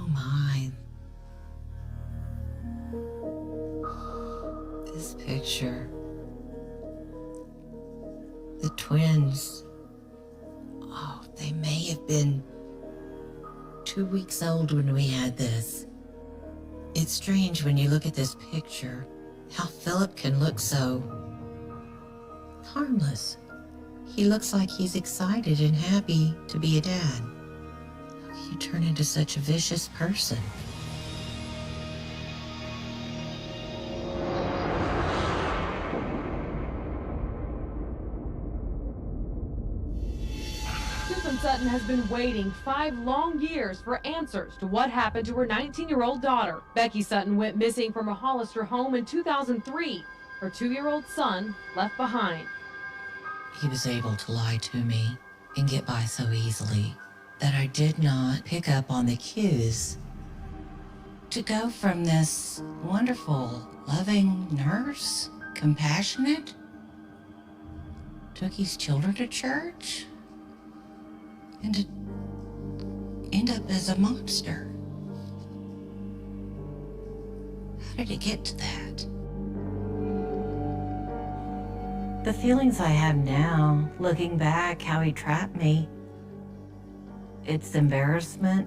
Oh my. This picture. The twins. Oh, they may have been 2 weeks old when we had this. It's strange when you look at this picture, how Philip can look so harmless. He looks like he's excited and happy to be a dad. How can you turn into such a vicious person? Susan Sutton has been waiting 5 long years for answers to what happened to her 19-year-old daughter. Becky Sutton went missing from a Hollister home in 2003. Her 2-year-old son left behind. He was able to lie to me and get by so easily that I did not pick up on the cues. To go from this wonderful, loving nurse, compassionate, took his children to church, and to end up as a monster. How did it get to that? The feelings I have now, looking back, how he trapped me, it's embarrassment.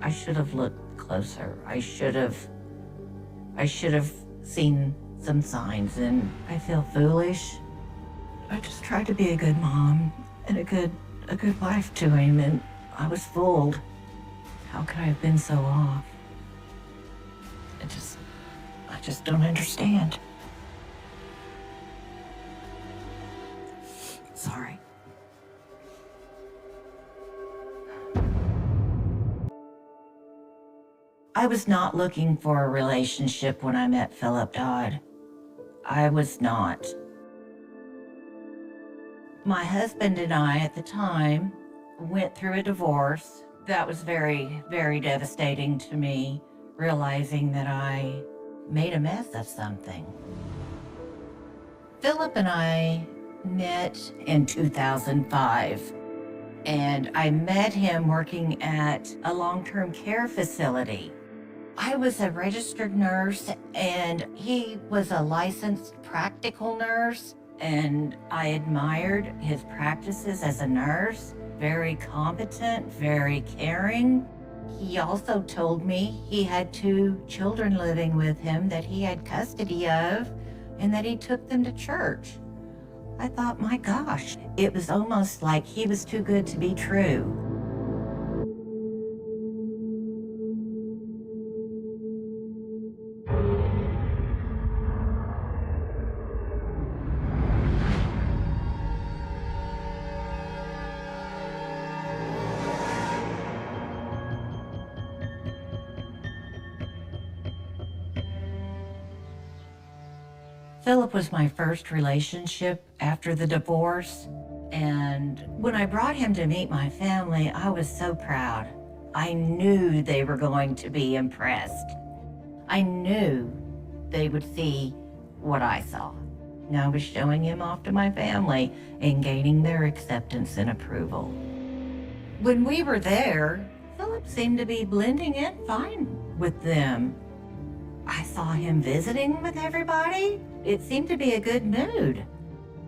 I should have looked closer. I should have seen some signs, and I feel foolish. I just tried to be a good mom and a good wife to him, and I was fooled. How could I have been so off? I just don't understand. Sorry. I was not looking for a relationship when I met Philip Dodd. I was not. My husband and I, at the time, went through a divorce. That was very, very devastating to me, realizing that I made a mess of something. Philip and I met in 2005, and I met him working at a long-term care facility. I was a registered nurse, and he was a licensed practical nurse, and I admired his practices as a nurse. Very competent, very caring. He also told me he had 2 children living with him that he had custody of, and that he took them to church. I thought, my gosh, it was almost like he was too good to be true. Philip was my first relationship after the divorce, and when I brought him to meet my family, I was so proud. I knew they were going to be impressed. I knew they would see what I saw. And I was showing him off to my family and gaining their acceptance and approval. When we were there, Philip seemed to be blending in fine with them. I saw him visiting with everybody. It seemed to be a good mood.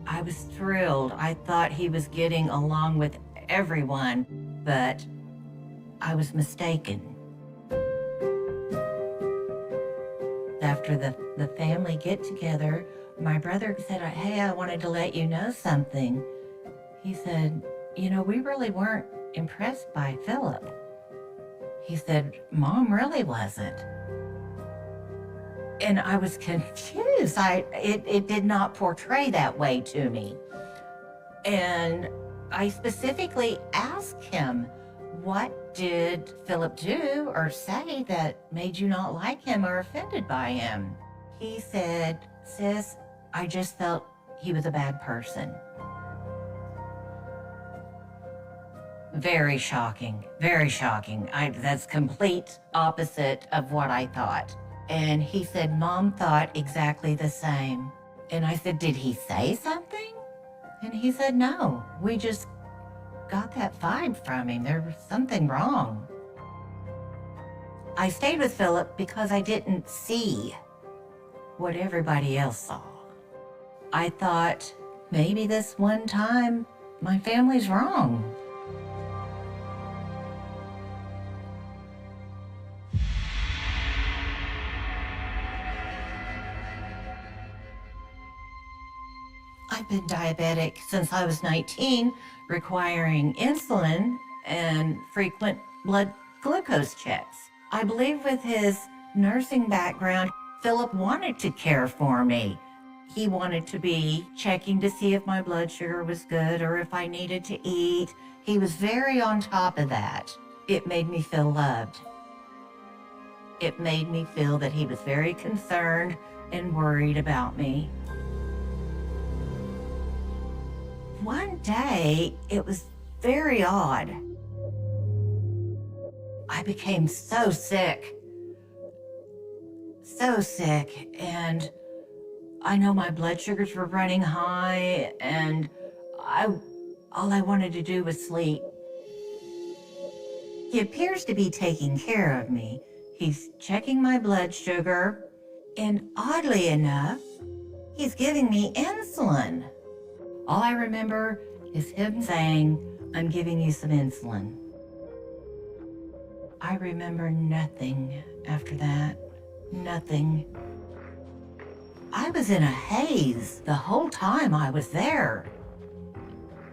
I was thrilled. I thought he was getting along with everyone, but I was mistaken. After the family get-together, my brother said, hey, I wanted to let you know something. He said, you know, we really weren't impressed by Philip. He said, Mom really wasn't. And I was confused. It did not portray that way to me. And I specifically asked him, what did Philip do or say that made you not like him or offended by him? He said, sis, I just felt he was a bad person. Very shocking, very shocking. That's complete opposite of what I thought. And he said, Mom thought exactly the same. And I said, did he say something? And he said, no, we just got that vibe from him. There was something wrong. I stayed with Philip because I didn't see what everybody else saw. I thought, maybe this one time my family's wrong. I've been diabetic since I was 19, requiring insulin and frequent blood glucose checks. I believe with his nursing background, Philip wanted to care for me. He wanted to be checking to see if my blood sugar was good or if I needed to eat. He was very on top of that. It made me feel loved. It made me feel that he was very concerned and worried about me. One day, it was very odd. I became so sick, and I know my blood sugars were running high, and all I wanted to do was sleep. He appears to be taking care of me. He's checking my blood sugar, and oddly enough, he's giving me insulin. All I remember is him saying, "I'm giving you some insulin." I remember nothing after that. Nothing. I was in a haze the whole time I was there.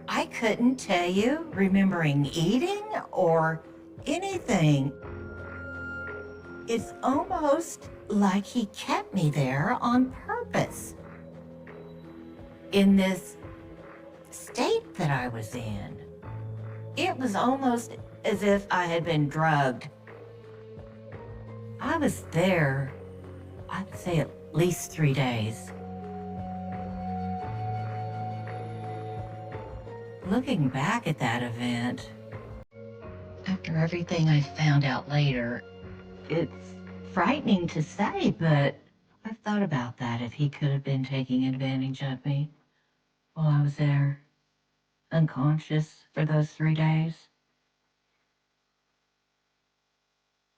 I couldn't tell you remembering eating or anything. It's almost like he kept me there on purpose. In this state that I was in, it was almost as if I had been drugged. I was there, I'd say at least 3 days. Looking back at that event, after everything I found out later, it's frightening to say, but I've thought about that, if he could have been taking advantage of me while I was there, unconscious for those 3 days.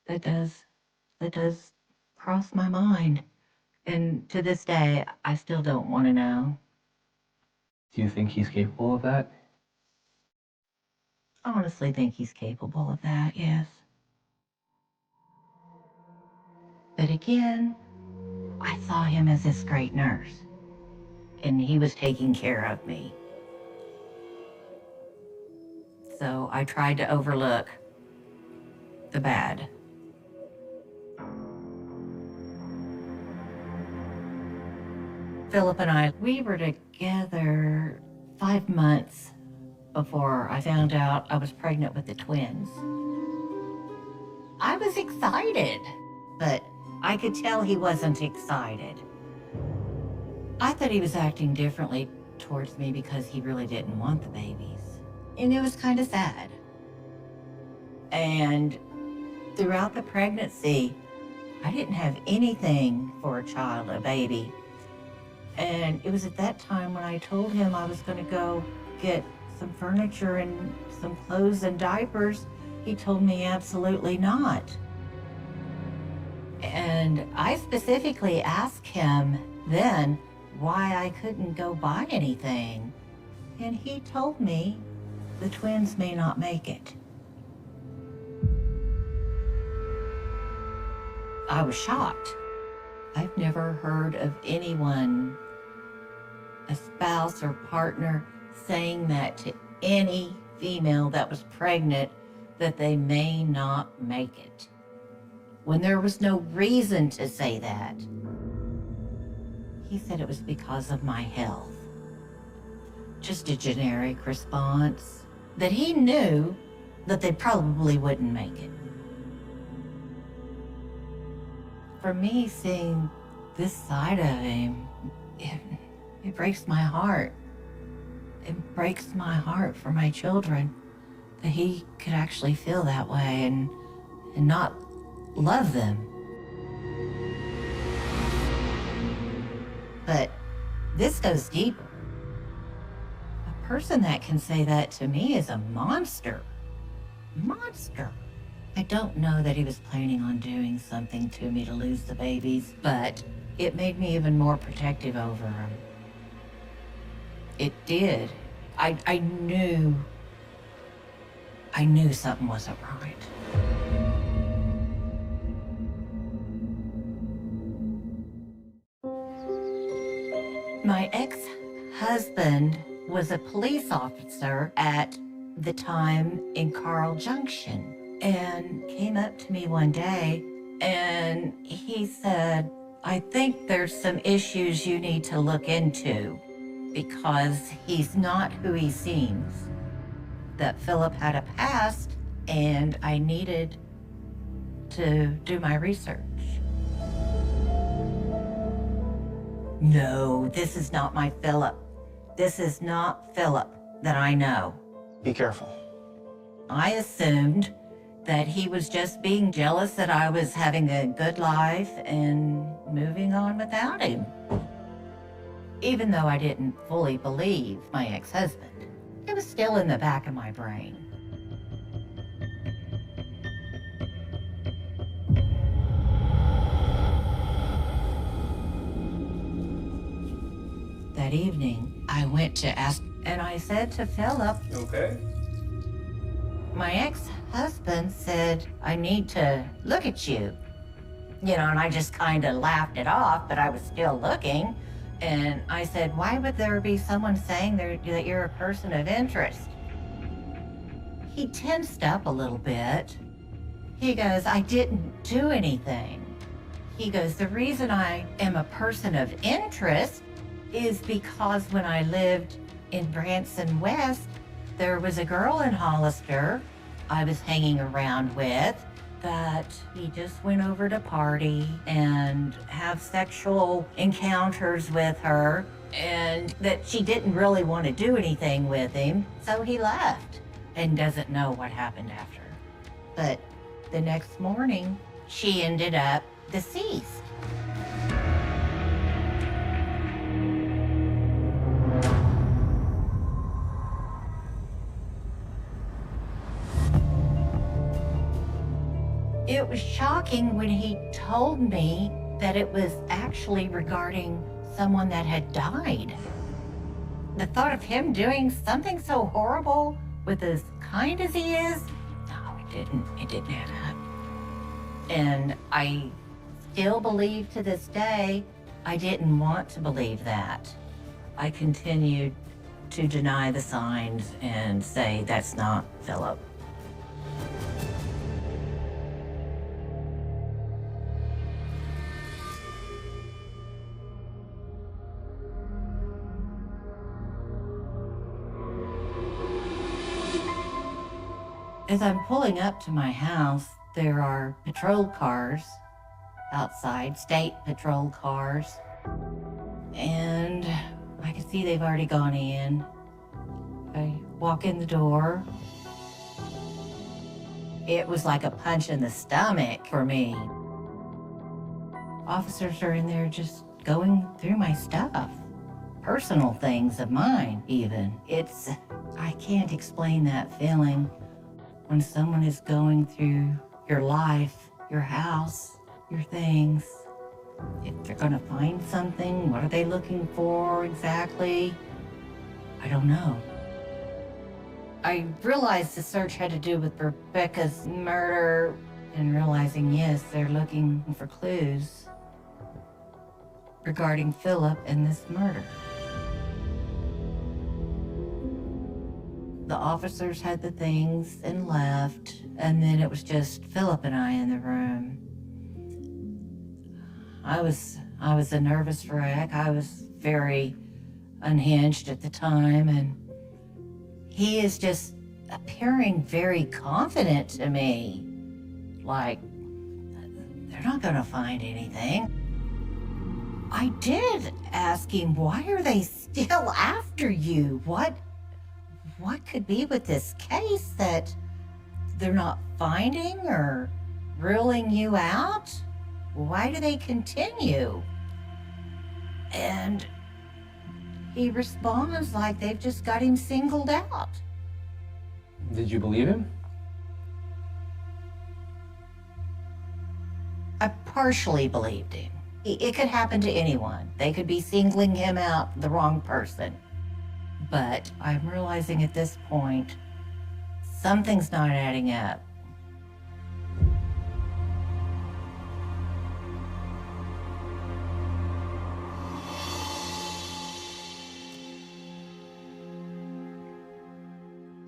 That does cross my mind. And to this day, I still don't want to know. Do you think he's capable of that? I honestly think he's capable of that, yes. But again, I saw him as this great nurse, and he was taking care of me. So I tried to overlook the bad. Philip and I, we were together 5 months before I found out I was pregnant with the twins. I was excited, but I could tell he wasn't excited. I thought he was acting differently towards me because he really didn't want the babies. And it was kind of sad. And throughout the pregnancy, I didn't have anything for a child, a baby. And it was at that time when I told him I was going to go get some furniture and some clothes and diapers, he told me absolutely not. And I specifically asked him then why I couldn't go buy anything. And he told me the twins may not make it. I was shocked. I've never heard of anyone, a spouse or partner, saying that to any female that was pregnant, that they may not make it, when there was no reason to say that. He said it was because of my health. Just a generic response, that he knew that they probably wouldn't make it. For me, seeing this side of him, it breaks my heart. It breaks my heart for my children, that he could actually feel that way and not love them. But this goes deeper. A person that can say that to me is a monster. Monster. I don't know that he was planning on doing something to me to lose the babies, but it made me even more protective over him. It did. I knew something wasn't right. My ex-husband was a police officer at the time in Carl Junction and came up to me one day and he said, I think there's some issues you need to look into because he's not who he seems. That Philip had a past and I needed to do my research. No, this is not my Philip. This is not Philip that I know. Be careful. I assumed that he was just being jealous that I was having a good life and moving on without him. Even though I didn't fully believe my ex-husband, it was still in the back of my brain. That evening, I went to ask, and I said to Philip, Okay. my ex-husband said, I need to look at you. You know, and I just kind of laughed it off, but I was still looking. And I said, why would there be someone saying that you're a person of interest? He tensed up a little bit. He goes, I didn't do anything. He goes, the reason I am a person of interest is because when I lived in Branson West, there was a girl in Hollister I was hanging around with that he just went over to party and have sexual encounters with her, and that she didn't really want to do anything with him, so he left and doesn't know what happened after. But the next morning, she ended up deceased. It was shocking when he told me that it was actually regarding someone that had died. The thought of him doing something so horrible with as kind as he is, no, it didn't add up. And I still believe to this day, I didn't want to believe that. I continued to deny the signs and say, that's not Philip. As I'm pulling up to my house, there are patrol cars outside, state patrol cars. And I can see they've already gone in. I walk in the door. It was like a punch in the stomach for me. Officers are in there just going through my stuff. Personal things of mine, even. I can't explain that feeling. When someone is going through your life, your house, your things, if they're gonna find something, what are they looking for exactly? I don't know. I realized the search had to do with Rebecca's murder and realizing, yes, they're looking for clues regarding Philip and this murder. The officers had the things and left, and then it was just Philip and I in the room. I was a nervous wreck. I was very unhinged at the time, and he is just appearing very confident to me. Like, they're not gonna find anything. I did ask him, why are they still after you? What could be with this case that they're not finding or ruling you out? Why do they continue? And he responds like they've just got him singled out. Did you believe him? I partially believed him. It could happen to anyone. They could be singling him out, the wrong person. But I'm realizing at this point, something's not adding up.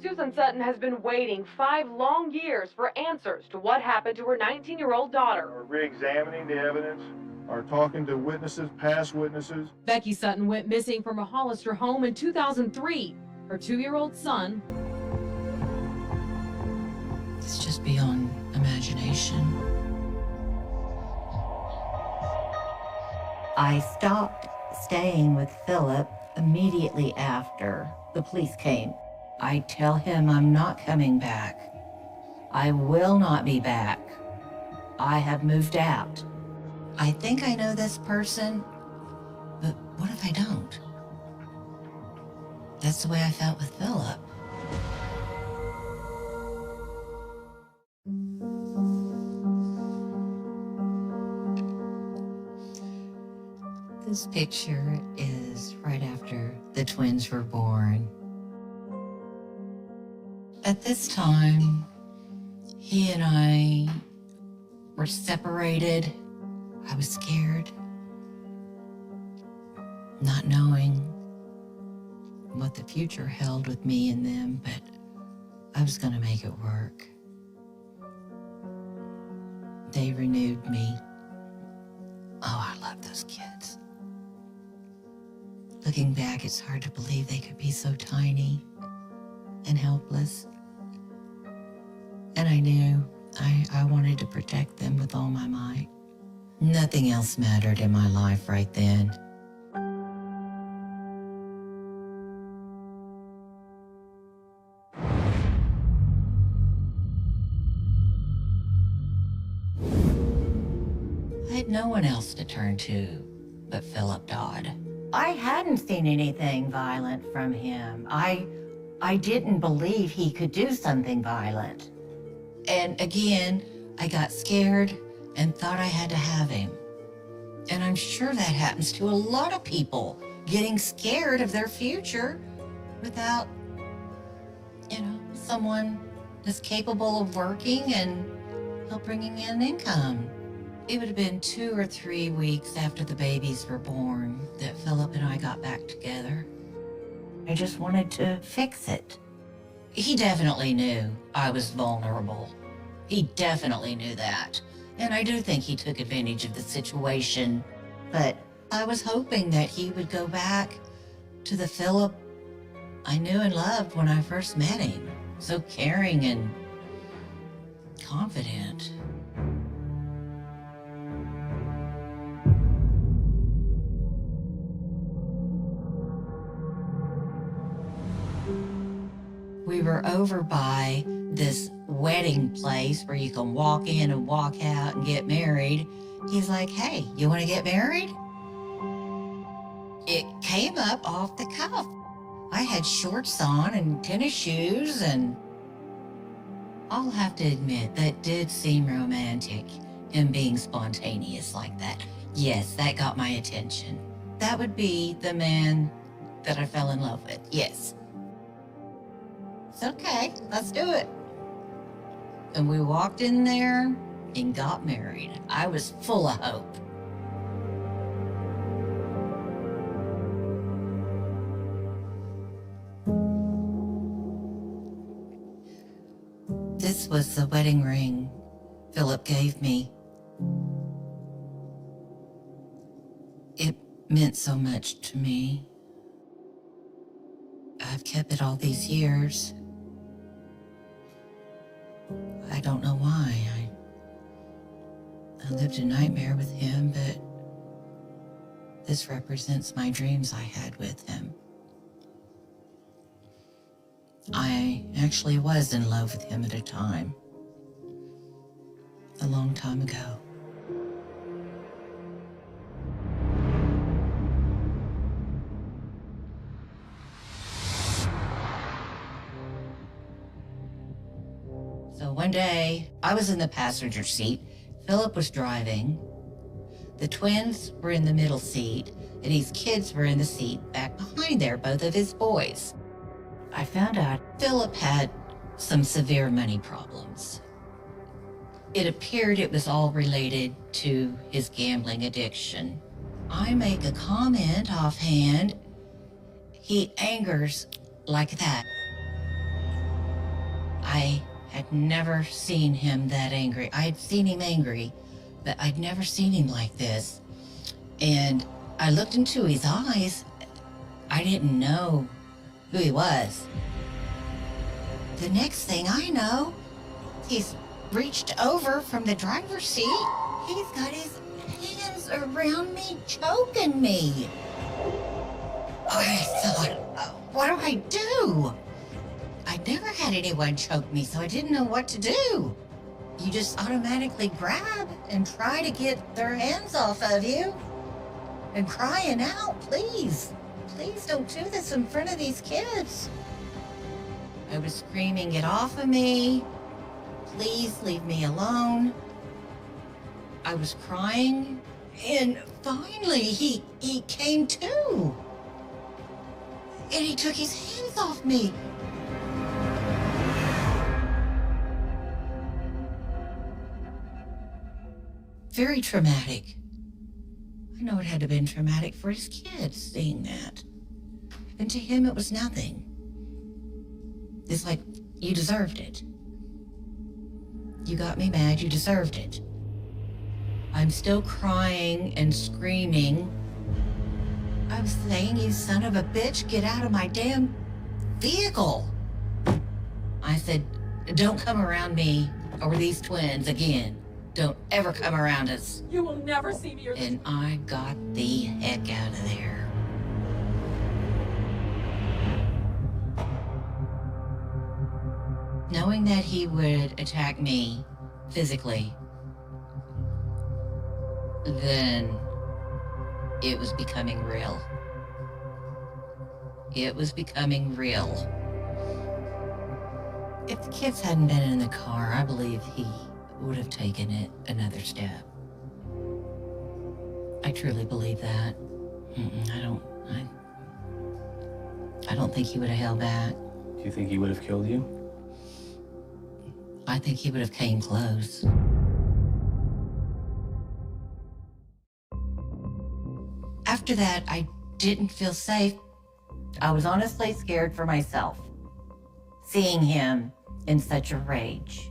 Susan Sutton has been waiting 5 long years for answers to what happened to her 19-year-old daughter. Are re-examining the evidence, are talking to witnesses, past witnesses. Becky Sutton went missing from a Hollister home in 2003. Her 2-year-old son. It's just beyond imagination. I stopped staying with Philip immediately after the police came. I tell him I'm not coming back. I will not be back. I have moved out. I think I know this person, but what if I don't? That's the way I felt with Philip. This picture is right after the twins were born. At this time, he and I were separated. I was scared, not knowing what the future held with me and them, but I was gonna make it work. They renewed me. Oh, I love those kids. Looking back, it's hard to believe they could be so tiny and helpless. And I knew I wanted to protect them with all my might. Nothing else mattered in my life right then. I had no one else to turn to but Philip Dodd. I hadn't seen anything violent from him. I didn't believe he could do something violent. And again, I got scared and thought I had to have him. And I'm sure that happens to a lot of people, getting scared of their future without, someone that's capable of working and bringing in income. It would have been 2 or 3 weeks after the babies were born that Philip and I got back together. I just wanted to fix it. He definitely knew I was vulnerable. He definitely knew that. And I do think he took advantage of the situation. But I was hoping that he would go back to the Philip I knew and loved when I first met him. So caring and confident. We were over by this wedding place where you can walk in and walk out and get married. He's like, hey, you want to get married? It came up off the cuff. I had shorts on and tennis shoes, and I'll have to admit that did seem romantic, him being spontaneous like that. Yes, that got my attention. That would be the man that I fell in love with, yes. It's okay, let's do it. And we walked in there and got married. I was full of hope. This was the wedding ring Philip gave me. It meant so much to me. I've kept it all these years. I don't know why. I lived a nightmare with him, but this represents my dreams I had with him. I actually was in love with him at a time, a long time ago. So one day, I was in the passenger seat. Philip was driving. The twins were in the middle seat, and his kids were in the seat back behind there, both of his boys. I found out Philip had some severe money problems. It appeared it was all related to his gambling addiction. I make a comment offhand. He angers like that. I had never seen him that angry. I had seen him angry, but I'd never seen him like this. And I looked into his eyes. I didn't know who he was. The next thing I know, he's reached over from the driver's seat. He's got his hands around me, choking me. I thought, what do I do? I'd never had anyone choke me, so I didn't know what to do. You just automatically grab and try to get their hands off of you and crying out, please, please don't do this in front of these kids. I was screaming, get off of me. Please leave me alone. I was crying, and finally he came to. And he took his hands off me. Very traumatic. I know it had to have been traumatic for his kids seeing that. And to him, it was nothing. It's like, you deserved it. You got me mad, you deserved it. I'm still crying and screaming. I was saying, you son of a bitch, get out of my damn vehicle. I said, don't come around me or these twins again. Don't ever come around us. You will never see me. And I got the heck out of there. Knowing that he would attack me physically, then it was becoming real. It was becoming real. If the kids hadn't been in the car, I believe he would have taken it another step. I truly believe that. I don't think he would have held back. Do you think he would have killed you? I think he would have came close. After that, I didn't feel safe. I was honestly scared for myself, seeing him in such a rage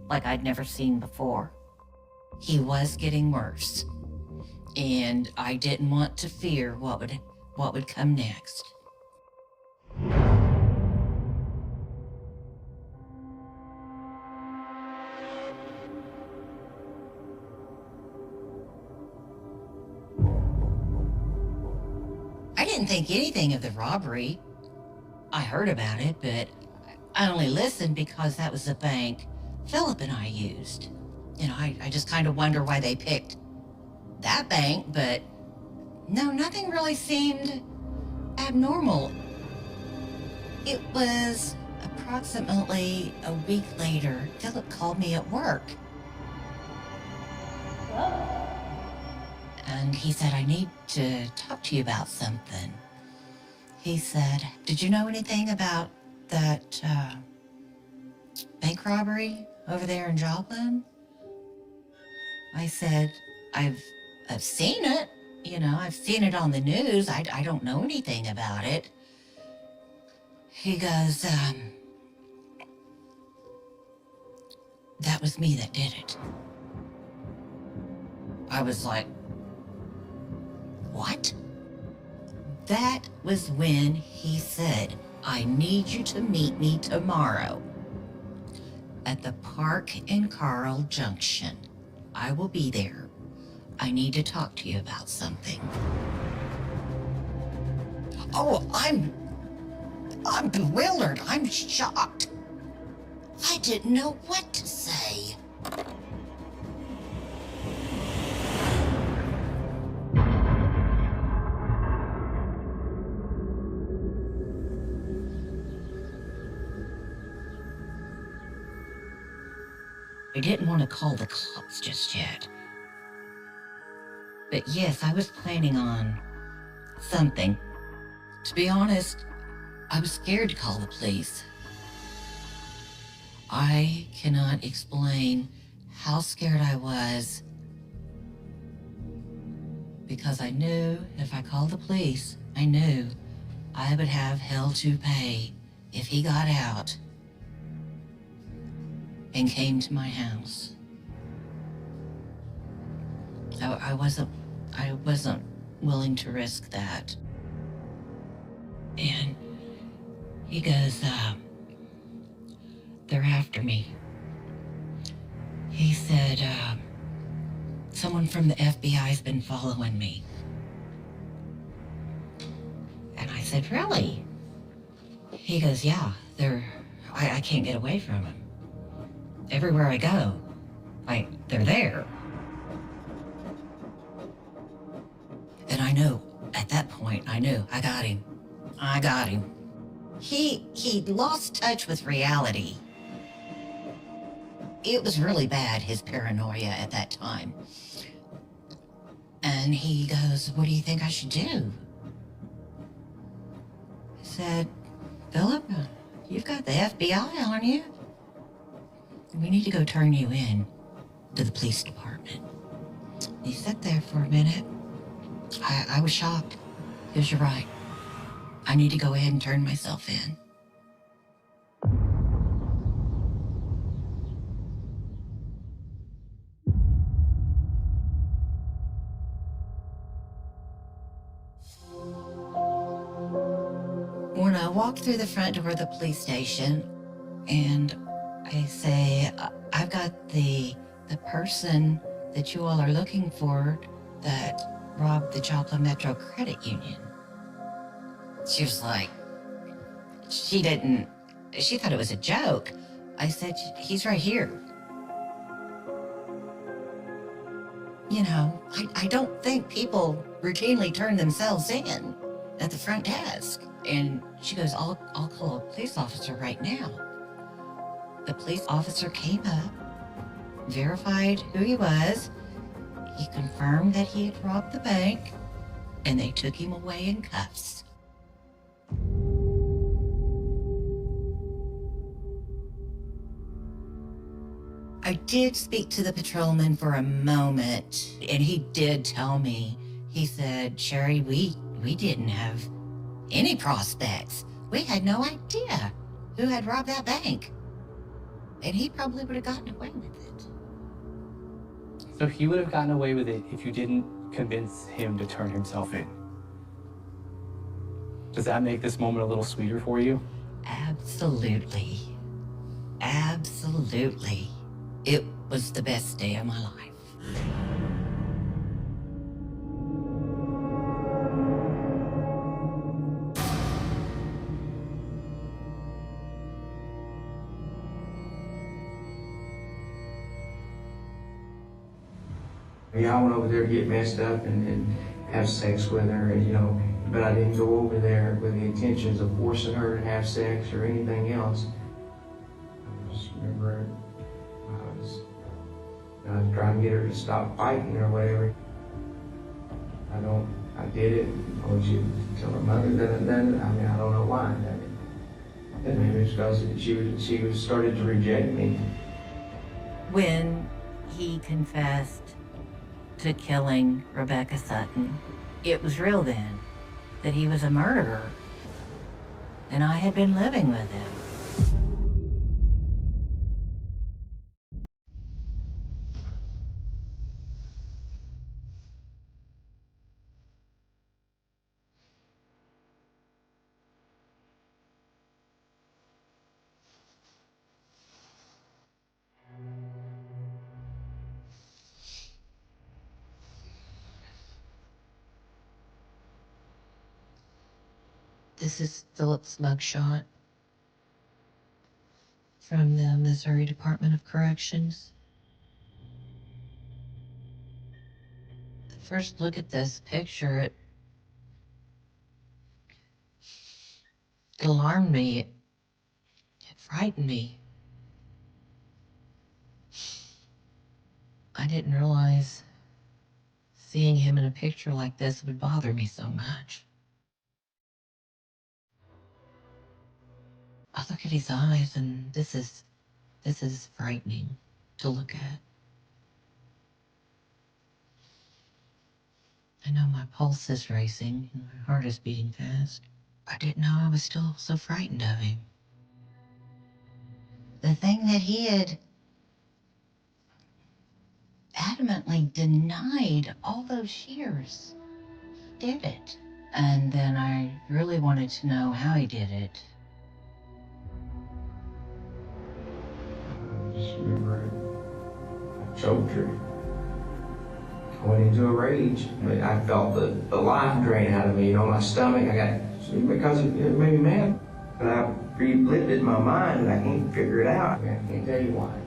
like I'd never seen before. He was getting worse, and I didn't want to fear what would come next. I didn't think anything of the robbery. I heard about it, but I only listened because that was the bank Philip and I used. You know, I just kind of wonder why they picked that bank, but no, nothing really seemed abnormal. It was approximately a week later, Philip called me at work. And he said, I need to talk to you about something. He said, did you know anything about that bank robbery over there in Joplin? I said, I've seen it. You know, I've seen it on the news. I don't know anything about it. He goes, that was me that did it. I was like, what? That was when he said, I need you to meet me tomorrow at the park in Carl Junction. I will be there. I need to talk to you about something. Oh, I'm bewildered. I'm shocked. I didn't know what to say. I didn't want to call the cops just yet. But yes, I was planning on something. To be honest, I was scared to call the police. I cannot explain how scared I was because I knew if I called the police, I knew I would have hell to pay if he got out and came to my house. So I wasn't willing to risk that. And he goes, they're after me. He said, someone from the FBI's been following me. And I said, really? He goes, yeah, I can't get away from them. Everywhere I go, they're there. And I knew, at that point, I knew, I got him. He lost touch with reality. It was really bad, his paranoia at that time. And he goes, what do you think I should do? I said, Philip, you've got the FBI on you. We need to go turn you in to the police department. He sat there for a minute. I was shocked, because you're right. I need to go ahead and turn myself in. When I walk through the front door of the police station and I say, I've got the person that you all are looking for that robbed the Joplin Metro Credit Union. She was like, she thought it was a joke. I said, he's right here. You know, I don't think people routinely turn themselves in at the front desk. And she goes, I'll call a police officer right now. The police officer came up, verified who he was. He confirmed that he had robbed the bank, and they took him away in cuffs. I did speak to the patrolman for a moment, and he did tell me, he said, Sherry, we didn't have any prospects. We had no idea who had robbed that bank. And he probably would have gotten away with it. So he would have gotten away with it if you didn't convince him to turn himself in. Does that make this moment a little sweeter for you? Absolutely. Absolutely. It was the best day of my life. Yeah, I went over there to get messed up and have sex with her, and, you know, but I didn't go over there with the intentions of forcing her to have sex or anything else. I just remember I was trying to get her to stop fighting or whatever. I did it. I want you to tell her mother that I done it. I mean, I don't know why I done it. And maybe it's because she started to reject me. When he confessed to killing Rebecca Sutton, it was real then that he was a murderer, and I had been living with him. This is Philip's mugshot from the Missouri Department of Corrections. The first look at this picture, it alarmed me. It frightened me. I didn't realize seeing him in a picture like this would bother me so much. I look at his eyes, and this is frightening to look at. I know my pulse is racing and my heart is beating fast. I didn't know I was still so frightened of him. The thing that he had adamantly denied all those years, did it. And then I really wanted to know how he did it. I just remember I choked her. I went into a rage. I felt the life drain out of me, my stomach. Because it made me mad. But I relived it in my mind and I can't figure it out. I can't tell you why.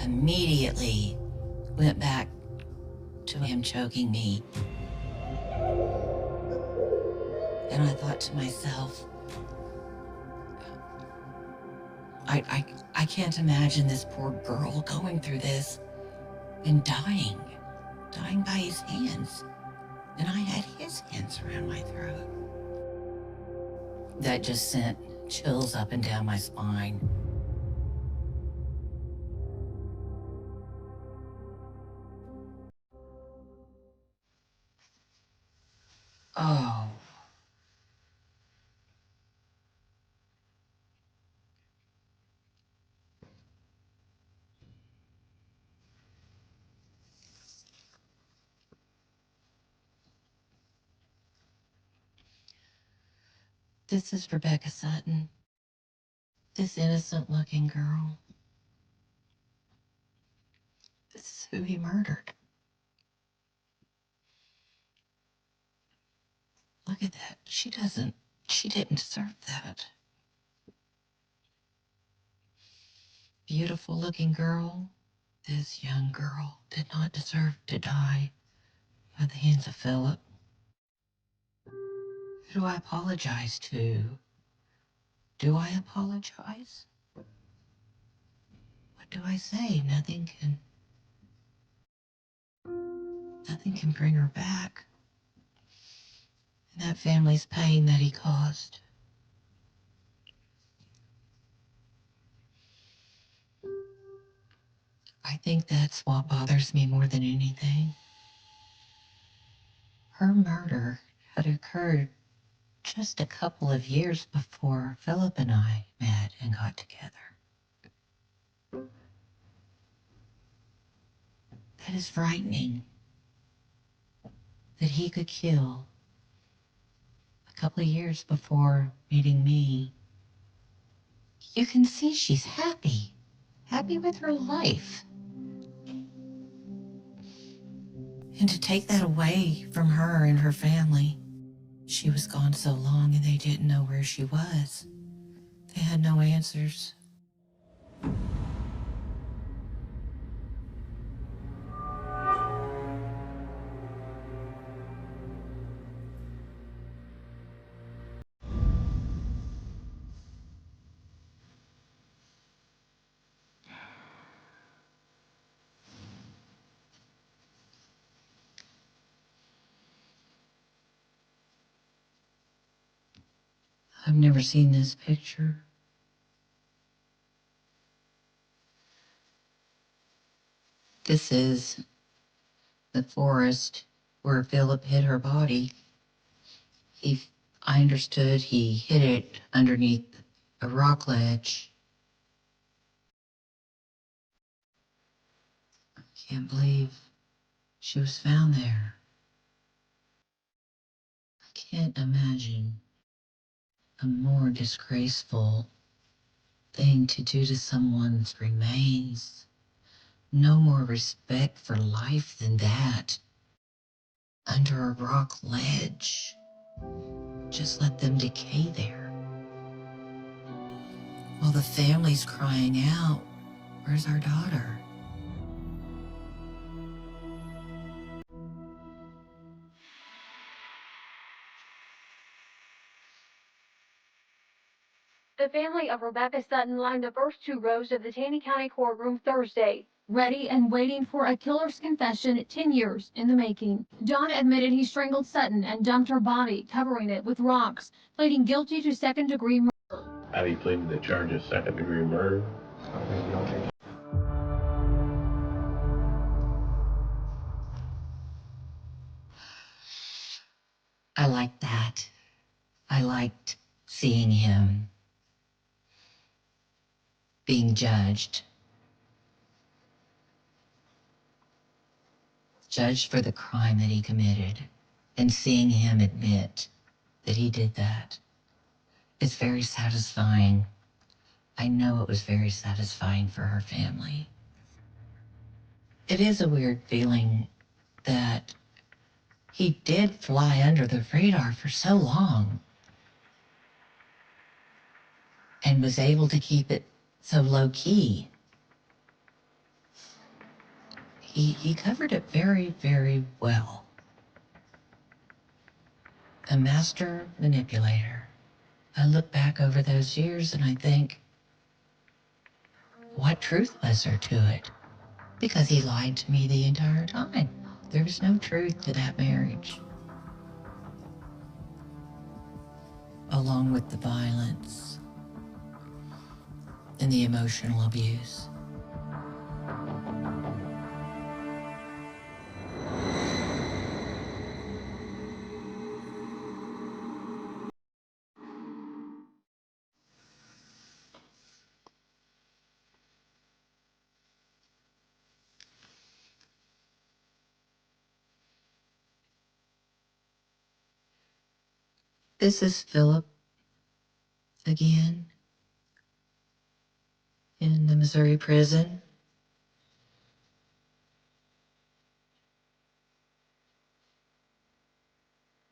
Immediately went back to him choking me. And I thought to myself, I can't imagine this poor girl going through this and dying by his hands. And I had his hands around my throat. That just sent chills up and down my spine. Oh. This is Rebecca Sutton. This innocent-looking girl. This is who he murdered. Look at that. She didn't deserve that. Beautiful-looking girl. This young girl did not deserve to die by the hands of Philip. Who do I apologize to? Do I apologize? What do I say? Nothing can bring her back. And that family's pain that he caused. I think that's what bothers me more than anything. Her murder had occurred just a couple of years before Philip and I met and got together. That is frightening. That he could kill a couple of years before meeting me. You can see she's happy with her life. And to take that away from her and her family, she was gone so long and they didn't know where she was. They had no answers. I've never seen this picture. This is the forest where Philip hid her body. I understood he hid it underneath a rock ledge. I can't believe she was found there. I can't imagine a more disgraceful thing to do to someone's remains. No more respect for life than that. Under a rock ledge. Just let them decay there. While the family's crying out, where's our daughter? The family of Rebecca Sutton lined the first two rows of the Taney County courtroom Thursday, ready and waiting for a killer's confession 10 years in the making. John admitted he strangled Sutton and dumped her body, covering it with rocks, pleading guilty to second-degree murder. Have you pleaded the charge of second-degree murder? I liked that. I liked seeing him being judged for the crime that he committed, and seeing him admit that he did that. It's very satisfying. I know it was very satisfying for her family. It is a weird feeling that he did fly under the radar for so long and was able to keep it so low key. He covered it very, very well. A master manipulator. I look back over those years and I think, what truth was there to it? Because he lied to me the entire time. There was no truth to that marriage. Along with the violence and the emotional abuse. This is Philip again in the Missouri prison.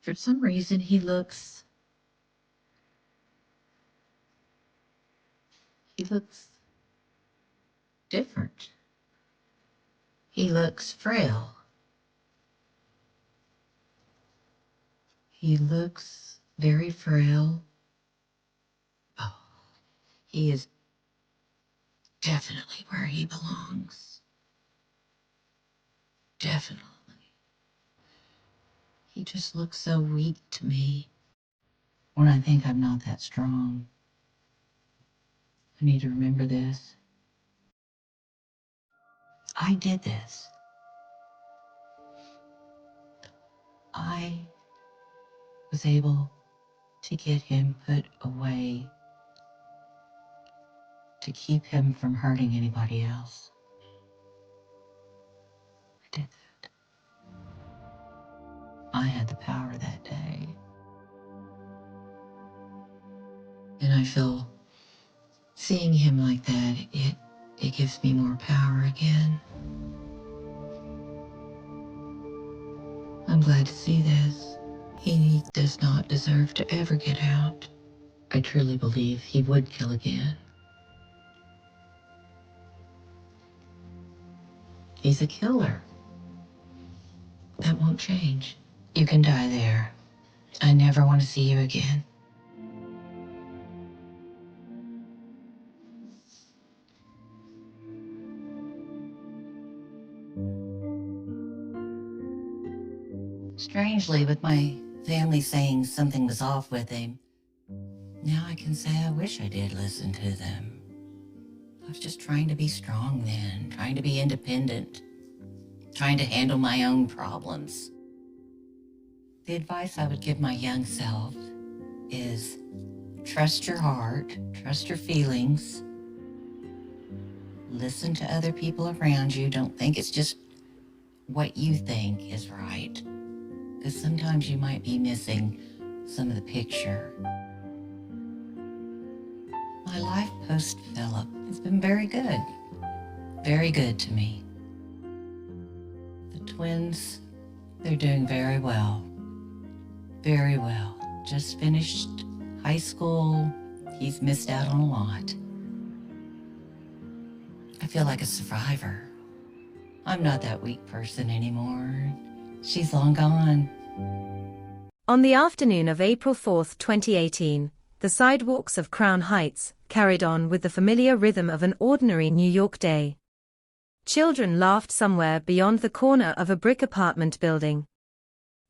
For some reason, he looks different. He looks frail. He looks very frail. Oh, he is definitely where he belongs. Definitely. He just looks so weak to me. When I think I'm not that strong, I need to remember this. I did this. I was able to get him put away to keep him from hurting anybody else. I did that. I had the power that day. And I feel seeing him like that, it gives me more power again. I'm glad to see this. He does not deserve to ever get out. I truly believe he would kill again. He's a killer. That won't change. You can die there. I never want to see you again. Strangely, with my family saying something was off with him, now I can say I wish I did listen to them. I was just trying to be strong then, trying to be independent, trying to handle my own problems. The advice I would give my young self is trust your heart, trust your feelings, listen to other people around you. Don't think it's just what you think is right, because sometimes you might be missing some of the picture. My life post-Philip has been very good to me. The twins, they're doing very well. Just finished high school. He's missed out on a lot. I feel like a survivor. I'm not that weak person anymore. She's long gone. On the afternoon of April 4, 2018, the sidewalks of Crown Heights carried on with the familiar rhythm of an ordinary New York day. Children laughed somewhere beyond the corner of a brick apartment building.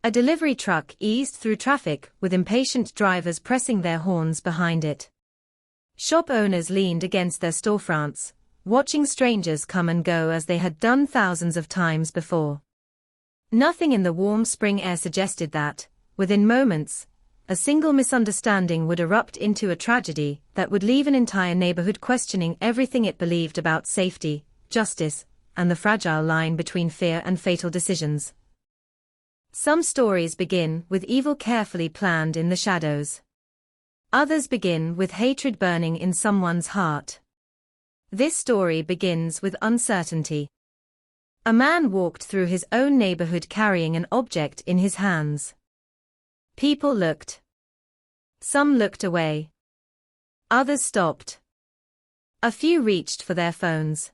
A delivery truck eased through traffic with impatient drivers pressing their horns behind it. Shop owners leaned against their storefronts, watching strangers come and go as they had done thousands of times before. Nothing in the warm spring air suggested that, within moments, a single misunderstanding would erupt into a tragedy that would leave an entire neighborhood questioning everything it believed about safety, justice, and the fragile line between fear and fatal decisions. Some stories begin with evil carefully planned in the shadows. Others begin with hatred burning in someone's heart. This story begins with uncertainty. A man walked through his own neighborhood carrying an object in his hands. People looked. Some looked away. Others stopped. A few reached for their phones.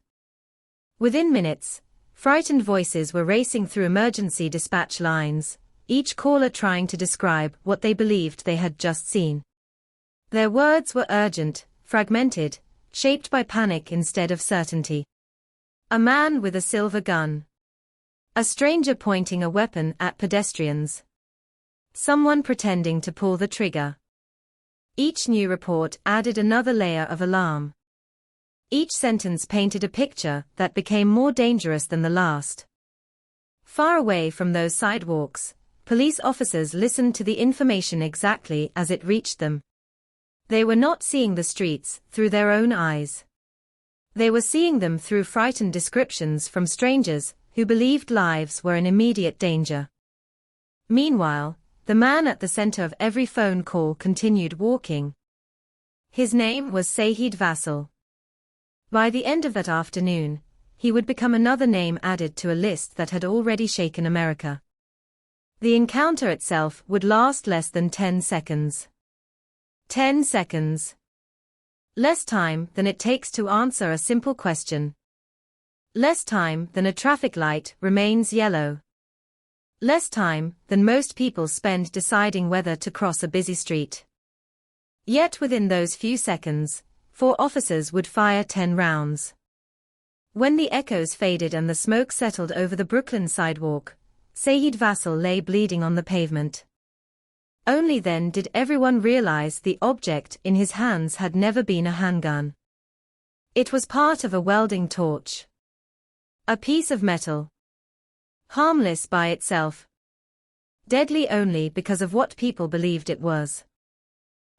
Within minutes, frightened voices were racing through emergency dispatch lines, each caller trying to describe what they believed they had just seen. Their words were urgent, fragmented, shaped by panic instead of certainty. A man with a silver gun. A stranger pointing a weapon at pedestrians. Someone pretending to pull the trigger. Each new report added another layer of alarm. Each sentence painted a picture that became more dangerous than the last. Far away from those sidewalks, police officers listened to the information exactly as it reached them. They were not seeing the streets through their own eyes. They were seeing them through frightened descriptions from strangers who believed lives were in immediate danger. Meanwhile, the man at the center of every phone call continued walking. His name was Saeed Vassal. By the end of that afternoon, he would become another name added to a list that had already shaken America. The encounter itself would last less than 10 seconds. 10 seconds. Less time than it takes to answer a simple question. Less time than a traffic light remains yellow. Less time than most people spend deciding whether to cross a busy street. Yet within those few seconds, 4 officers would fire 10 rounds. When the echoes faded and the smoke settled over the Brooklyn sidewalk, Saeed Vassal lay bleeding on the pavement. Only then did everyone realize the object in his hands had never been a handgun. It was part of a welding torch. A piece of metal. Harmless by itself. Deadly only because of what people believed it was.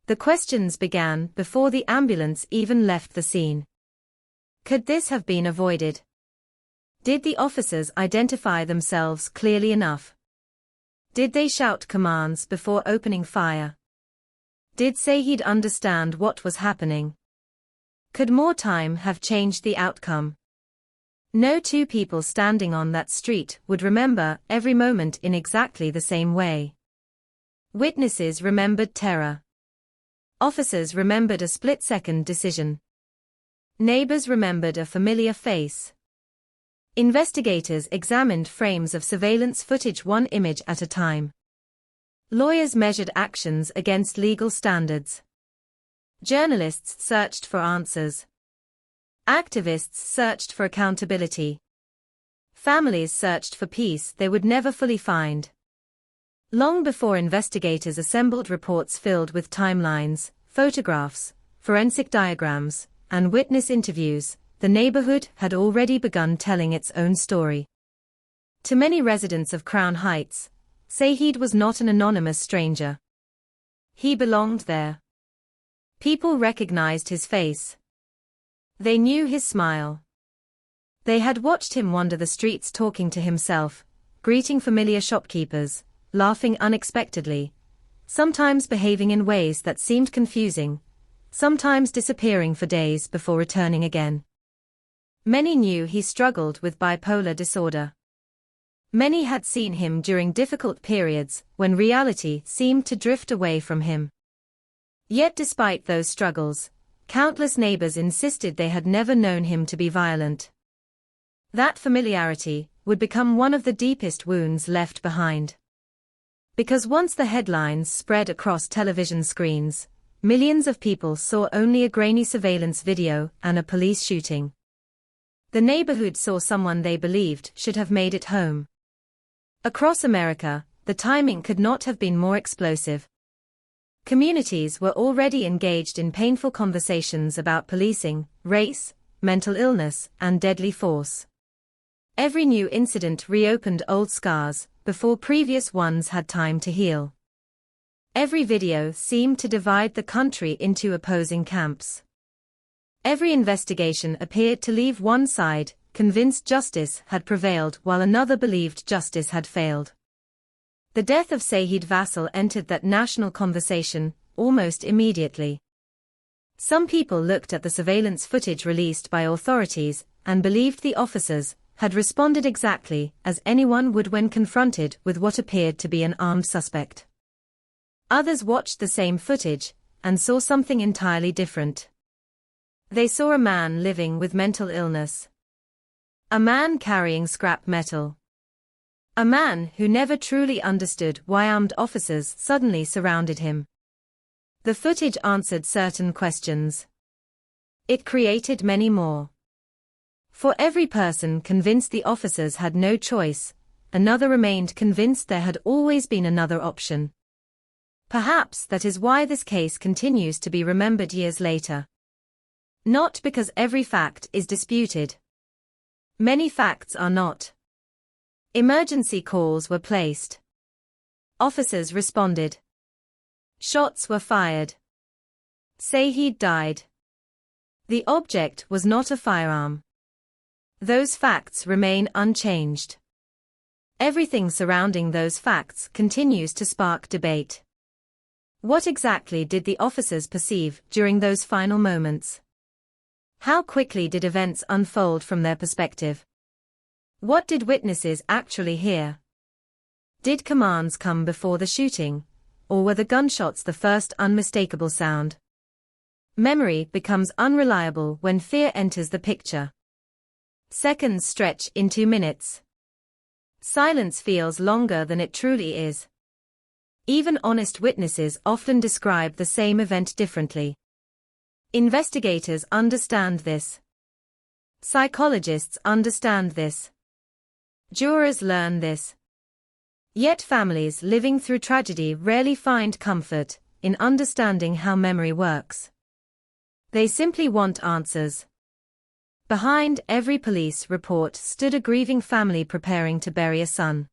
The questions began before the ambulance even left the scene. Could this have been avoided? Did the officers identify themselves clearly enough? Did they shout commands before opening fire? Did Saeed understand what was happening? Could more time have changed the outcome? No 2 people standing on that street would remember every moment in exactly the same way. Witnesses remembered terror. Officers remembered a split-second decision. Neighbors remembered a familiar face. Investigators examined frames of surveillance footage one image at a time. Lawyers measured actions against legal standards. Journalists searched for answers. Activists searched for accountability. Families searched for peace they would never fully find. Long before investigators assembled reports filled with timelines, photographs, forensic diagrams, and witness interviews, the neighborhood had already begun telling its own story. To many residents of Crown Heights, Saeed was not an anonymous stranger. He belonged there. People recognized his face. They knew his smile. They had watched him wander the streets talking to himself, greeting familiar shopkeepers, laughing unexpectedly, sometimes behaving in ways that seemed confusing, sometimes disappearing for days before returning again. Many knew he struggled with bipolar disorder. Many had seen him during difficult periods when reality seemed to drift away from him. Yet despite those struggles, countless neighbors insisted they had never known him to be violent. That familiarity would become one of the deepest wounds left behind. Because once the headlines spread across television screens, millions of people saw only a grainy surveillance video and a police shooting. The neighborhood saw someone they believed should have made it home. Across America, the timing could not have been more explosive. Communities were already engaged in painful conversations about policing, race, mental illness, and deadly force. Every new incident reopened old scars before previous ones had time to heal. Every video seemed to divide the country into opposing camps. Every investigation appeared to leave one side convinced justice had prevailed while another believed justice had failed. The death of Saeed Vassal entered that national conversation almost immediately. Some people looked at the surveillance footage released by authorities and believed the officers had responded exactly as anyone would when confronted with what appeared to be an armed suspect. Others watched the same footage and saw something entirely different. They saw a man living with mental illness. A man carrying scrap metal. A man who never truly understood why armed officers suddenly surrounded him. The footage answered certain questions. It created many more. For every person convinced the officers had no choice, another remained convinced there had always been another option. Perhaps that is why this case continues to be remembered years later. Not because every fact is disputed. Many facts are not. Emergency calls were placed. Officers responded. Shots were fired. Saeed died. The object was not a firearm. Those facts remain unchanged. Everything surrounding those facts continues to spark debate. What exactly did the officers perceive during those final moments? How quickly did events unfold from their perspective? What did witnesses actually hear? Did commands come before the shooting, or were the gunshots the first unmistakable sound? Memory becomes unreliable when fear enters the picture. Seconds stretch into minutes. Silence feels longer than it truly is. Even honest witnesses often describe the same event differently. Investigators understand this. Psychologists understand this. Jurors learn this. Yet families living through tragedy rarely find comfort in understanding how memory works. They simply want answers. Behind every police report stood a grieving family preparing to bury a son.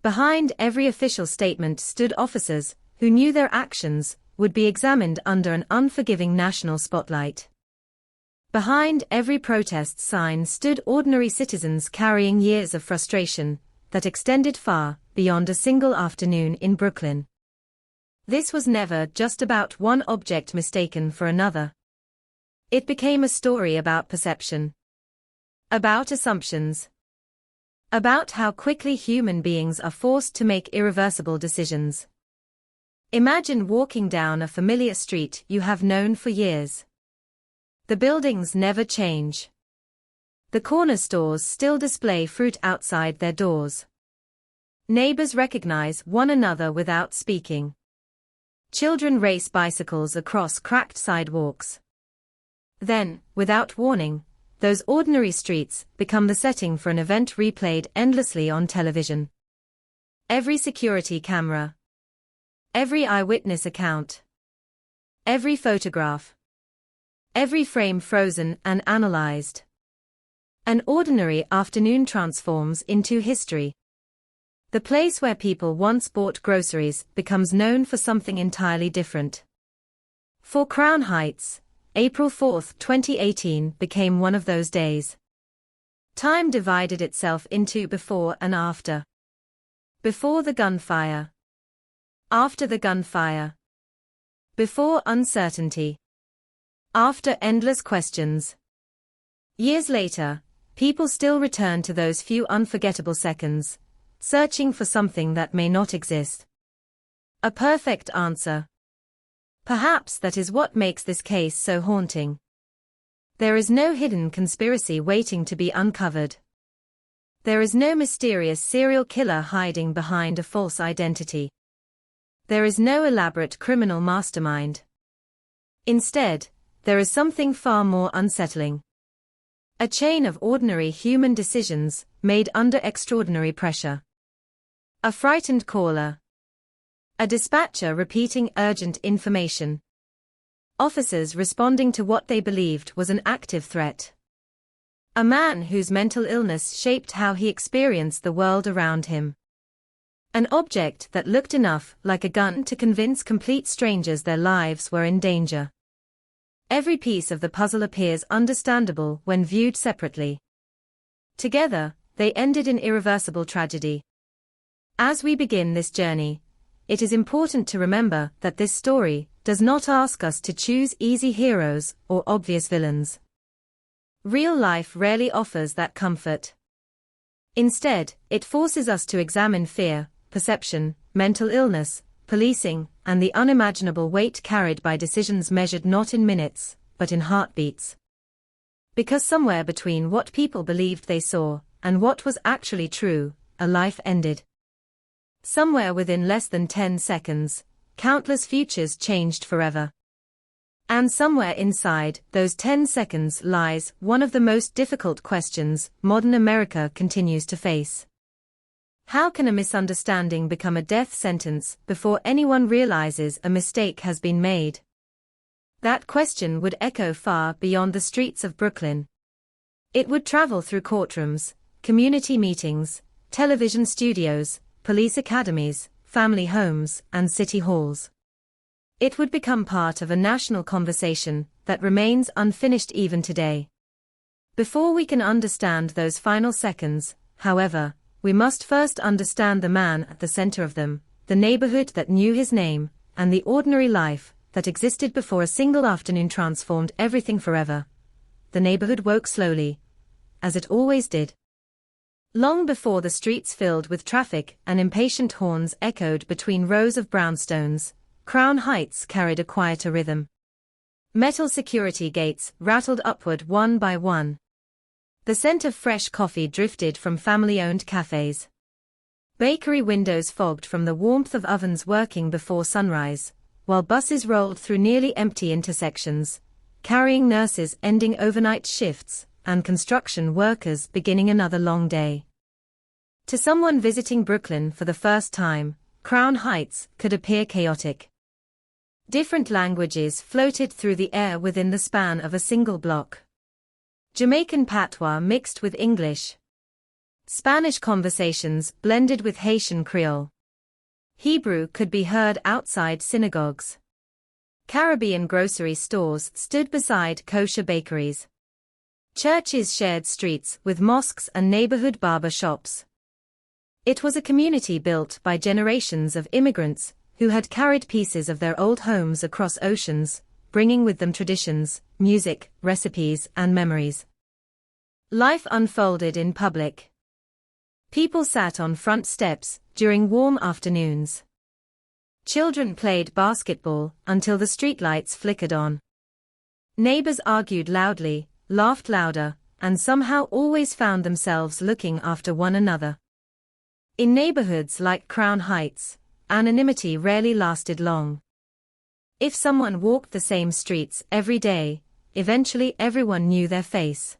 Behind every official statement stood officers who knew their actions would be examined under an unforgiving national spotlight. Behind every protest sign stood ordinary citizens carrying years of frustration that extended far beyond a single afternoon in Brooklyn. This was never just about one object mistaken for another. It became a story about perception. About assumptions. About how quickly human beings are forced to make irreversible decisions. Imagine walking down a familiar street you have known for years. The buildings never change. The corner stores still display fruit outside their doors. Neighbors recognize one another without speaking. Children race bicycles across cracked sidewalks. Then, without warning, those ordinary streets become the setting for an event replayed endlessly on television. Every security camera. Every eyewitness account. Every photograph. Every frame frozen and analyzed. An ordinary afternoon transforms into history. The place where people once bought groceries becomes known for something entirely different. For Crown Heights, April 4, 2018 became one of those days. Time divided itself into before and after. Before the gunfire. After the gunfire. Before uncertainty. After endless questions. Years later, people still return to those few unforgettable seconds, searching for something that may not exist. A perfect answer. Perhaps that is what makes this case so haunting. There is no hidden conspiracy waiting to be uncovered. There is no mysterious serial killer hiding behind a false identity. There is no elaborate criminal mastermind. Instead, there is something far more unsettling. A chain of ordinary human decisions, made under extraordinary pressure. A frightened caller. A dispatcher repeating urgent information. Officers responding to what they believed was an active threat. A man whose mental illness shaped how he experienced the world around him. An object that looked enough like a gun to convince complete strangers their lives were in danger. Every piece of the puzzle appears understandable when viewed separately. Together, they ended in irreversible tragedy. As we begin this journey, it is important to remember that this story does not ask us to choose easy heroes or obvious villains. Real life rarely offers that comfort. Instead, it forces us to examine fear, perception, mental illness, policing, and the unimaginable weight carried by decisions measured not in minutes, but in heartbeats. Because somewhere between what people believed they saw and what was actually true, a life ended. Somewhere within less than 10 seconds, countless futures changed forever. And somewhere inside those 10 seconds lies one of the most difficult questions modern America continues to face. How can a misunderstanding become a death sentence before anyone realizes a mistake has been made? That question would echo far beyond the streets of Brooklyn. It would travel through courtrooms, community meetings, television studios, police academies, family homes, and city halls. It would become part of a national conversation that remains unfinished even today. Before we can understand those final seconds, however, we must first understand the man at the center of them, the neighborhood that knew his name, and the ordinary life that existed before a single afternoon transformed everything forever. The neighborhood woke slowly, as it always did. Long before the streets filled with traffic and impatient horns echoed between rows of brownstones, Crown Heights carried a quieter rhythm. Metal security gates rattled upward one by one. The scent of fresh coffee drifted from family-owned cafes. Bakery windows fogged from the warmth of ovens working before sunrise, while buses rolled through nearly empty intersections, carrying nurses ending overnight shifts, and construction workers beginning another long day. To someone visiting Brooklyn for the first time, Crown Heights could appear chaotic. Different languages floated through the air within the span of a single block. Jamaican patois mixed with English. Spanish conversations blended with Haitian Creole. Hebrew could be heard outside synagogues. Caribbean grocery stores stood beside kosher bakeries. Churches shared streets with mosques and neighborhood barber shops. It was a community built by generations of immigrants who had carried pieces of their old homes across oceans, bringing with them traditions, music, recipes, and memories. Life unfolded in public. People sat on front steps during warm afternoons. Children played basketball until the streetlights flickered on. Neighbors argued loudly, laughed louder, and somehow always found themselves looking after one another. In neighborhoods like Crown Heights, anonymity rarely lasted long. If someone walked the same streets every day, eventually everyone knew their face.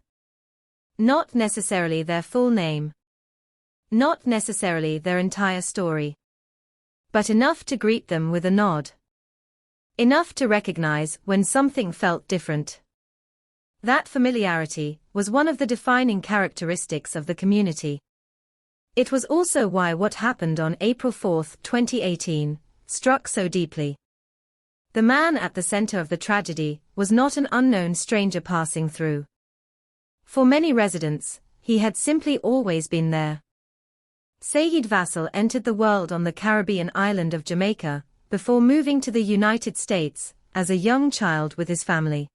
Not necessarily their full name. Not necessarily their entire story. But enough to greet them with a nod. Enough to recognize when something felt different. That familiarity was one of the defining characteristics of the community. It was also why what happened on April 4, 2018, struck so deeply. The man at the center of the tragedy was not an unknown stranger passing through. For many residents, he had simply always been there. Saeed Vassell entered the world on the Caribbean island of Jamaica, before moving to the United States, as a young child with his family.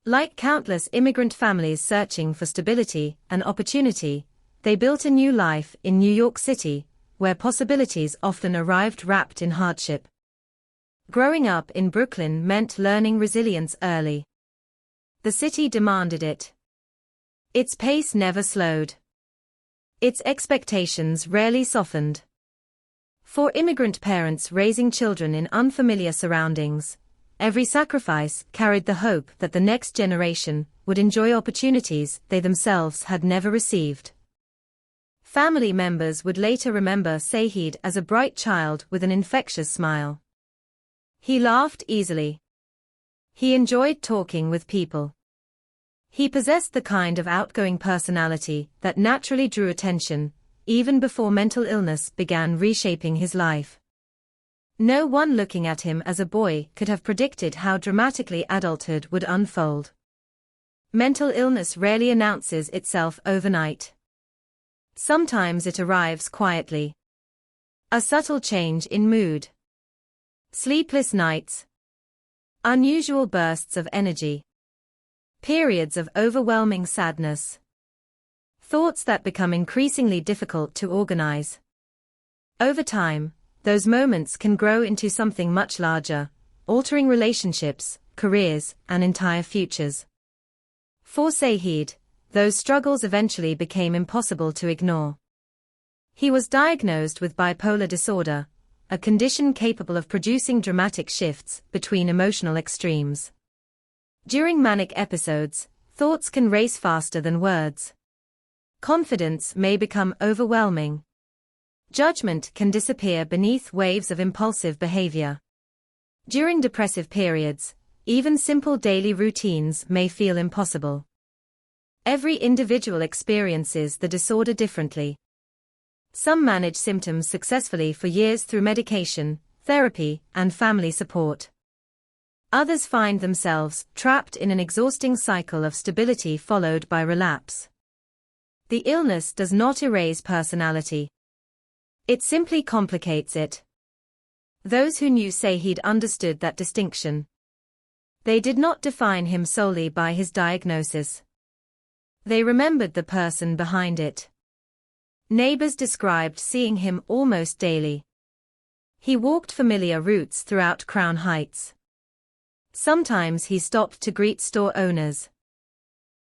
Like countless immigrant families searching for stability and opportunity, they built a new life in New York City, where possibilities often arrived wrapped in hardship. Growing up in Brooklyn meant learning resilience early. The city demanded it. Its pace never slowed. Its expectations rarely softened. For immigrant parents raising children in unfamiliar surroundings, Every sacrifice carried the hope that the next generation would enjoy opportunities they themselves had never received. Family members would later remember Saeed as a bright child with an infectious smile. He laughed easily. He enjoyed talking with people. He possessed the kind of outgoing personality that naturally drew attention, even before mental illness began reshaping his life. No one looking at him as a boy could have predicted how dramatically adulthood would unfold. Mental illness rarely announces itself overnight. Sometimes it arrives quietly. A subtle change in mood. Sleepless nights. Unusual bursts of energy. Periods of overwhelming sadness. Thoughts that become increasingly difficult to organize. Over time, those moments can grow into something much larger, altering relationships, careers, and entire futures. For Saeed, those struggles eventually became impossible to ignore. He was diagnosed with bipolar disorder, a condition capable of producing dramatic shifts between emotional extremes. During manic episodes, thoughts can race faster than words. Confidence may become overwhelming. Judgment can disappear beneath waves of impulsive behavior. During depressive periods, even simple daily routines may feel impossible. Every individual experiences the disorder differently. Some manage symptoms successfully for years through medication, therapy, and family support. Others find themselves trapped in an exhausting cycle of stability followed by relapse. The illness does not erase personality. It simply complicates it. Those who knew Saeed understood that distinction. They did not define him solely by his diagnosis. They remembered the person behind it. Neighbors described seeing him almost daily. He walked familiar routes throughout Crown Heights. Sometimes he stopped to greet store owners.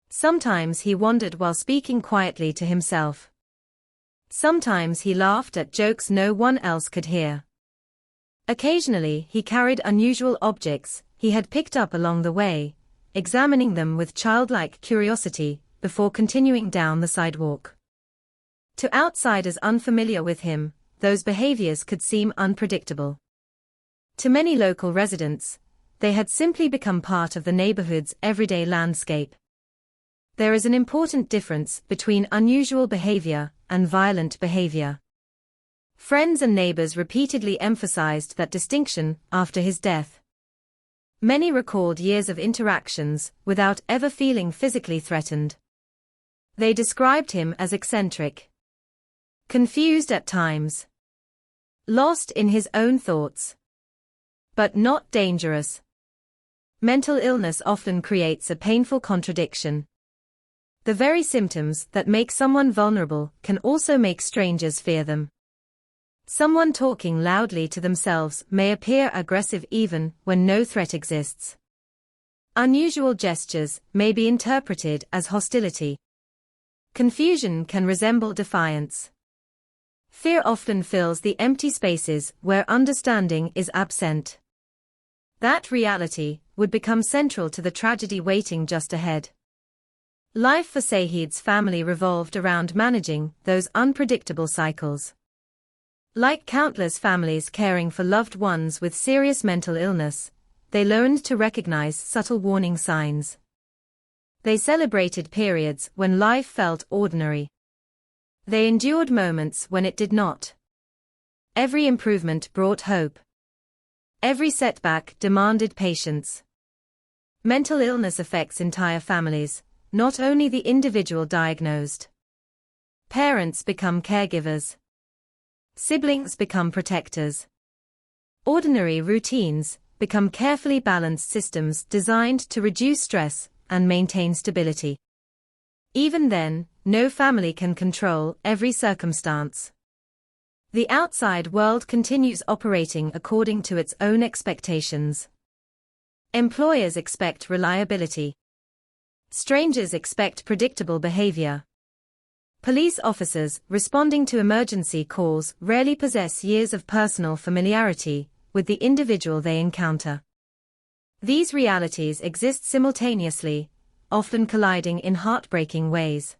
Sometimes he wandered while speaking quietly to himself. Sometimes he laughed at jokes no one else could hear. Occasionally he carried unusual objects he had picked up along the way, examining them with childlike curiosity before continuing down the sidewalk. To outsiders unfamiliar with him, those behaviors could seem unpredictable. To many local residents, they had simply become part of the neighborhood's everyday landscape. There is an important difference between unusual behavior and violent behavior. Friends and neighbors repeatedly emphasized that distinction after his death. Many recalled years of interactions without ever feeling physically threatened. They described him as eccentric, confused at times, lost in his own thoughts, but not dangerous. Mental illness often creates a painful contradiction. The very symptoms that make someone vulnerable can also make strangers fear them. Someone talking loudly to themselves may appear aggressive even when no threat exists. Unusual gestures may be interpreted as hostility. Confusion can resemble defiance. Fear often fills the empty spaces where understanding is absent. That reality would become central to the tragedy waiting just ahead. Life for Saeed's family revolved around managing those unpredictable cycles. Like countless families caring for loved ones with serious mental illness, they learned to recognize subtle warning signs. They celebrated periods when life felt ordinary. They endured moments when it did not. Every improvement brought hope. Every setback demanded patience. Mental illness affects entire families, not only the individual diagnosed. Parents become caregivers. Siblings become protectors. Ordinary routines become carefully balanced systems designed to reduce stress and maintain stability. Even then, no family can control every circumstance. The outside world continues operating according to its own expectations. Employers expect reliability. Strangers expect predictable behavior. Police officers responding to emergency calls rarely possess years of personal familiarity with the individual they encounter. These realities exist simultaneously, often colliding in heartbreaking ways.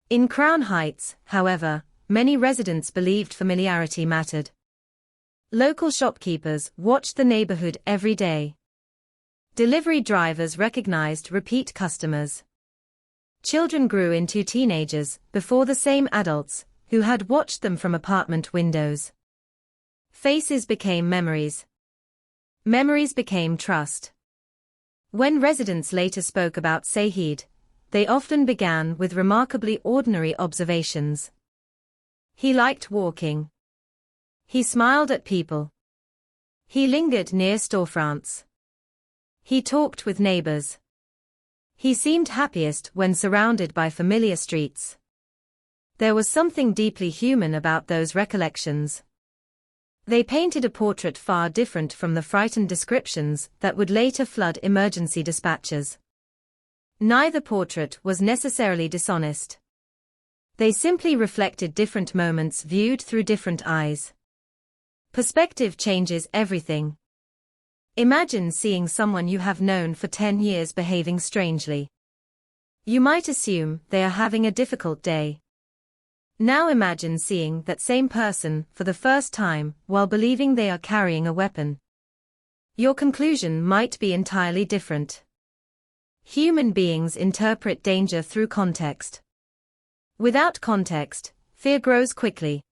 In Crown Heights, however, many residents believed familiarity mattered. Local shopkeepers watched the neighborhood every day. Delivery drivers recognized repeat customers. Children grew into teenagers before the same adults who had watched them from apartment windows. Faces became memories. Memories became trust. When residents later spoke about Saeed, they often began with remarkably ordinary observations. He liked walking. He smiled at people. He lingered near storefronts. He talked with neighbors. He seemed happiest when surrounded by familiar streets. There was something deeply human about those recollections. They painted a portrait far different from the frightened descriptions that would later flood emergency dispatches. Neither portrait was necessarily dishonest. They simply reflected different moments viewed through different eyes. Perspective changes everything. Imagine seeing someone you have known for 10 years behaving strangely. You might assume they are having a difficult day. Now imagine seeing that same person for the first time while believing they are carrying a weapon. Your conclusion might be entirely different. Human beings interpret danger through context. Without context, fear grows quickly.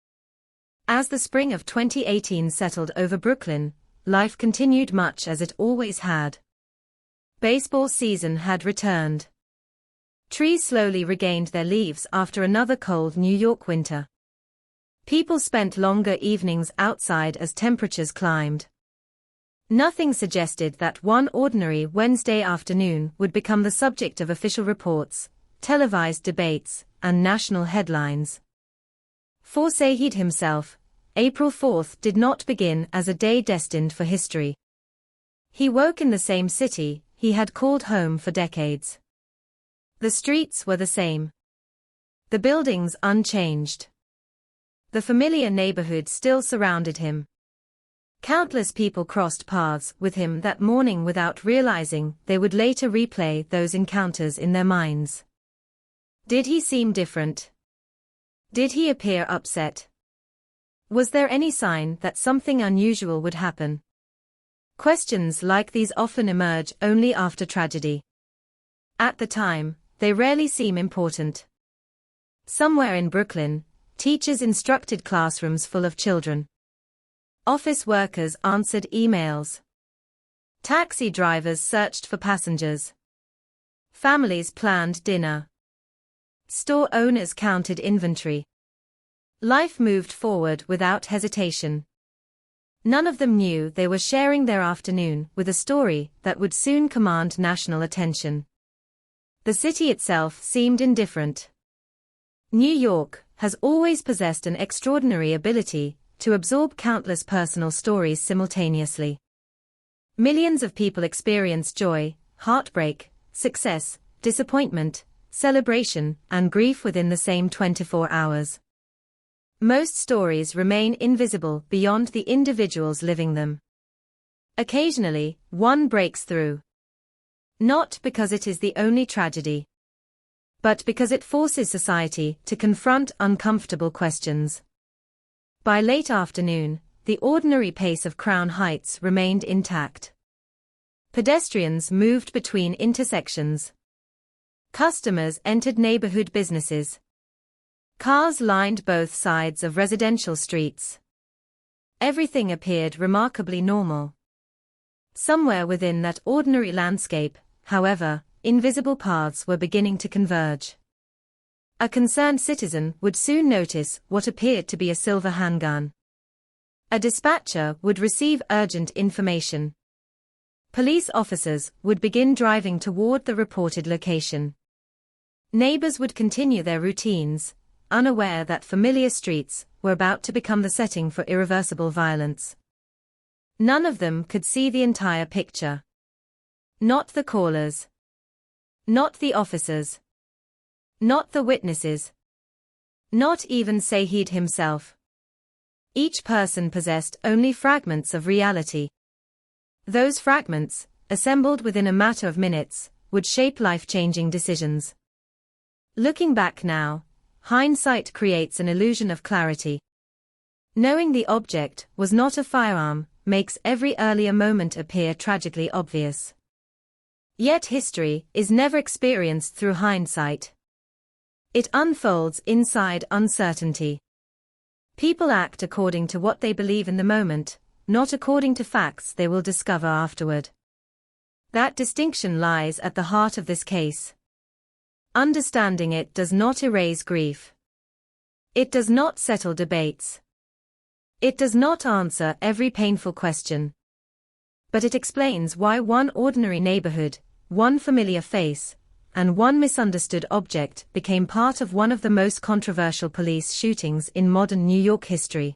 As the spring of 2018 settled over Brooklyn, life continued much as it always had. Baseball season had returned. Trees slowly regained their leaves after another cold New York winter. People spent longer evenings outside as temperatures climbed. Nothing suggested that one ordinary Wednesday afternoon would become the subject of official reports, televised debates, and national headlines. For Saeed himself, April 4th did not begin as a day destined for history. He woke in the same city he had called home for decades. The streets were the same. The buildings unchanged. The familiar neighborhood still surrounded him. Countless people crossed paths with him that morning without realizing they would later replay those encounters in their minds. Did he seem different? Did he appear upset? Was there any sign that something unusual would happen? Questions like these often emerge only after tragedy. At the time, they rarely seem important. Somewhere in Brooklyn, teachers instructed classrooms full of children. Office workers answered emails. Taxi drivers searched for passengers. Families planned dinner. Store owners counted inventory. Life moved forward without hesitation. None of them knew they were sharing their afternoon with a story that would soon command national attention. The city itself seemed indifferent. New York has always possessed an extraordinary ability to absorb countless personal stories simultaneously. Millions of people experience joy, heartbreak, success, disappointment, celebration, and grief within the same 24 hours. Most stories remain invisible beyond the individuals living them. Occasionally, one breaks through. Not because it is the only tragedy, but because it forces society to confront uncomfortable questions. By late afternoon, the ordinary pace of Crown Heights remained intact. Pedestrians moved between intersections. Customers entered neighborhood businesses. Cars lined both sides of residential streets. Everything appeared remarkably normal. Somewhere within that ordinary landscape, however, invisible paths were beginning to converge. A concerned citizen would soon notice what appeared to be a silver handgun. A dispatcher would receive urgent information. Police officers would begin driving toward the reported location. Neighbors would continue their routines, unaware that familiar streets were about to become the setting for irreversible violence. None of them could see the entire picture. Not the callers. Not the officers. Not the witnesses. Not even Saeed himself. Each person possessed only fragments of reality. Those fragments, assembled within a matter of minutes, would shape life-changing decisions. Looking back now, hindsight creates an illusion of clarity. Knowing the object was not a firearm makes every earlier moment appear tragically obvious. Yet history is never experienced through hindsight. It unfolds inside uncertainty. People act according to what they believe in the moment, not according to facts they will discover afterward. That distinction lies at the heart of this case. Understanding it does not erase grief. It does not settle debates. It does not answer every painful question. But it explains why one ordinary neighborhood, one familiar face, and one misunderstood object became part of one of the most controversial police shootings in modern New York history.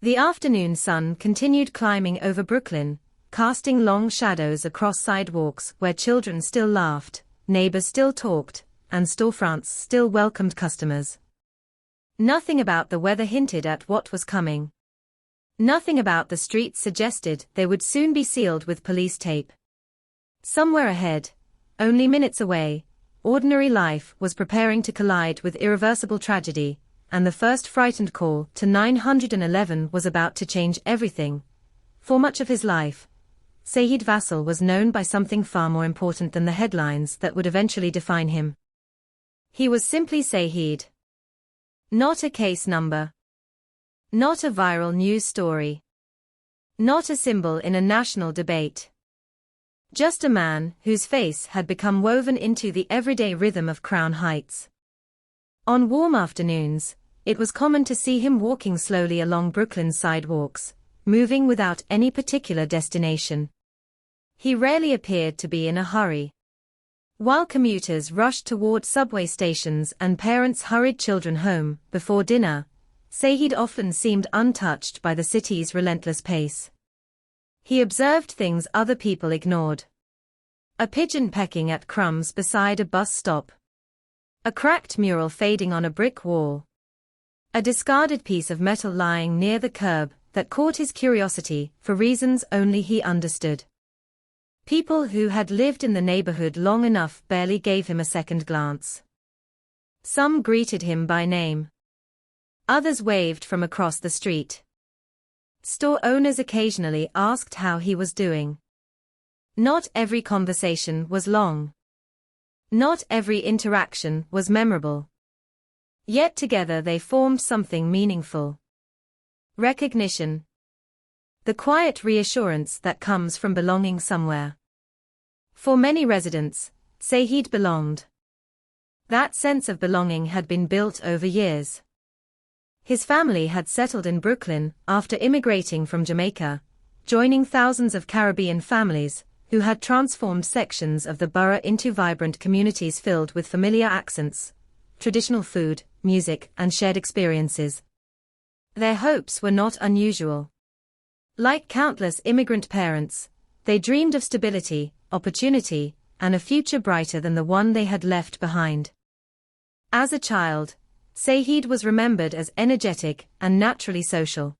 The afternoon sun continued climbing over Brooklyn, casting long shadows across sidewalks where children still laughed, neighbors still talked, and storefronts still welcomed customers. Nothing about the weather hinted at what was coming. Nothing about the streets suggested they would soon be sealed with police tape. Somewhere ahead, only minutes away, ordinary life was preparing to collide with irreversible tragedy, and the first frightened call to 911 was about to change everything. For much of his life, Saeed Vassell was known by something far more important than the headlines that would eventually define him. He was simply Saeed. Not a case number. Not a viral news story. Not a symbol in a national debate. Just a man whose face had become woven into the everyday rhythm of Crown Heights. On warm afternoons, it was common to see him walking slowly along Brooklyn's sidewalks, moving without any particular destination. He rarely appeared to be in a hurry. While commuters rushed toward subway stations and parents hurried children home before dinner, Saeed often seemed untouched by the city's relentless pace. He observed things other people ignored. A pigeon pecking at crumbs beside a bus stop. A cracked mural fading on a brick wall. A discarded piece of metal lying near the curb that caught his curiosity for reasons only he understood. People who had lived in the neighborhood long enough barely gave him a second glance. Some greeted him by name. Others waved from across the street. Store owners occasionally asked how he was doing. Not every conversation was long. Not every interaction was memorable. Yet together they formed something meaningful. Recognition. The quiet reassurance that comes from belonging somewhere. For many residents, Saeed belonged. That sense of belonging had been built over years. His family had settled in Brooklyn after immigrating from Jamaica, joining thousands of Caribbean families who had transformed sections of the borough into vibrant communities filled with familiar accents, traditional food, music, and shared experiences. Their hopes were not unusual. Like countless immigrant parents, they dreamed of stability, opportunity, and a future brighter than the one they had left behind. As a child, Saeed was remembered as energetic and naturally social.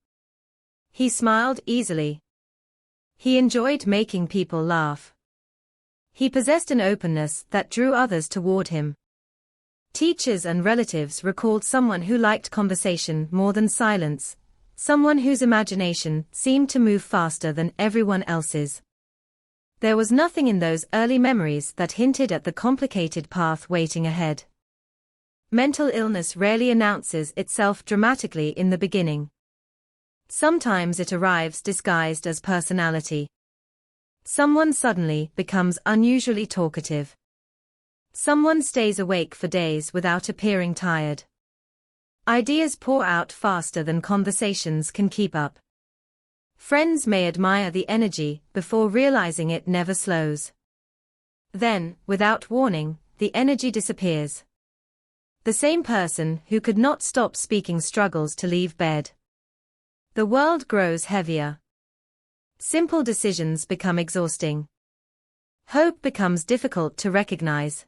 He smiled easily. He enjoyed making people laugh. He possessed an openness that drew others toward him. Teachers and relatives recalled someone who liked conversation more than silence, someone whose imagination seemed to move faster than everyone else's. There was nothing in those early memories that hinted at the complicated path waiting ahead. Mental illness rarely announces itself dramatically in the beginning. Sometimes it arrives disguised as personality. Someone suddenly becomes unusually talkative. Someone stays awake for days without appearing tired. Ideas pour out faster than conversations can keep up. Friends may admire the energy before realizing it never slows. Then, without warning, the energy disappears. The same person who could not stop speaking struggles to leave bed. The world grows heavier. Simple decisions become exhausting. Hope becomes difficult to recognize.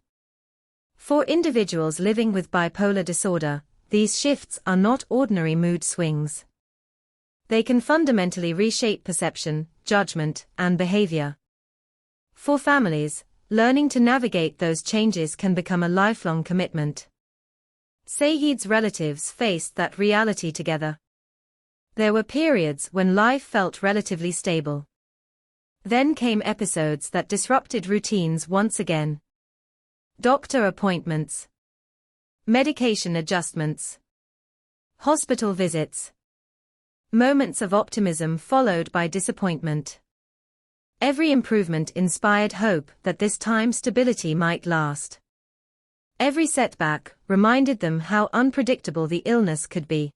For individuals living with bipolar disorder, these shifts are not ordinary mood swings. They can fundamentally reshape perception, judgment, and behavior. For families, learning to navigate those changes can become a lifelong commitment. Saeed's relatives faced that reality together. There were periods when life felt relatively stable. Then came episodes that disrupted routines once again. Doctor appointments, medication adjustments, hospital visits. Moments of optimism followed by disappointment. Every improvement inspired hope that this time stability might last. Every setback reminded them how unpredictable the illness could be.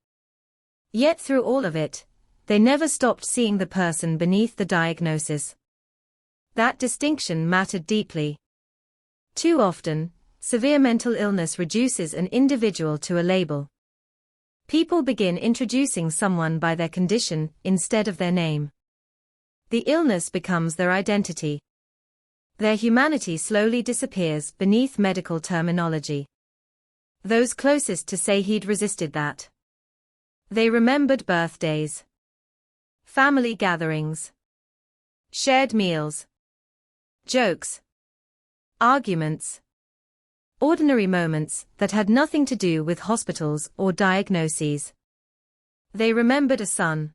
Yet through all of it, they never stopped seeing the person beneath the diagnosis. That distinction mattered deeply. Too often, severe mental illness reduces an individual to a label. People begin introducing someone by their condition instead of their name. The illness becomes their identity. Their humanity slowly disappears beneath medical terminology. Those closest to Saeed resisted that. They remembered birthdays, family gatherings, shared meals, jokes, arguments, ordinary moments that had nothing to do with hospitals or diagnoses. They remembered a son,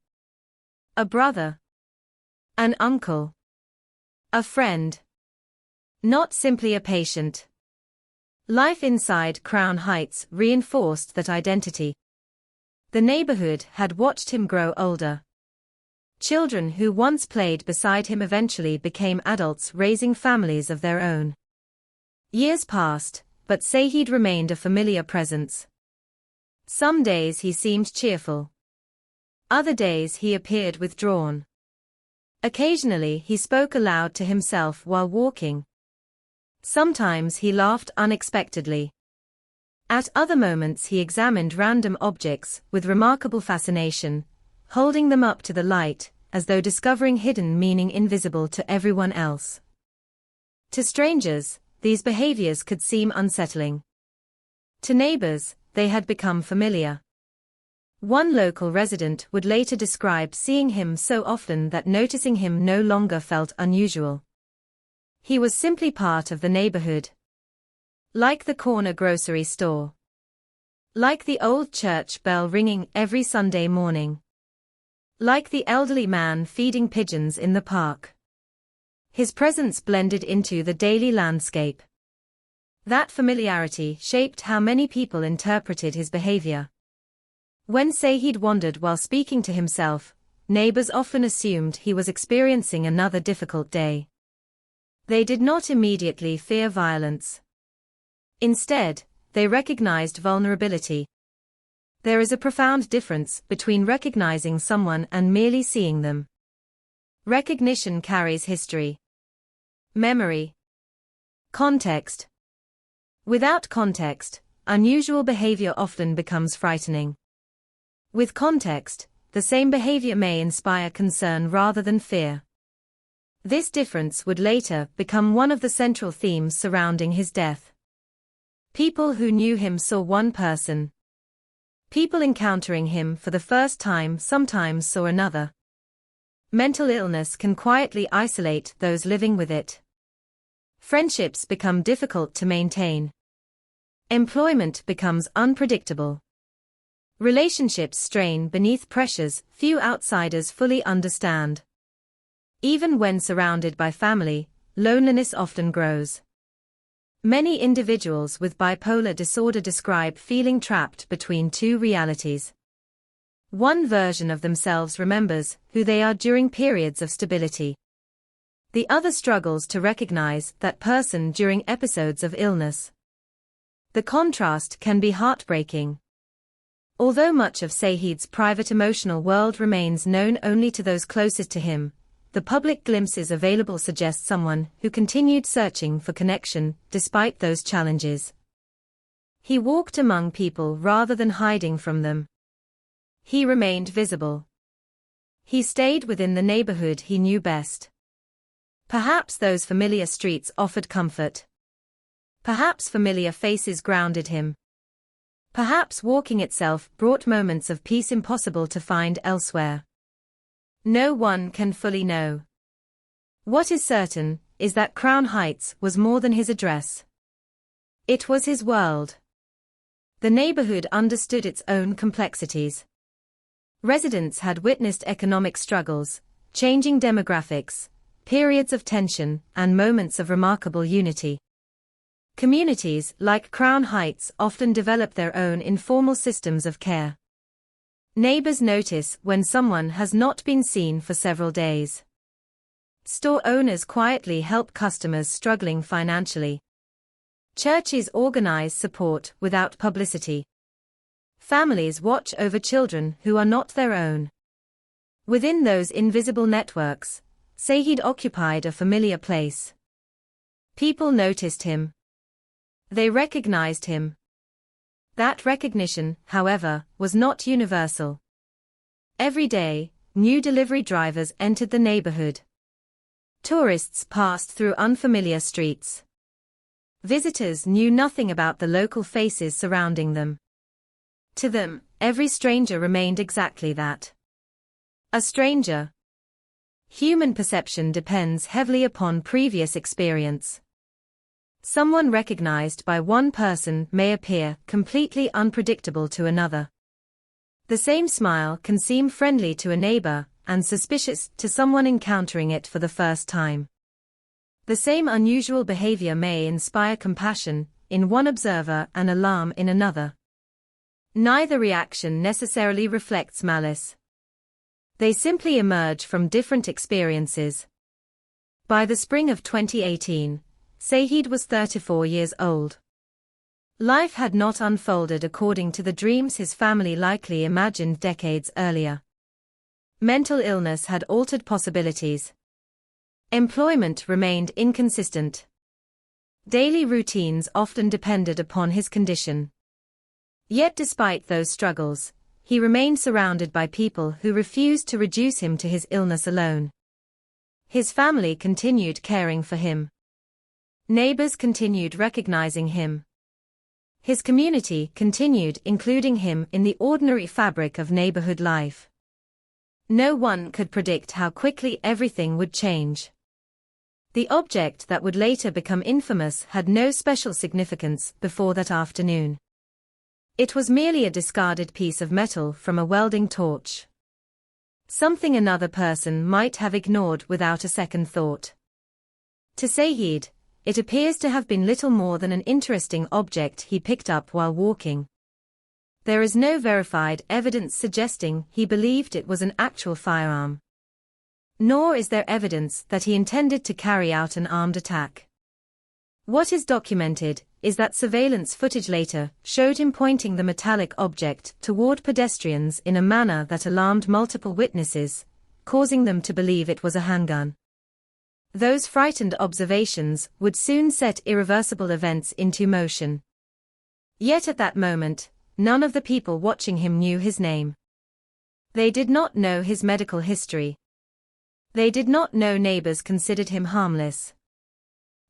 a brother, an uncle, a friend. Not simply a patient. Life inside Crown Heights reinforced that identity. The neighborhood had watched him grow older. Children who once played beside him eventually became adults raising families of their own. Years passed, but Saeed remained a familiar presence. Some days he seemed cheerful. Other days he appeared withdrawn. Occasionally he spoke aloud to himself while walking. Sometimes he laughed unexpectedly. At other moments he examined random objects with remarkable fascination, holding them up to the light, as though discovering hidden meaning invisible to everyone else. To strangers, these behaviors could seem unsettling. To neighbors, they had become familiar. One local resident would later describe seeing him so often that noticing him no longer felt unusual. He was simply part of the neighborhood. Like the corner grocery store. Like the old church bell ringing every Sunday morning. Like the elderly man feeding pigeons in the park. His presence blended into the daily landscape. That familiarity shaped how many people interpreted his behavior. When Saeed wandered while speaking to himself, neighbors often assumed he was experiencing another difficult day. They did not immediately fear violence. Instead, they recognized vulnerability. There is a profound difference between recognizing someone and merely seeing them. Recognition carries history, memory, context. Without context, unusual behavior often becomes frightening. With context, the same behavior may inspire concern rather than fear. This difference would later become one of the central themes surrounding his death. People who knew him saw one person. People encountering him for the first time sometimes saw another. Mental illness can quietly isolate those living with it. Friendships become difficult to maintain. Employment becomes unpredictable. Relationships strain beneath pressures few outsiders fully understand. Even when surrounded by family, loneliness often grows. Many individuals with bipolar disorder describe feeling trapped between two realities. One version of themselves remembers who they are during periods of stability. The other struggles to recognize that person during episodes of illness. The contrast can be heartbreaking. Although much of Saeed's private emotional world remains known only to those closest to him, the public glimpses available suggest someone who continued searching for connection despite those challenges. He walked among people rather than hiding from them. He remained visible. He stayed within the neighborhood he knew best. Perhaps those familiar streets offered comfort. Perhaps familiar faces grounded him. Perhaps walking itself brought moments of peace impossible to find elsewhere. No one can fully know. What is certain is that Crown Heights was more than his address. It was his world. The neighborhood understood its own complexities. Residents had witnessed economic struggles, changing demographics, periods of tension, and moments of remarkable unity. Communities like Crown Heights often develop their own informal systems of care. Neighbors notice when someone has not been seen for several days. Store owners quietly help customers struggling financially. Churches organize support without publicity. Families watch over children who are not their own. Within those invisible networks, Saeed occupied a familiar place. People noticed him. They recognized him. That recognition, however, was not universal. Every day, new delivery drivers entered the neighborhood. Tourists passed through unfamiliar streets. Visitors knew nothing about the local faces surrounding them. To them, every stranger remained exactly that. A stranger. Human perception depends heavily upon previous experience. Someone recognized by one person may appear completely unpredictable to another. The same smile can seem friendly to a neighbor and suspicious to someone encountering it for the first time. The same unusual behavior may inspire compassion in one observer and alarm in another. Neither reaction necessarily reflects malice. They simply emerge from different experiences. By the spring of 2018, Saeed was 34 years old. Life had not unfolded according to the dreams his family likely imagined decades earlier. Mental illness had altered possibilities. Employment remained inconsistent. Daily routines often depended upon his condition. Yet despite those struggles, he remained surrounded by people who refused to reduce him to his illness alone. His family continued caring for him. Neighbors continued recognizing him. His community continued including him in the ordinary fabric of neighborhood life. No one could predict how quickly everything would change. The object that would later become infamous had no special significance before that afternoon. It was merely a discarded piece of metal from a welding torch. Something another person might have ignored without a second thought. To Saeed, it appears to have been little more than an interesting object he picked up while walking. There is no verified evidence suggesting he believed it was an actual firearm. Nor is there evidence that he intended to carry out an armed attack. What is documented is that surveillance footage later showed him pointing the metallic object toward pedestrians in a manner that alarmed multiple witnesses, causing them to believe it was a handgun. Those frightened observations would soon set irreversible events into motion. Yet at that moment, none of the people watching him knew his name. They did not know his medical history. They did not know neighbors considered him harmless.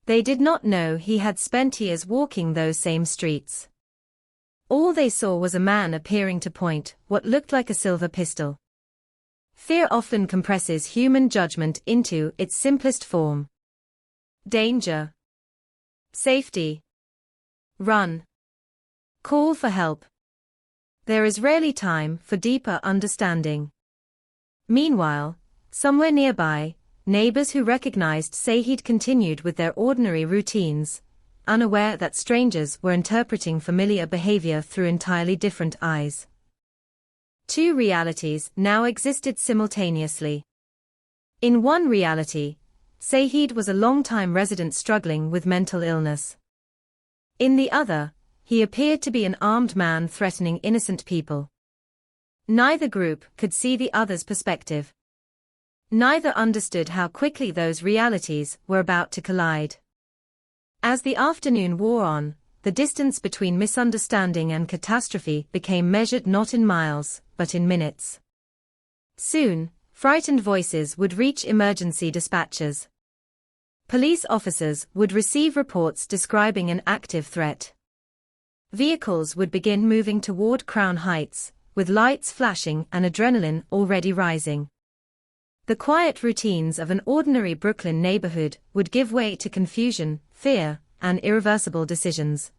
They did not know he had spent years walking those same streets. All they saw was a man appearing to point what looked like a silver pistol. Fear often compresses human judgment into its simplest form. Danger. Safety. Run. Call for help. There is rarely time for deeper understanding. Meanwhile, somewhere nearby, neighbors who recognized Saeed continued with their ordinary routines, unaware that strangers were interpreting familiar behavior through entirely different eyes. Two realities now existed simultaneously. In one reality, Saeed was a long-time resident struggling with mental illness. In the other, he appeared to be an armed man threatening innocent people. Neither group could see the other's perspective. Neither understood how quickly those realities were about to collide. As the afternoon wore on, the distance between misunderstanding and catastrophe became measured not in miles, but in minutes. Soon, frightened voices would reach emergency dispatchers. Police officers would receive reports describing an active threat. Vehicles would begin moving toward Crown Heights, with lights flashing and adrenaline already rising. The quiet routines of an ordinary Brooklyn neighborhood would give way to confusion, fear, and irreversible decisions.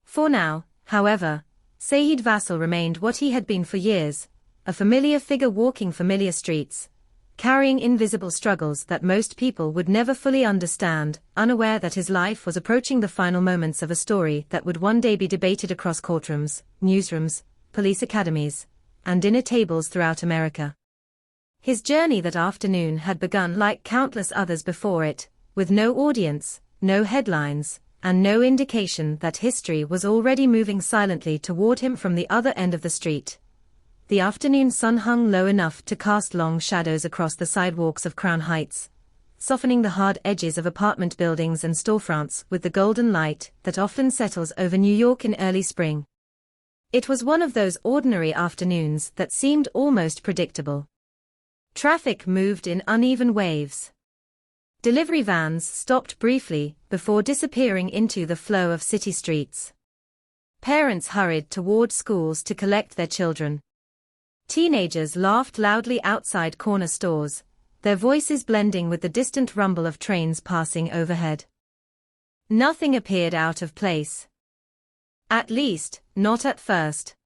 For now, however, Saeed Vassal remained what he had been for years, a familiar figure walking familiar streets, carrying invisible struggles that most people would never fully understand, unaware that his life was approaching the final moments of a story that would one day be debated across courtrooms, newsrooms, police academies, and dinner tables throughout America. His journey that afternoon had begun like countless others before it, with no audience, no headlines, and no indication that history was already moving silently toward him from the other end of the street. The afternoon sun hung low enough to cast long shadows across the sidewalks of Crown Heights, softening the hard edges of apartment buildings and storefronts with the golden light that often settles over New York in early spring. It was one of those ordinary afternoons that seemed almost predictable. Traffic moved in uneven waves. Delivery vans stopped briefly before disappearing into the flow of city streets. Parents hurried toward schools to collect their children. Teenagers laughed loudly outside corner stores, their voices blending with the distant rumble of trains passing overhead. Nothing appeared out of place. At least, not at first.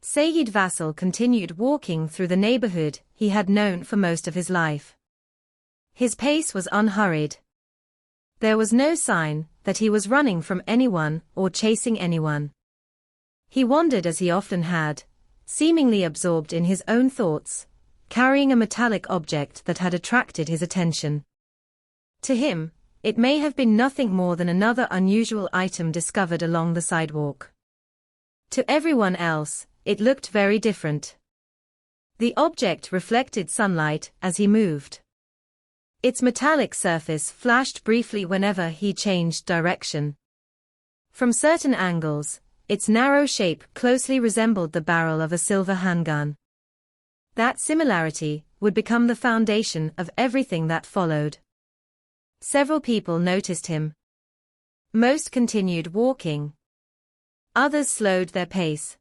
Saeed Vassal continued walking through the neighborhood he had known for most of his life. His pace was unhurried. There was no sign that he was running from anyone or chasing anyone. He wandered as he often had, seemingly absorbed in his own thoughts, carrying a metallic object that had attracted his attention. To him, it may have been nothing more than another unusual item discovered along the sidewalk. To everyone else, it looked very different. The object reflected sunlight as he moved. Its metallic surface flashed briefly whenever he changed direction. From certain angles, its narrow shape closely resembled the barrel of a silver handgun. That similarity would become the foundation of everything that followed. Several people noticed him. Most continued walking. Others slowed their pace.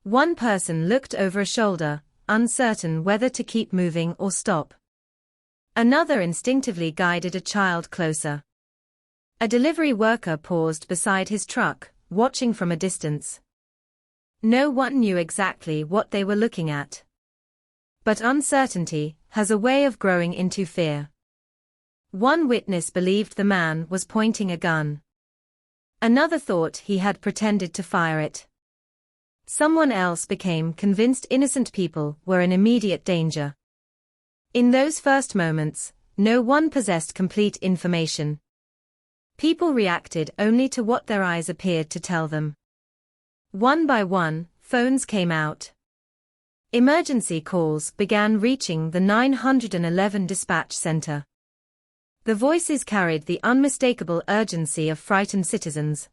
One person looked over a shoulder, uncertain whether to keep moving or stop. Another instinctively guided a child closer. A delivery worker paused beside his truck, watching from a distance. No one knew exactly what they were looking at. But uncertainty has a way of growing into fear. One witness believed the man was pointing a gun. Another thought he had pretended to fire it. Someone else became convinced innocent people were in immediate danger. In those first moments, no one possessed complete information. People reacted only to what their eyes appeared to tell them. One by one, phones came out. Emergency calls began reaching the 911 dispatch center. The voices carried the unmistakable urgency of frightened citizens.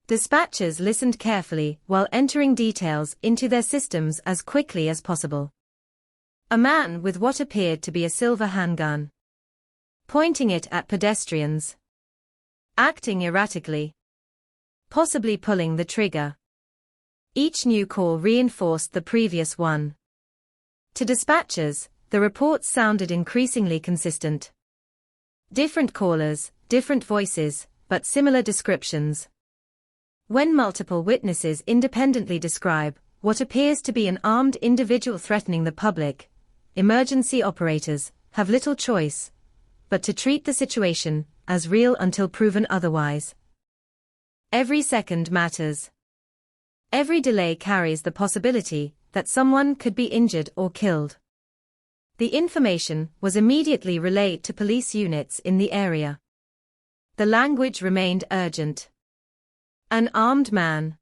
Dispatchers listened carefully while entering details into their systems as quickly as possible. A man with what appeared to be a silver handgun. Pointing it at pedestrians. Acting erratically. Possibly pulling the trigger. Each new call reinforced the previous one. To dispatchers, the reports sounded increasingly consistent. Different callers, different voices, but similar descriptions. When multiple witnesses independently describe what appears to be an armed individual threatening the public, emergency operators have little choice but to treat the situation as real until proven otherwise. Every second matters. Every delay carries the possibility that someone could be injured or killed. The information was immediately relayed to police units in the area. The language remained urgent. An armed man.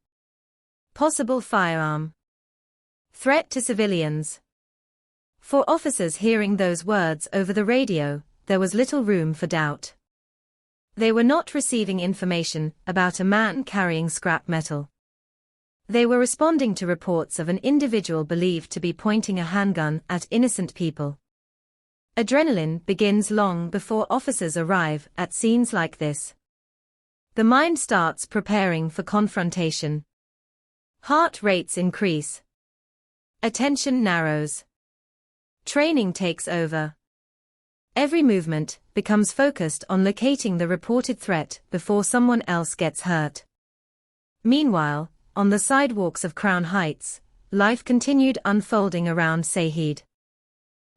Possible firearm. Threat to civilians. For officers hearing those words over the radio, there was little room for doubt. They were not receiving information about a man carrying scrap metal. They were responding to reports of an individual believed to be pointing a handgun at innocent people. Adrenaline begins long before officers arrive at scenes like this. The mind starts preparing for confrontation. Heart rates increase. Attention narrows. Training takes over. Every movement becomes focused on locating the reported threat before someone else gets hurt. Meanwhile, on the sidewalks of Crown Heights, life continued unfolding around Saeed.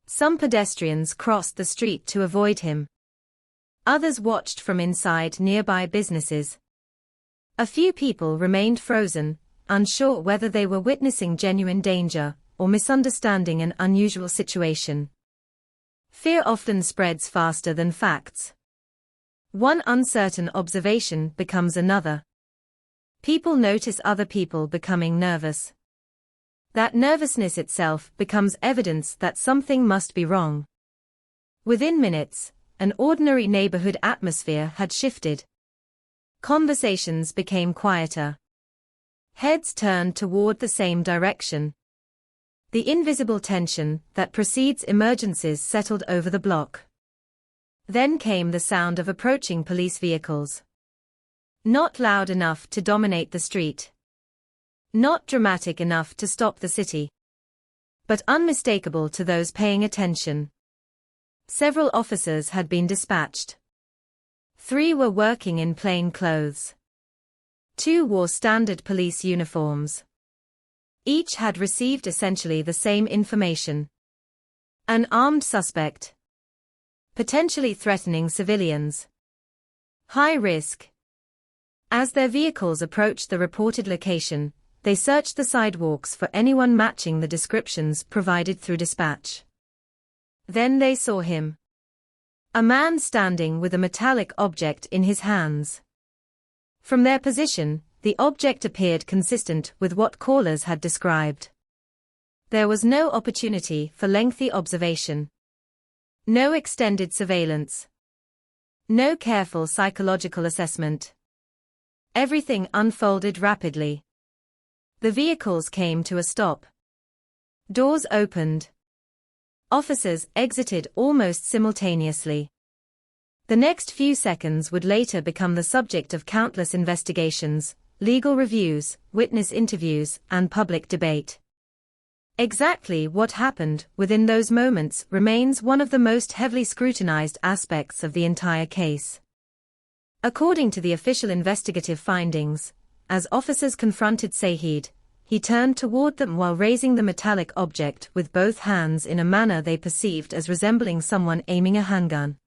Some pedestrians crossed the street to avoid him. Others watched from inside nearby businesses. A few people remained frozen, unsure whether they were witnessing genuine danger or misunderstanding an unusual situation. Fear often spreads faster than facts. One uncertain observation becomes another. People notice other people becoming nervous. That nervousness itself becomes evidence that something must be wrong. Within minutes, an ordinary neighborhood atmosphere had shifted. Conversations became quieter. Heads turned toward the same direction. The invisible tension that precedes emergencies settled over the block. Then came the sound of approaching police vehicles. Not loud enough to dominate the street. Not dramatic enough to stop the city. But unmistakable to those paying attention. Several officers had been dispatched. 3 were working in plain clothes. 2 wore standard police uniforms. Each had received essentially the same information. An armed suspect. Potentially threatening civilians. High risk. As their vehicles approached the reported location, they searched the sidewalks for anyone matching the descriptions provided through dispatch. Then they saw him. A man standing with a metallic object in his hands. From their position, the object appeared consistent with what callers had described. There was no opportunity for lengthy observation. No extended surveillance. No careful psychological assessment. Everything unfolded rapidly. The vehicles came to a stop. Doors opened. Officers exited almost simultaneously. The next few seconds would later become the subject of countless investigations, legal reviews, witness interviews, and public debate. Exactly what happened within those moments remains one of the most heavily scrutinized aspects of the entire case. According to the official investigative findings, as officers confronted Saeed, he turned toward them while raising the metallic object with both hands in a manner they perceived as resembling someone aiming a handgun.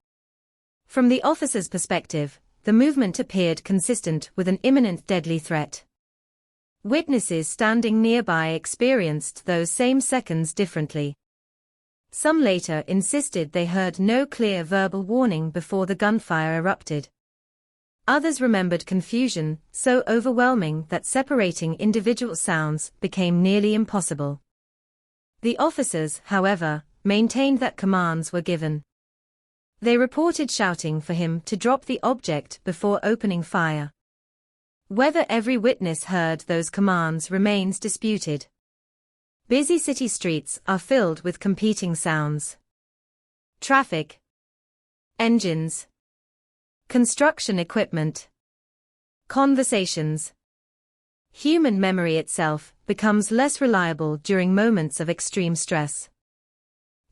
From the officer's perspective, the movement appeared consistent with an imminent deadly threat. Witnesses standing nearby experienced those same seconds differently. Some later insisted they heard no clear verbal warning before the gunfire erupted. Others remembered confusion so overwhelming that separating individual sounds became nearly impossible. The officers, however, maintained that commands were given. They reported shouting for him to drop the object before opening fire. Whether every witness heard those commands remains disputed. Busy city streets are filled with competing sounds. Traffic. Engines. Construction equipment. Conversations. Human memory itself becomes less reliable during moments of extreme stress.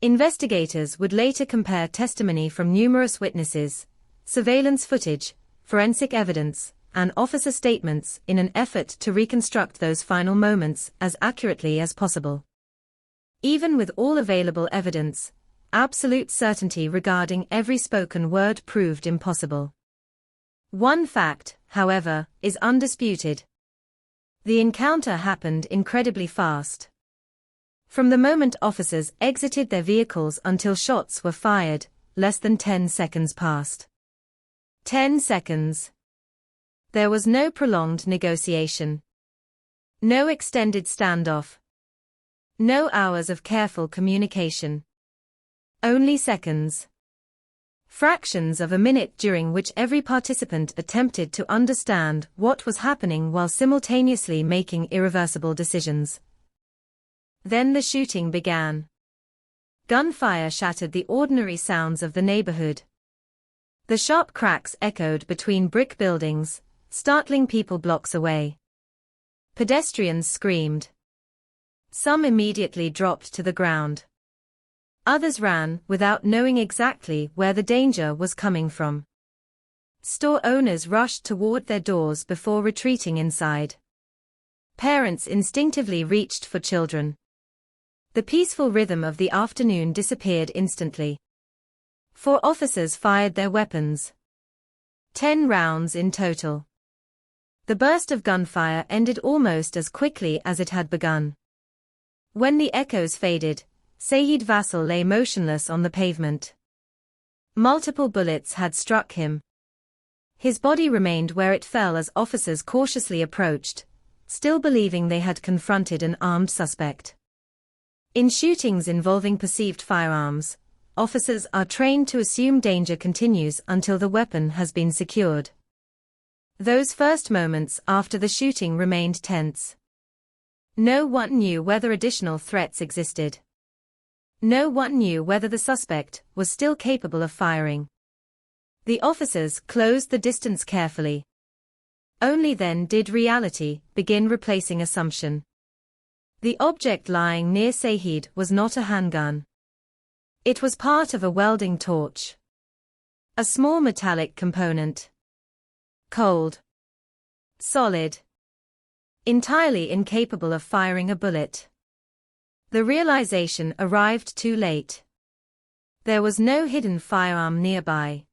Investigators would later compare testimony from numerous witnesses, surveillance footage, forensic evidence, and officer statements in an effort to reconstruct those final moments as accurately as possible. Even with all available evidence, absolute certainty regarding every spoken word proved impossible. One fact, however, is undisputed. The encounter happened incredibly fast. From the moment officers exited their vehicles until shots were fired, less than 10 seconds passed. 10 seconds. There was no prolonged negotiation. No extended standoff. No hours of careful communication. Only seconds. Fractions of a minute during which every participant attempted to understand what was happening while simultaneously making irreversible decisions. Then the shooting began. Gunfire shattered the ordinary sounds of the neighborhood. The sharp cracks echoed between brick buildings, startling people blocks away. Pedestrians screamed. Some immediately dropped to the ground. Others ran without knowing exactly where the danger was coming from. Store owners rushed toward their doors before retreating inside. Parents instinctively reached for children. The peaceful rhythm of the afternoon disappeared instantly. 4 officers fired their weapons. 10 rounds in total. The burst of gunfire ended almost as quickly as it had begun. When the echoes faded, Saeed Vassal lay motionless on the pavement. Multiple bullets had struck him. His body remained where it fell as officers cautiously approached, still believing they had confronted an armed suspect. In shootings involving perceived firearms, officers are trained to assume danger continues until the weapon has been secured. Those first moments after the shooting remained tense. No one knew whether additional threats existed. No one knew whether the suspect was still capable of firing. The officers closed the distance carefully. Only then did reality begin replacing assumption. The object lying near Saeed was not a handgun. It was part of a welding torch. A small metallic component. Cold. Solid. Entirely incapable of firing a bullet. The realization arrived too late. There was no hidden firearm nearby.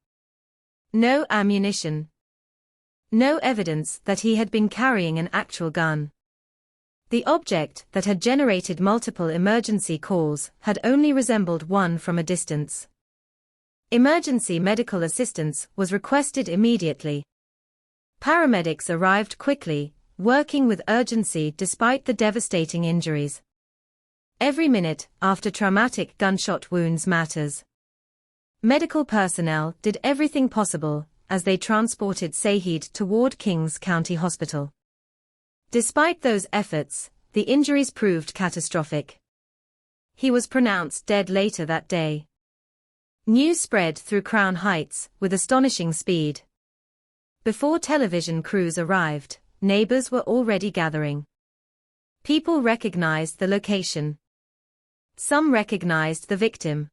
No ammunition. No evidence that he had been carrying an actual gun. The object that had generated multiple emergency calls had only resembled one from a distance. Emergency medical assistance was requested immediately. Paramedics arrived quickly, working with urgency despite the devastating injuries. Every minute after traumatic gunshot wounds matters. Medical personnel did everything possible as they transported Saeed toward Kings County Hospital. Despite those efforts, the injuries proved catastrophic. He was pronounced dead later that day. News spread through Crown Heights with astonishing speed. Before television crews arrived, neighbors were already gathering. People recognized the location. Some recognized the victim.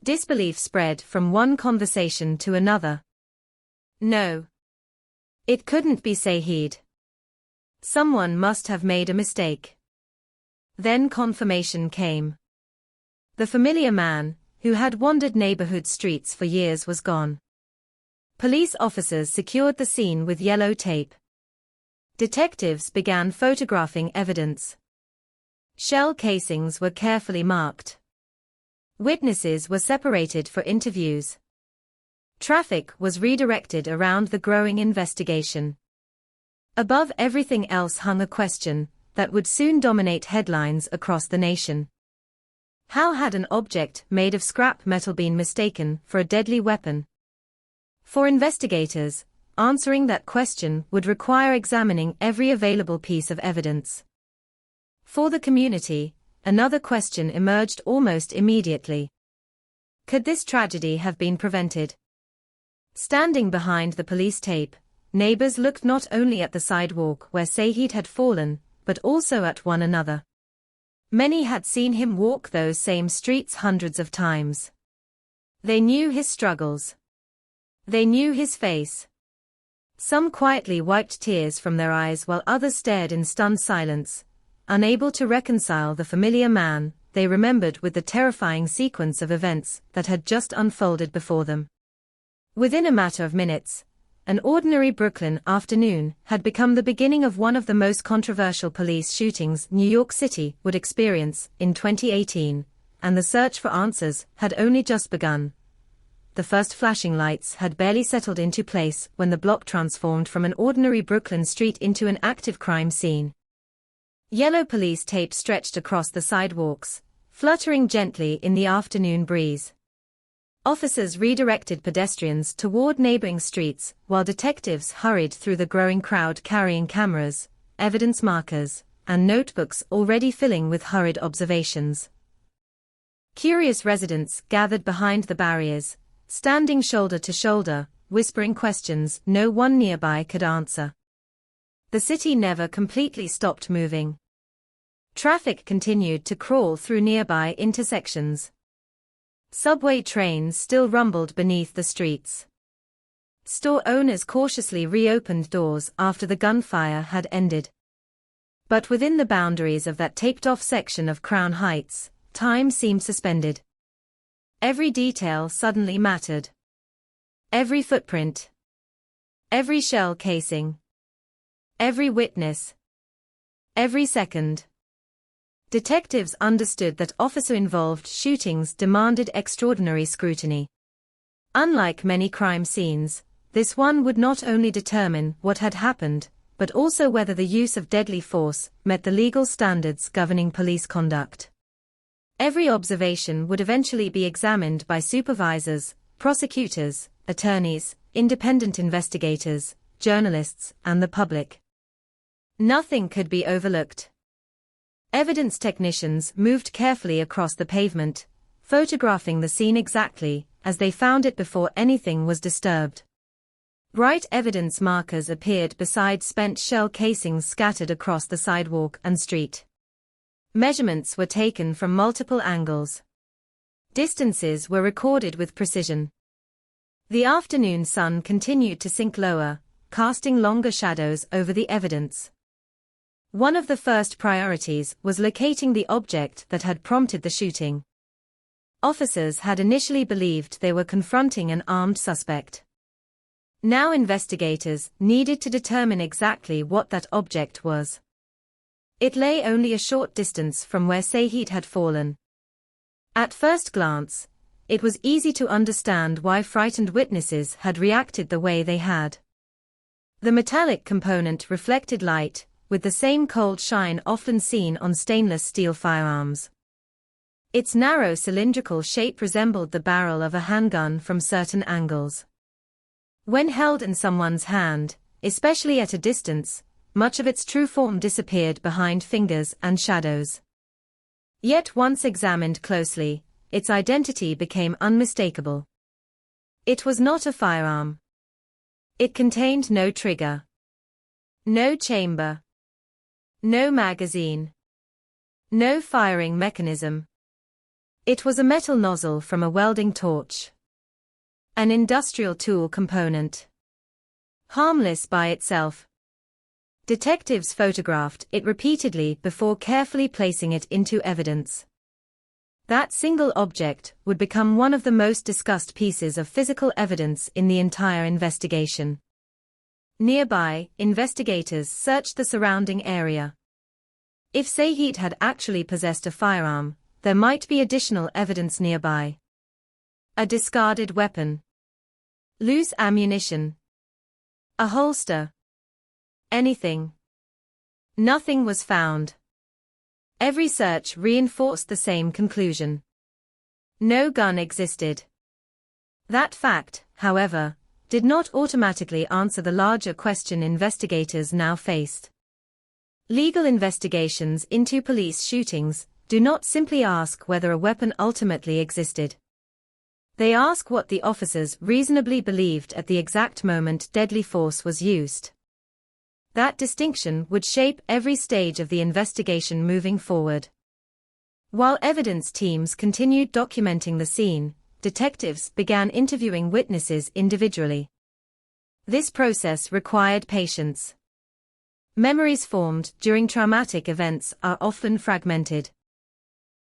Disbelief spread from one conversation to another. No. It couldn't be Saeed. Someone must have made a mistake. Then confirmation came. The familiar man, who had wandered neighborhood streets for years, was gone. Police officers secured the scene with yellow tape. Detectives began photographing evidence. Shell casings were carefully marked. Witnesses were separated for interviews. Traffic was redirected around the growing investigation. Above everything else hung a question that would soon dominate headlines across the nation. How had an object made of scrap metal been mistaken for a deadly weapon? For investigators, answering that question would require examining every available piece of evidence. For the community, another question emerged almost immediately. Could this tragedy have been prevented? Standing behind the police tape, neighbors looked not only at the sidewalk where Saeed had fallen, but also at one another. Many had seen him walk those same streets hundreds of times. They knew his struggles. They knew his face. Some quietly wiped tears from their eyes while others stared in stunned silence, unable to reconcile the familiar man they remembered with the terrifying sequence of events that had just unfolded before them. Within a matter of minutes, an ordinary Brooklyn afternoon had become the beginning of one of the most controversial police shootings New York City would experience in 2018, and the search for answers had only just begun. The first flashing lights had barely settled into place when the block transformed from an ordinary Brooklyn street into an active crime scene. Yellow police tape stretched across the sidewalks, fluttering gently in the afternoon breeze. Officers redirected pedestrians toward neighboring streets while detectives hurried through the growing crowd carrying cameras, evidence markers, and notebooks already filling with hurried observations. Curious residents gathered behind the barriers, standing shoulder to shoulder, whispering questions no one nearby could answer. The city never completely stopped moving. Traffic continued to crawl through nearby intersections. Subway trains still rumbled beneath the streets. Store owners cautiously reopened doors after the gunfire had ended. But within the boundaries of that taped-off section of Crown Heights, time seemed suspended. Every detail suddenly mattered. Every footprint. Every shell casing. Every witness. Every second. Detectives understood that officer-involved shootings demanded extraordinary scrutiny. Unlike many crime scenes, this one would not only determine what had happened, but also whether the use of deadly force met the legal standards governing police conduct. Every observation would eventually be examined by supervisors, prosecutors, attorneys, independent investigators, journalists, and the public. Nothing could be overlooked. Evidence technicians moved carefully across the pavement, photographing the scene exactly as they found it before anything was disturbed. Bright evidence markers appeared beside spent shell casings scattered across the sidewalk and street. Measurements were taken from multiple angles. Distances were recorded with precision. The afternoon sun continued to sink lower, casting longer shadows over the evidence. One of the first priorities was locating the object that had prompted the shooting. Officers had initially believed they were confronting an armed suspect. Now investigators needed to determine exactly what that object was. It lay only a short distance from where Saeed had fallen. At first glance, it was easy to understand why frightened witnesses had reacted the way they had. The metallic component reflected light, with the same cold shine often seen on stainless steel firearms. Its narrow cylindrical shape resembled the barrel of a handgun from certain angles. When held in someone's hand, especially at a distance, much of its true form disappeared behind fingers and shadows. Yet once examined closely, its identity became unmistakable. It was not a firearm. It contained no trigger, no chamber, no magazine, no firing mechanism. It was a metal nozzle from a welding torch. An industrial tool component. Harmless by itself. Detectives photographed it repeatedly before carefully placing it into evidence. That single object would become one of the most discussed pieces of physical evidence in the entire investigation. Nearby, investigators searched the surrounding area. If Saeed had actually possessed a firearm, there might be additional evidence nearby. A discarded weapon. Loose ammunition. A holster. Anything. Nothing was found. Every search reinforced the same conclusion. No gun existed. That fact, however, did not automatically answer the larger question investigators now faced. Legal investigations into police shootings do not simply ask whether a weapon ultimately existed. They ask what the officers reasonably believed at the exact moment deadly force was used. That distinction would shape every stage of the investigation moving forward. While evidence teams continued documenting the scene, detectives began interviewing witnesses individually. This process required patience. Memories formed during traumatic events are often fragmented.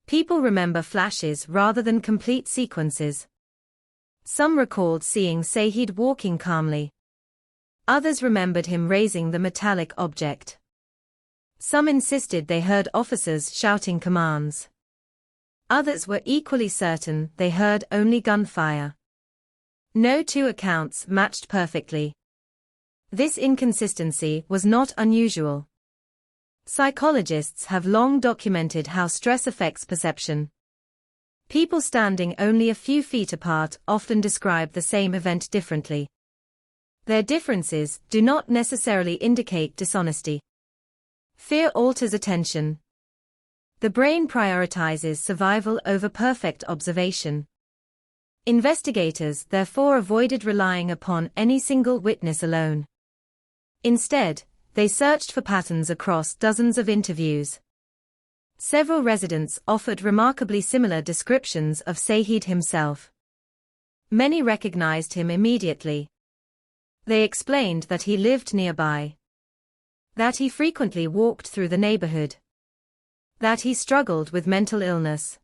People remember flashes rather than complete sequences. Some recalled seeing Saeed walking calmly. Others remembered him raising the metallic object. Some insisted they heard officers shouting commands. Others were equally certain they heard only gunfire. No two accounts matched perfectly. This inconsistency was not unusual. Psychologists have long documented how stress affects perception. People standing only a few feet apart often describe the same event differently. Their differences do not necessarily indicate dishonesty. Fear alters attention. The brain prioritizes survival over perfect observation. Investigators therefore avoided relying upon any single witness alone. Instead, they searched for patterns across dozens of interviews. Several residents offered remarkably similar descriptions of Saeed himself. Many recognized him immediately. They explained that he lived nearby, that he frequently walked through the neighborhood, that he struggled with mental illness.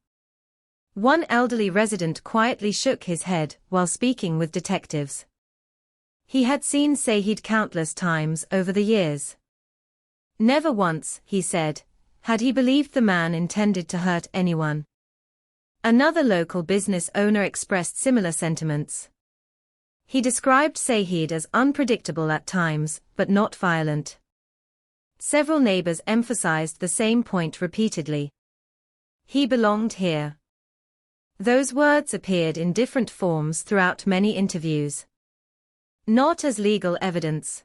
One elderly resident quietly shook his head while speaking with detectives. He had seen Saeed countless times over the years. Never once, he said, had he believed the man intended to hurt anyone. Another local business owner expressed similar sentiments. He described Saeed as unpredictable at times, but not violent. Several neighbors emphasized the same point repeatedly. He belonged here. Those words appeared in different forms throughout many interviews. Not as legal evidence,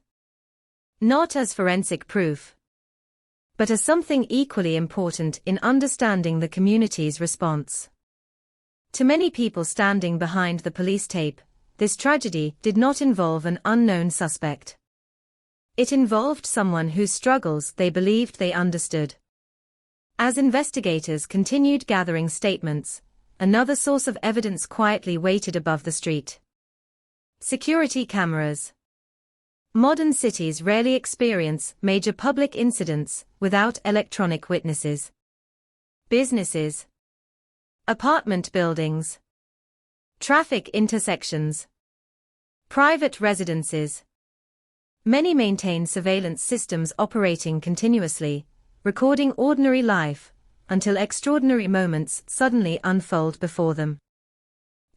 not as forensic proof, but as something equally important in understanding the community's response. To many people standing behind the police tape, this tragedy did not involve an unknown suspect. It involved someone whose struggles they believed they understood. As investigators continued gathering statements, another source of evidence quietly waited above the street. Security cameras. Modern cities rarely experience major public incidents without electronic witnesses. Businesses, apartment buildings, traffic intersections, private residences. Many maintain surveillance systems operating continuously, recording ordinary life, until extraordinary moments suddenly unfold before them.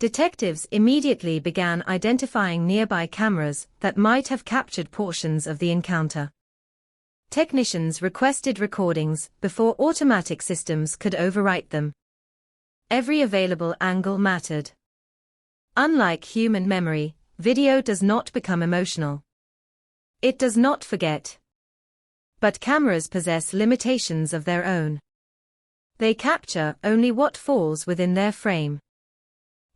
Detectives immediately began identifying nearby cameras that might have captured portions of the encounter. Technicians requested recordings before automatic systems could overwrite them. Every available angle mattered. Unlike human memory, video does not become emotional. It does not forget. But cameras possess limitations of their own. They capture only what falls within their frame.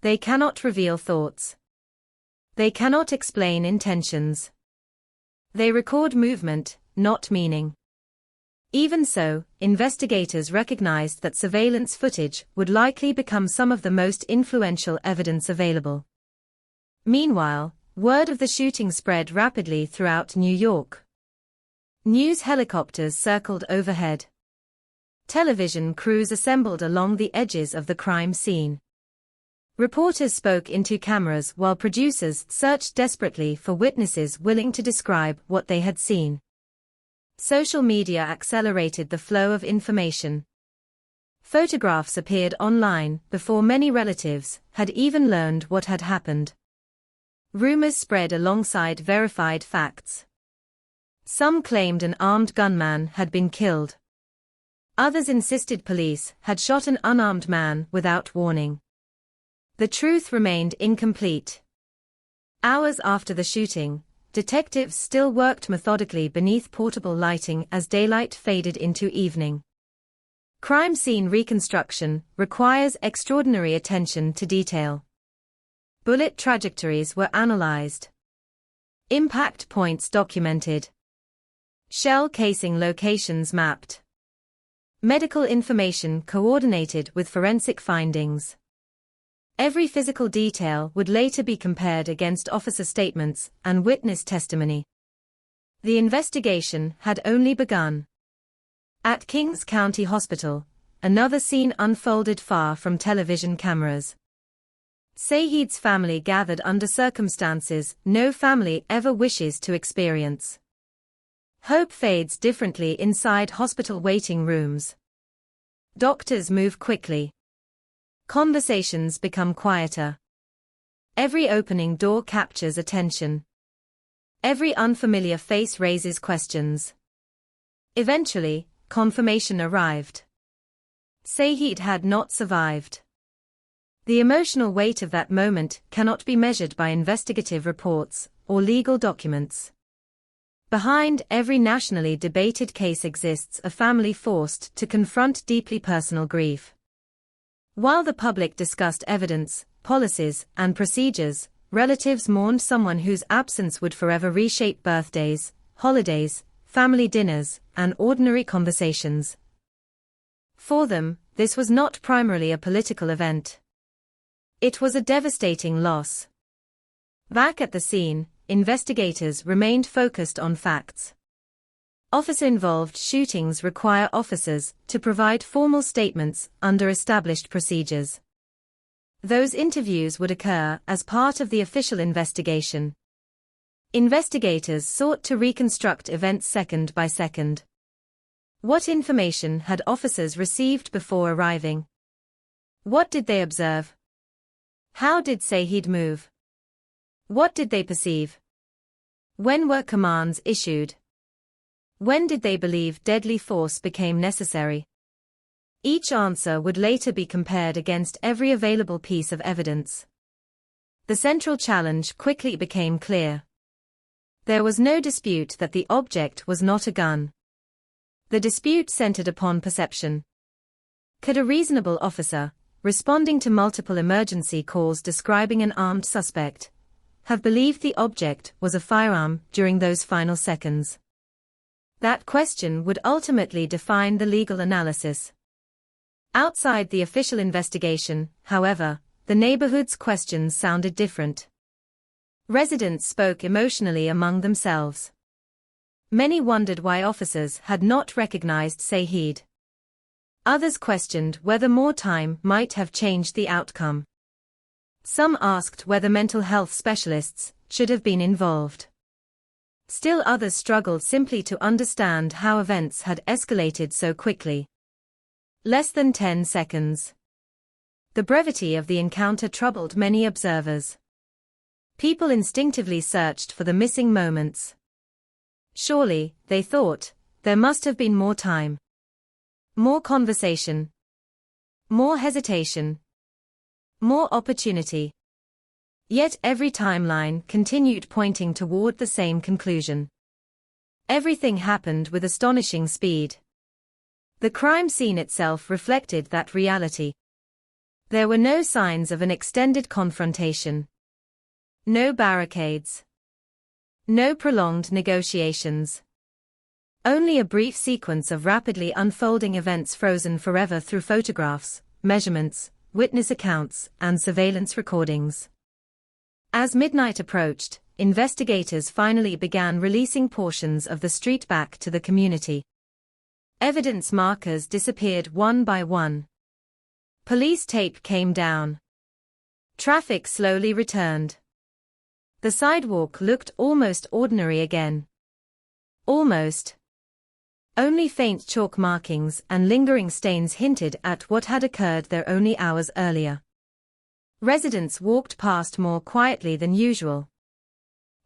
They cannot reveal thoughts. They cannot explain intentions. They record movement, not meaning. Even so, investigators recognized that surveillance footage would likely become some of the most influential evidence available. Meanwhile, word of the shooting spread rapidly throughout New York. News helicopters circled overhead. Television crews assembled along the edges of the crime scene. Reporters spoke into cameras while producers searched desperately for witnesses willing to describe what they had seen. Social media accelerated the flow of information. Photographs appeared online before many relatives had even learned what had happened. Rumors spread alongside verified facts. Some claimed an armed gunman had been killed. Others insisted police had shot an unarmed man without warning. The truth remained incomplete. Hours after the shooting, detectives still worked methodically beneath portable lighting as daylight faded into evening. Crime scene reconstruction requires extraordinary attention to detail. Bullet trajectories were analyzed. Impact points documented. Shell casing locations mapped. Medical information coordinated with forensic findings. Every physical detail would later be compared against officer statements and witness testimony. The investigation had only begun. At Kings County Hospital, another scene unfolded far from television cameras. Saeed's family gathered under circumstances no family ever wishes to experience. Hope fades differently inside hospital waiting rooms. Doctors move quickly. Conversations become quieter. Every opening door captures attention. Every unfamiliar face raises questions. Eventually, confirmation arrived. Saeed had not survived. The emotional weight of that moment cannot be measured by investigative reports or legal documents. Behind every nationally debated case exists a family forced to confront deeply personal grief. While the public discussed evidence, policies, and procedures, relatives mourned someone whose absence would forever reshape birthdays, holidays, family dinners, and ordinary conversations. For them, this was not primarily a political event. It was a devastating loss. Back at the scene, investigators remained focused on facts. Officer-involved shootings require officers to provide formal statements under established procedures. Those interviews would occur as part of the official investigation. Investigators sought to reconstruct events second by second. What information had officers received before arriving? What did they observe? How did Saeed move? What did they perceive? When were commands issued? When did they believe deadly force became necessary? Each answer would later be compared against every available piece of evidence. The central challenge quickly became clear. There was no dispute that the object was not a gun. The dispute centered upon perception. Could a reasonable officer, responding to multiple emergency calls describing an armed suspect, have believed the object was a firearm during those final seconds? That question would ultimately define the legal analysis. Outside the official investigation, however, the neighborhood's questions sounded different. Residents spoke emotionally among themselves. Many wondered why officers had not recognized Saeed. Others questioned whether more time might have changed the outcome. Some asked whether mental health specialists should have been involved. Still others struggled simply to understand how events had escalated so quickly. Less than 10 seconds. The brevity of the encounter troubled many observers. People instinctively searched for the missing moments. Surely, they thought, there must have been more time. More conversation. More hesitation. More opportunity. Yet every timeline continued pointing toward the same conclusion. Everything happened with astonishing speed. The crime scene itself reflected that reality. There were no signs of an extended confrontation. No barricades. No prolonged negotiations. Only a brief sequence of rapidly unfolding events frozen forever through photographs, measurements, witness accounts, and surveillance recordings. As midnight approached, investigators finally began releasing portions of the street back to the community. Evidence markers disappeared one by one. Police tape came down. Traffic slowly returned. The sidewalk looked almost ordinary again. Almost. Only faint chalk markings and lingering stains hinted at what had occurred there only hours earlier. Residents walked past more quietly than usual.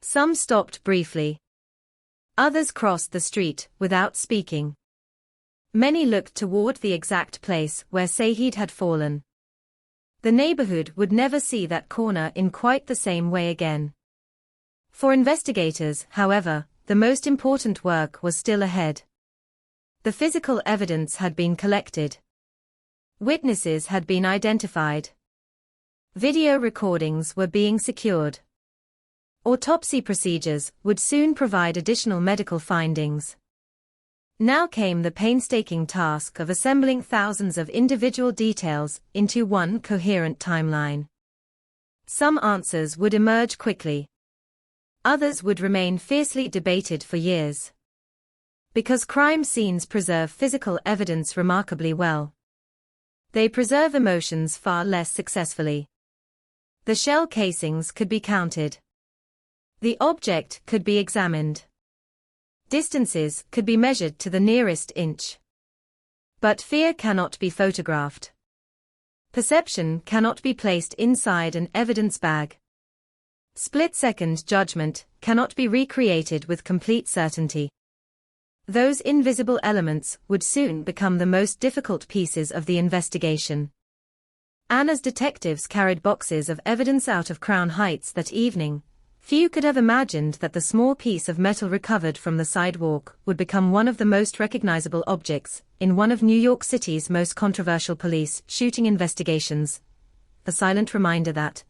Some stopped briefly. Others crossed the street without speaking. Many looked toward the exact place where Saeed had fallen. The neighborhood would never see that corner in quite the same way again. For investigators, however, the most important work was still ahead. The physical evidence had been collected. Witnesses had been identified. Video recordings were being secured. Autopsy procedures would soon provide additional medical findings. Now came the painstaking task of assembling thousands of individual details into one coherent timeline. Some answers would emerge quickly. Others would remain fiercely debated for years. Because crime scenes preserve physical evidence remarkably well, they preserve emotions far less successfully. The shell casings could be counted. The object could be examined. Distances could be measured to the nearest inch. But fear cannot be photographed. Perception cannot be placed inside an evidence bag. Split-second judgment cannot be recreated with complete certainty. Those invisible elements would soon become the most difficult pieces of the investigation. Anna's detectives carried boxes of evidence out of Crown Heights that evening. Few could have imagined that the small piece of metal recovered from the sidewalk would become one of the most recognizable objects in one of New York City's most controversial police shooting investigations. A silent reminder that,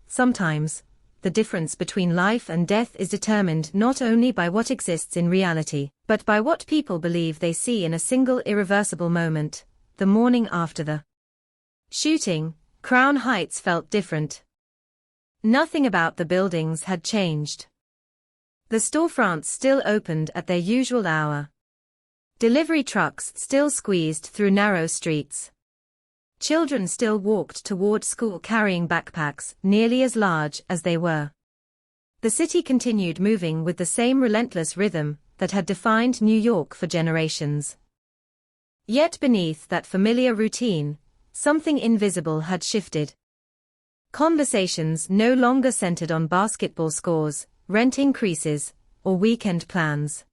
sometimes, the difference between life and death is determined not only by what exists in reality, but by what people believe they see in a single irreversible moment. the morning after the shooting, Crown Heights felt different. Nothing about the buildings had changed. The storefronts still opened at their usual hour. Delivery trucks still squeezed through narrow streets. Children still walked toward school carrying backpacks nearly as large as they were. The city continued moving with the same relentless rhythm that had defined New York for generations. Yet beneath that familiar routine, something invisible had shifted. Conversations no longer centered on basketball scores, rent increases, or weekend plans.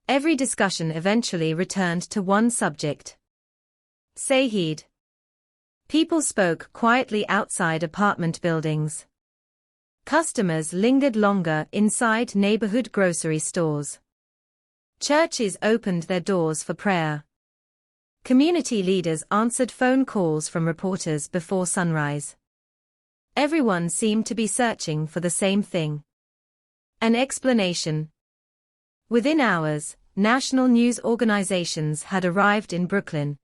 Every discussion eventually returned to one subject: Saeed. People spoke quietly outside apartment buildings. Customers lingered longer inside neighborhood grocery stores. Churches opened their doors for prayer. Community leaders answered phone calls from reporters before sunrise. Everyone seemed to be searching for the same thing: an explanation. Within hours, national news organizations had arrived in Brooklyn.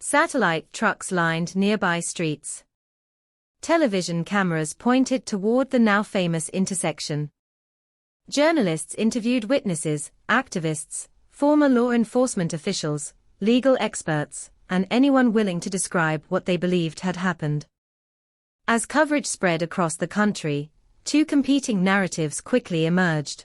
Satellite trucks lined nearby streets. Television cameras pointed toward the now famous intersection. Journalists interviewed witnesses, activists, former law enforcement officials, legal experts, and anyone willing to describe what they believed had happened. As coverage spread across the country, two competing narratives quickly emerged.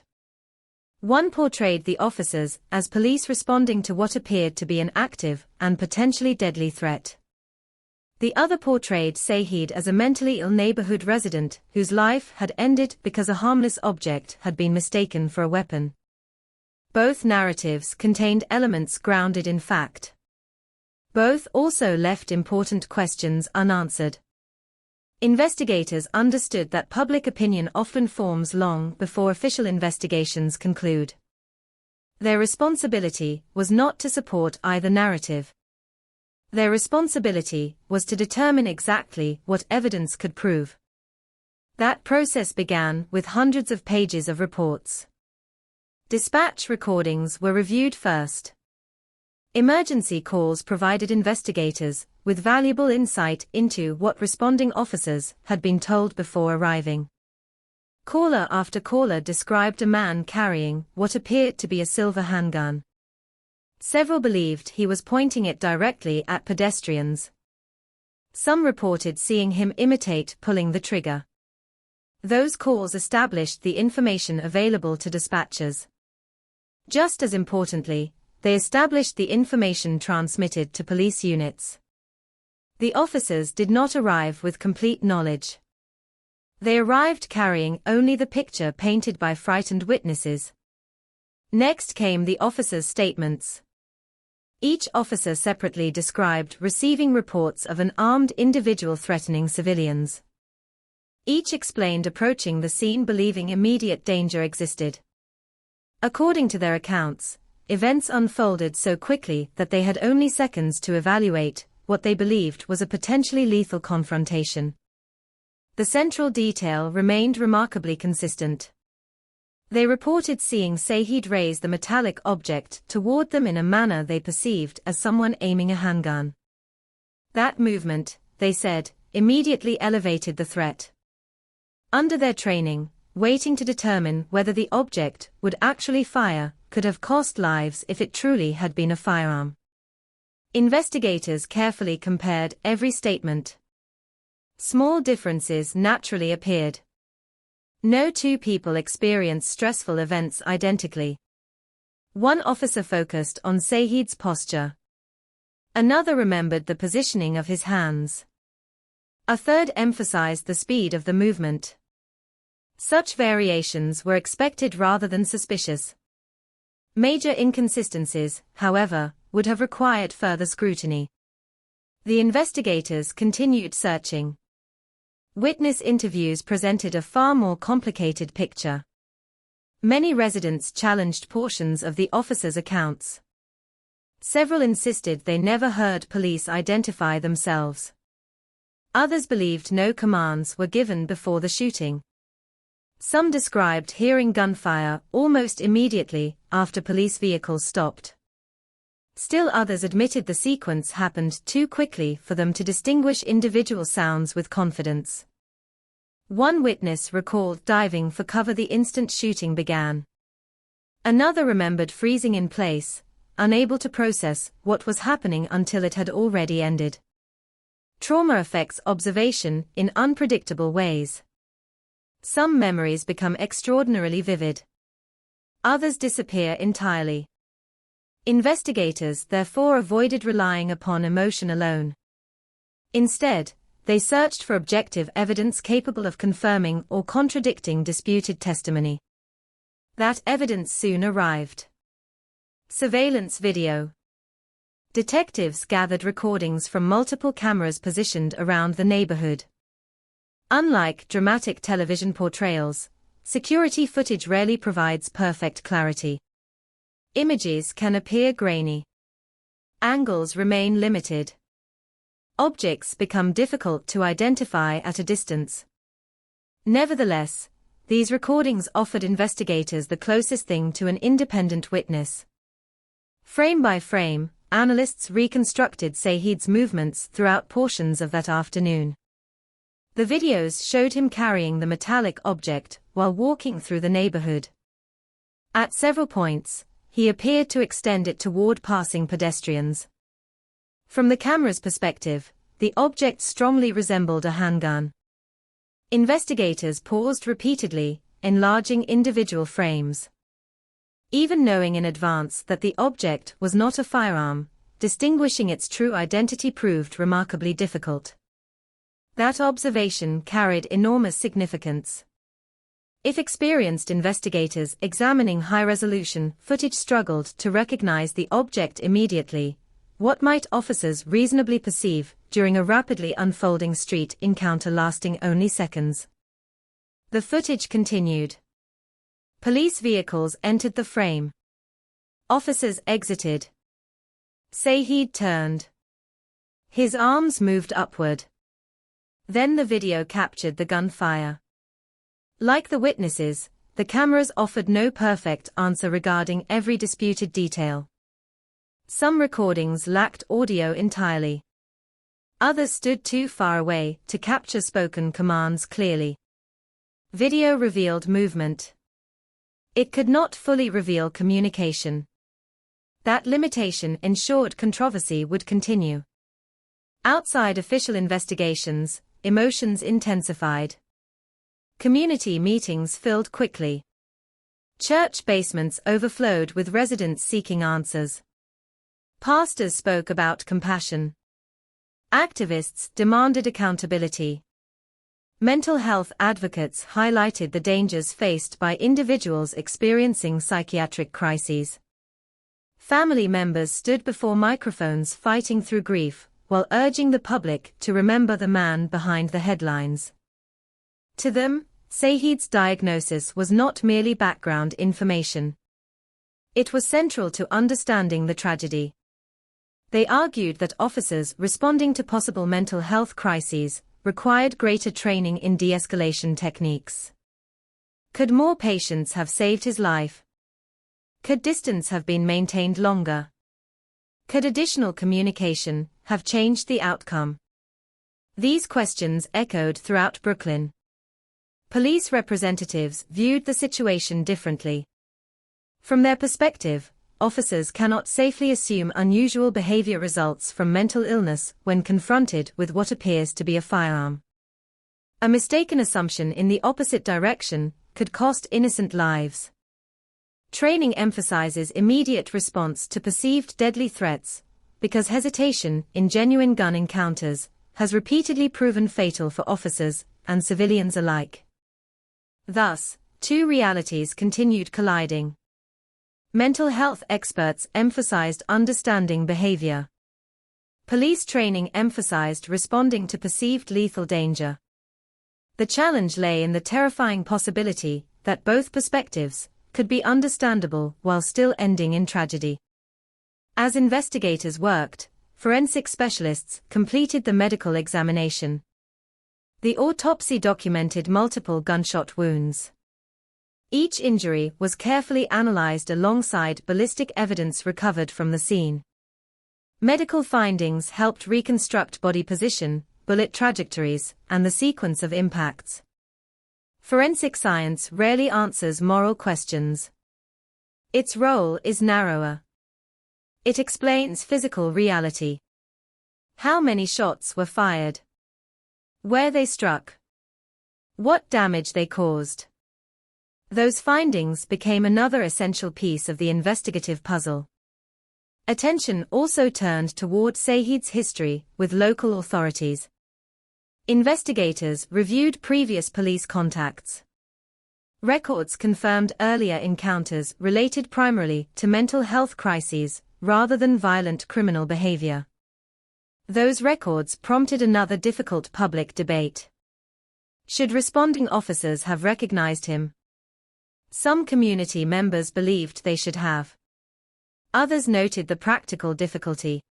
One portrayed the officers as police responding to what appeared to be an active and potentially deadly threat. The other portrayed Saeed as a mentally ill neighborhood resident whose life had ended because a harmless object had been mistaken for a weapon. Both narratives contained elements grounded in fact. Both also left important questions unanswered. Investigators understood that public opinion often forms long before official investigations conclude. Their responsibility was not to support either narrative. Their responsibility was to determine exactly what evidence could prove. That process began with hundreds of pages of reports. Dispatch recordings were reviewed first. Emergency calls provided investigators with valuable insight into what responding officers had been told before arriving. Caller after caller described a man carrying what appeared to be a silver handgun. Several believed he was pointing it directly at pedestrians. Some reported seeing him imitate pulling the trigger. Those calls established the information available to dispatchers. Just as importantly, they established the information transmitted to police units. The officers did not arrive with complete knowledge. They arrived carrying only the picture painted by frightened witnesses. Next came the officers' statements. Each officer separately described receiving reports of an armed individual threatening civilians. Each explained approaching the scene believing immediate danger existed. According to their accounts, events unfolded so quickly that they had only seconds to evaluate what they believed was a potentially lethal confrontation. The central detail remained remarkably consistent. They reported seeing Saeed raise the metallic object toward them in a manner they perceived as someone aiming a handgun. That movement, they said, immediately elevated the threat. Under their training, waiting to determine whether the object would actually fire could have cost lives if it truly had been a firearm. Investigators carefully compared every statement. Small differences naturally appeared. No two people experienced stressful events identically. One officer focused on Saeed's posture. Another remembered the positioning of his hands. A third emphasized the speed of the movement. Such variations were expected rather than suspicious. Major inconsistencies, however, would have required further scrutiny. The investigators continued searching. Witness interviews presented a far more complicated picture. Many residents challenged portions of the officers' accounts. Several insisted they never heard police identify themselves. Others believed no commands were given before the shooting. Some described hearing gunfire almost immediately after police vehicles stopped. Still others admitted the sequence happened too quickly for them to distinguish individual sounds with confidence. One witness recalled diving for cover the instant shooting began. Another remembered freezing in place, unable to process what was happening until it had already ended. Trauma affects observation in unpredictable ways. Some memories become extraordinarily vivid. Others disappear entirely. Investigators therefore avoided relying upon emotion alone. Instead, they searched for objective evidence capable of confirming or contradicting disputed testimony. That evidence soon arrived. Surveillance video. Detectives gathered recordings from multiple cameras positioned around the neighborhood. Unlike dramatic television portrayals, security footage rarely provides perfect clarity. Images can appear grainy. Angles remain limited. Objects become difficult to identify at a distance. Nevertheless, these recordings offered investigators the closest thing to an independent witness. Frame by frame, analysts reconstructed Saeed's movements throughout portions of that afternoon. The videos showed him carrying the metallic object while walking through the neighborhood. At several points, he appeared to extend it toward passing pedestrians. From the camera's perspective, the object strongly resembled a handgun. Investigators paused repeatedly, enlarging individual frames. Even knowing in advance that the object was not a firearm, distinguishing its true identity proved remarkably difficult. That observation carried enormous significance. If experienced investigators examining high-resolution footage struggled to recognize the object immediately, what might officers reasonably perceive during a rapidly unfolding street encounter lasting only seconds? The footage continued. Police vehicles entered the frame. Officers exited. Saeed turned. His arms moved upward. Then the video captured the gunfire. Like the witnesses, the cameras offered no perfect answer regarding every disputed detail. Some recordings lacked audio entirely. Others stood too far away to capture spoken commands clearly. Video revealed movement. It could not fully reveal communication. That limitation ensured controversy would continue. Outside official investigations, emotions intensified. Community meetings filled quickly. Church basements overflowed with residents seeking answers. Pastors spoke about compassion. Activists demanded accountability. Mental health advocates highlighted the dangers faced by individuals experiencing psychiatric crises. Family members stood before microphones fighting through grief, while urging the public to remember the man behind the headlines. To them, Saeed's diagnosis was not merely background information. It was central to understanding the tragedy. They argued that officers responding to possible mental health crises required greater training in de-escalation techniques. Could more patients have saved his life? Could distance have been maintained longer? Could additional communication have changed the outcome? These questions echoed throughout Brooklyn. Police representatives viewed the situation differently. From their perspective, officers cannot safely assume unusual behavior results from mental illness when confronted with what appears to be a firearm. A mistaken assumption in the opposite direction could cost innocent lives. Training emphasizes immediate response to perceived deadly threats, because hesitation in genuine gun encounters has repeatedly proven fatal for officers and civilians alike. Thus, two realities continued colliding. Mental health experts emphasized understanding behavior. Police training emphasized responding to perceived lethal danger. The challenge lay in the terrifying possibility that both perspectives could be understandable while still ending in tragedy. As investigators worked, forensic specialists completed the medical examination. The autopsy documented multiple gunshot wounds. Each injury was carefully analyzed alongside ballistic evidence recovered from the scene. Medical findings helped reconstruct body position, bullet trajectories, and the sequence of impacts. Forensic science rarely answers moral questions. Its role is narrower. It explains physical reality. How many shots were fired? Where they struck? What damage they caused? Those findings became another essential piece of the investigative puzzle. Attention also turned toward Saeed's history with local authorities. Investigators reviewed previous police contacts. Records confirmed earlier encounters related primarily to mental health crises rather than violent criminal behavior. Those records prompted another difficult public debate. Should responding officers have recognized him? Some community members believed they should have. Others noted the practical difficulty.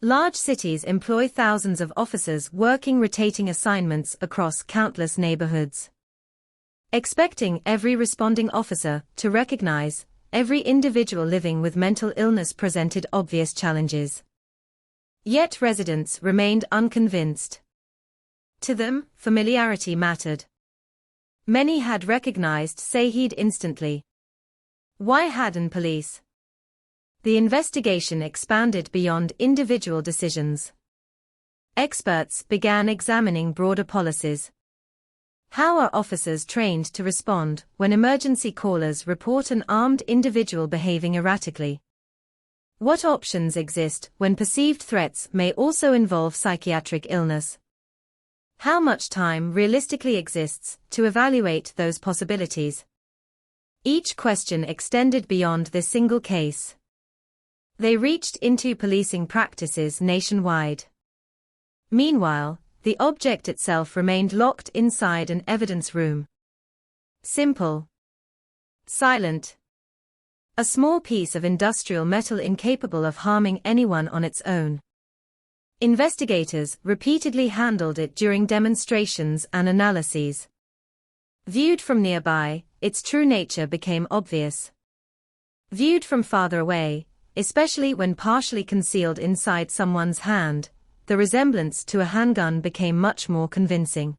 Large cities employ thousands of officers working rotating assignments across countless neighborhoods. Expecting every responding officer to recognize every individual living with mental illness presented obvious challenges. Yet residents remained unconvinced. To them, familiarity mattered. Many had recognized Saeed instantly. Why hadn't police? The investigation expanded beyond individual decisions. Experts began examining broader policies. How are officers trained to respond when emergency callers report an armed individual behaving erratically? What options exist when perceived threats may also involve psychiatric illness? How much time realistically exists to evaluate those possibilities? Each question extended beyond this single case. They reached into policing practices nationwide. Meanwhile, the object itself remained locked inside an evidence room. Simple. Silent. A small piece of industrial metal incapable of harming anyone on its own. Investigators repeatedly handled it during demonstrations and analyses. Viewed from nearby, its true nature became obvious. Viewed from farther away, especially when partially concealed inside someone's hand, the resemblance to a handgun became much more convincing.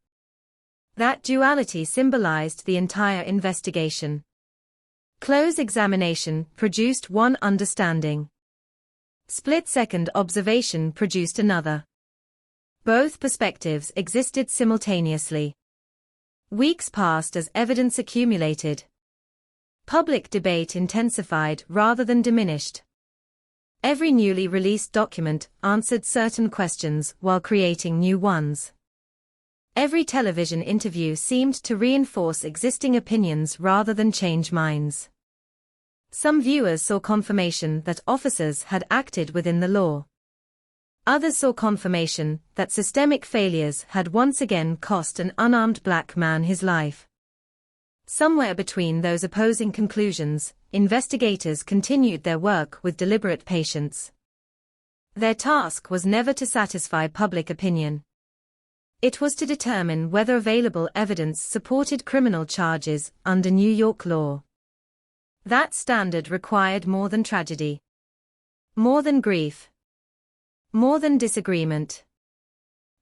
That duality symbolized the entire investigation. Close examination produced one understanding. Split-second observation produced another. Both perspectives existed simultaneously. Weeks passed as evidence accumulated. Public debate intensified rather than diminished. Every newly released document answered certain questions while creating new ones. Every television interview seemed to reinforce existing opinions rather than change minds. Some viewers saw confirmation that officers had acted within the law. Others saw confirmation that systemic failures had once again cost an unarmed black man his life. Somewhere between those opposing conclusions, investigators continued their work with deliberate patience. Their task was never to satisfy public opinion. It was to determine whether available evidence supported criminal charges under New York law. That standard required more than tragedy. More than grief. More than disagreement.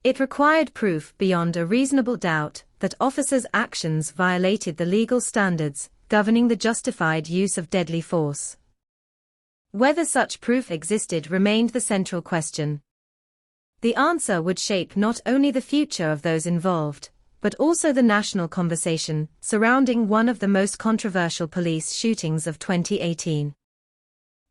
It required proof beyond a reasonable doubt that officers' actions violated the legal standards governing the justified use of deadly force. Whether such proof existed remained the central question. The answer would shape not only the future of those involved, but also the national conversation surrounding one of the most controversial police shootings of 2018.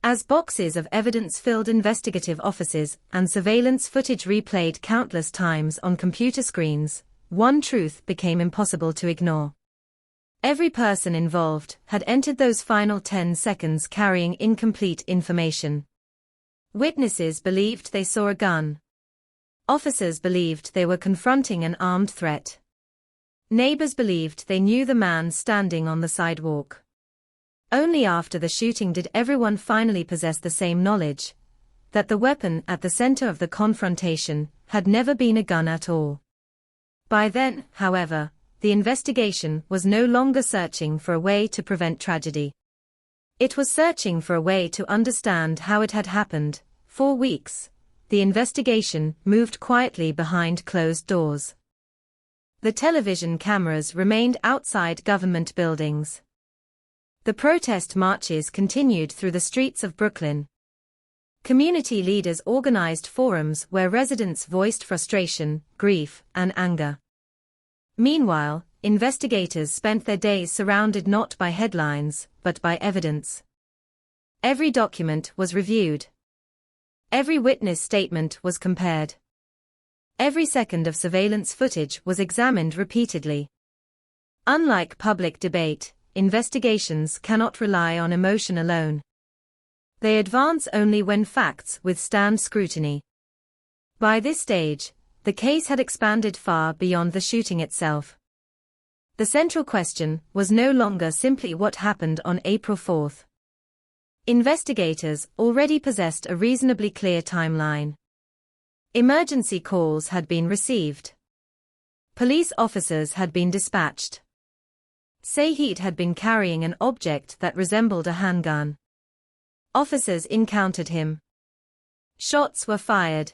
As boxes of evidence filled investigative offices and surveillance footage replayed countless times on computer screens, one truth became impossible to ignore. Every person involved had entered those final 10 seconds carrying incomplete information. Witnesses believed they saw a gun. Officers believed they were confronting an armed threat. Neighbors believed they knew the man standing on the sidewalk. Only after the shooting did everyone finally possess the same knowledge, that the weapon at the center of the confrontation had never been a gun at all. By then, however, the investigation was no longer searching for a way to prevent tragedy. It was searching for a way to understand how it had happened, For weeks, the investigation moved quietly behind closed doors. The television cameras remained outside government buildings. The protest marches continued through the streets of Brooklyn. Community leaders organized forums where residents voiced frustration, grief, and anger. Meanwhile, investigators spent their days surrounded not by headlines, but by evidence. Every document was reviewed. Every witness statement was compared. Every second of surveillance footage was examined repeatedly. Unlike public debate, investigations cannot rely on emotion alone. They advance only when facts withstand scrutiny. By this stage, the case had expanded far beyond the shooting itself. The central question was no longer simply what happened on April 4. Investigators already possessed a reasonably clear timeline. Emergency calls had been received. Police officers had been dispatched. Sayed had been carrying an object that resembled a handgun. Officers encountered him. Shots were fired.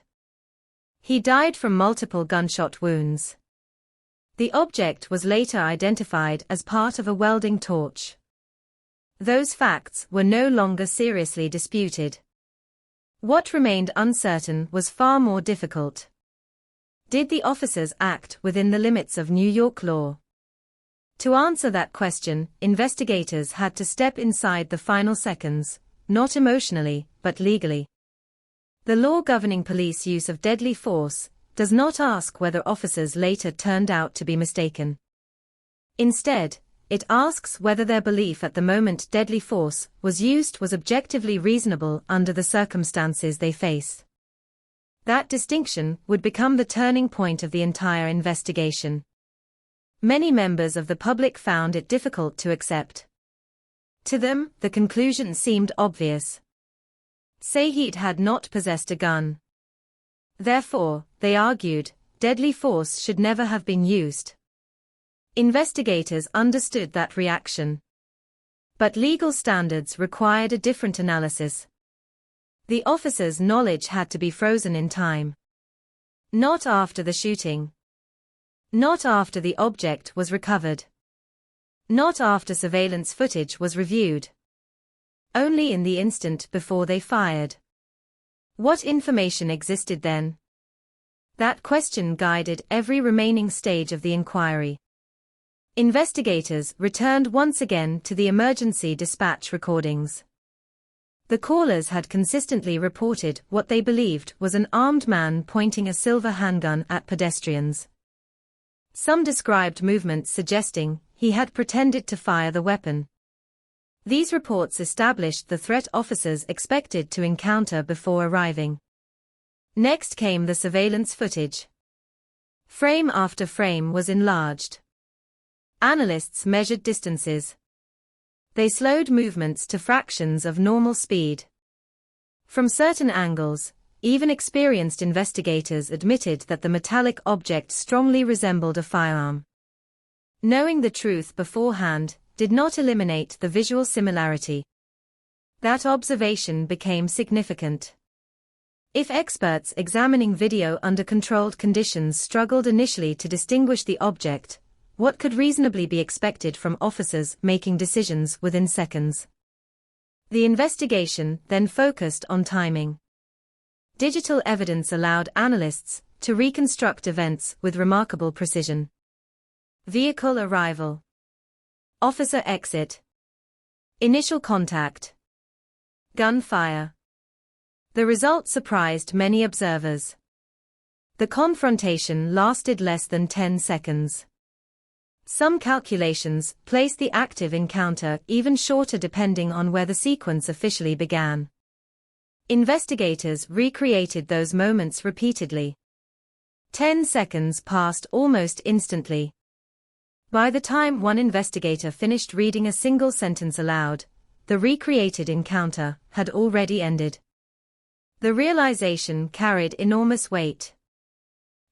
He died from multiple gunshot wounds. The object was later identified as part of a welding torch. Those facts were no longer seriously disputed. What remained uncertain was far more difficult. Did the officers act within the limits of New York law? To answer that question, investigators had to step inside the final seconds, not emotionally, but legally. The law governing police use of deadly force does not ask whether officers later turned out to be mistaken. Instead, it asks whether their belief at the moment deadly force was used was objectively reasonable under the circumstances they face. That distinction would become the turning point of the entire investigation. Many members of the public found it difficult to accept. To them, the conclusion seemed obvious. Sayed had not possessed a gun. Therefore, they argued, deadly force should never have been used. Investigators understood that reaction. But legal standards required a different analysis. The officer's knowledge had to be frozen in time. Not after the shooting. Not after the object was recovered. Not after surveillance footage was reviewed. Only in the instant before they fired. What information existed then? That question guided every remaining stage of the inquiry. Investigators returned once again to the emergency dispatch recordings. The callers had consistently reported what they believed was an armed man pointing a silver handgun at pedestrians. Some described movements suggesting he had pretended to fire the weapon. These reports established the threat officers expected to encounter before arriving. Next came the surveillance footage. Frame after frame was enlarged. Analysts measured distances. They slowed movements to fractions of normal speed. From certain angles, even experienced investigators admitted that the metallic object strongly resembled a firearm. Knowing the truth beforehand did not eliminate the visual similarity. That observation became significant. If experts examining video under controlled conditions struggled initially to distinguish the object, what could reasonably be expected from officers making decisions within seconds? The investigation then focused on timing. Digital evidence allowed analysts to reconstruct events with remarkable precision. Vehicle arrival. Officer exit. Initial contact. Gunfire. The result surprised many observers. The confrontation lasted less than 10 seconds. Some calculations place the active encounter even shorter depending on where the sequence officially began. Investigators recreated those moments repeatedly. 10 seconds passed almost instantly. By the time one investigator finished reading a single sentence aloud, the recreated encounter had already ended. The realization carried enormous weight.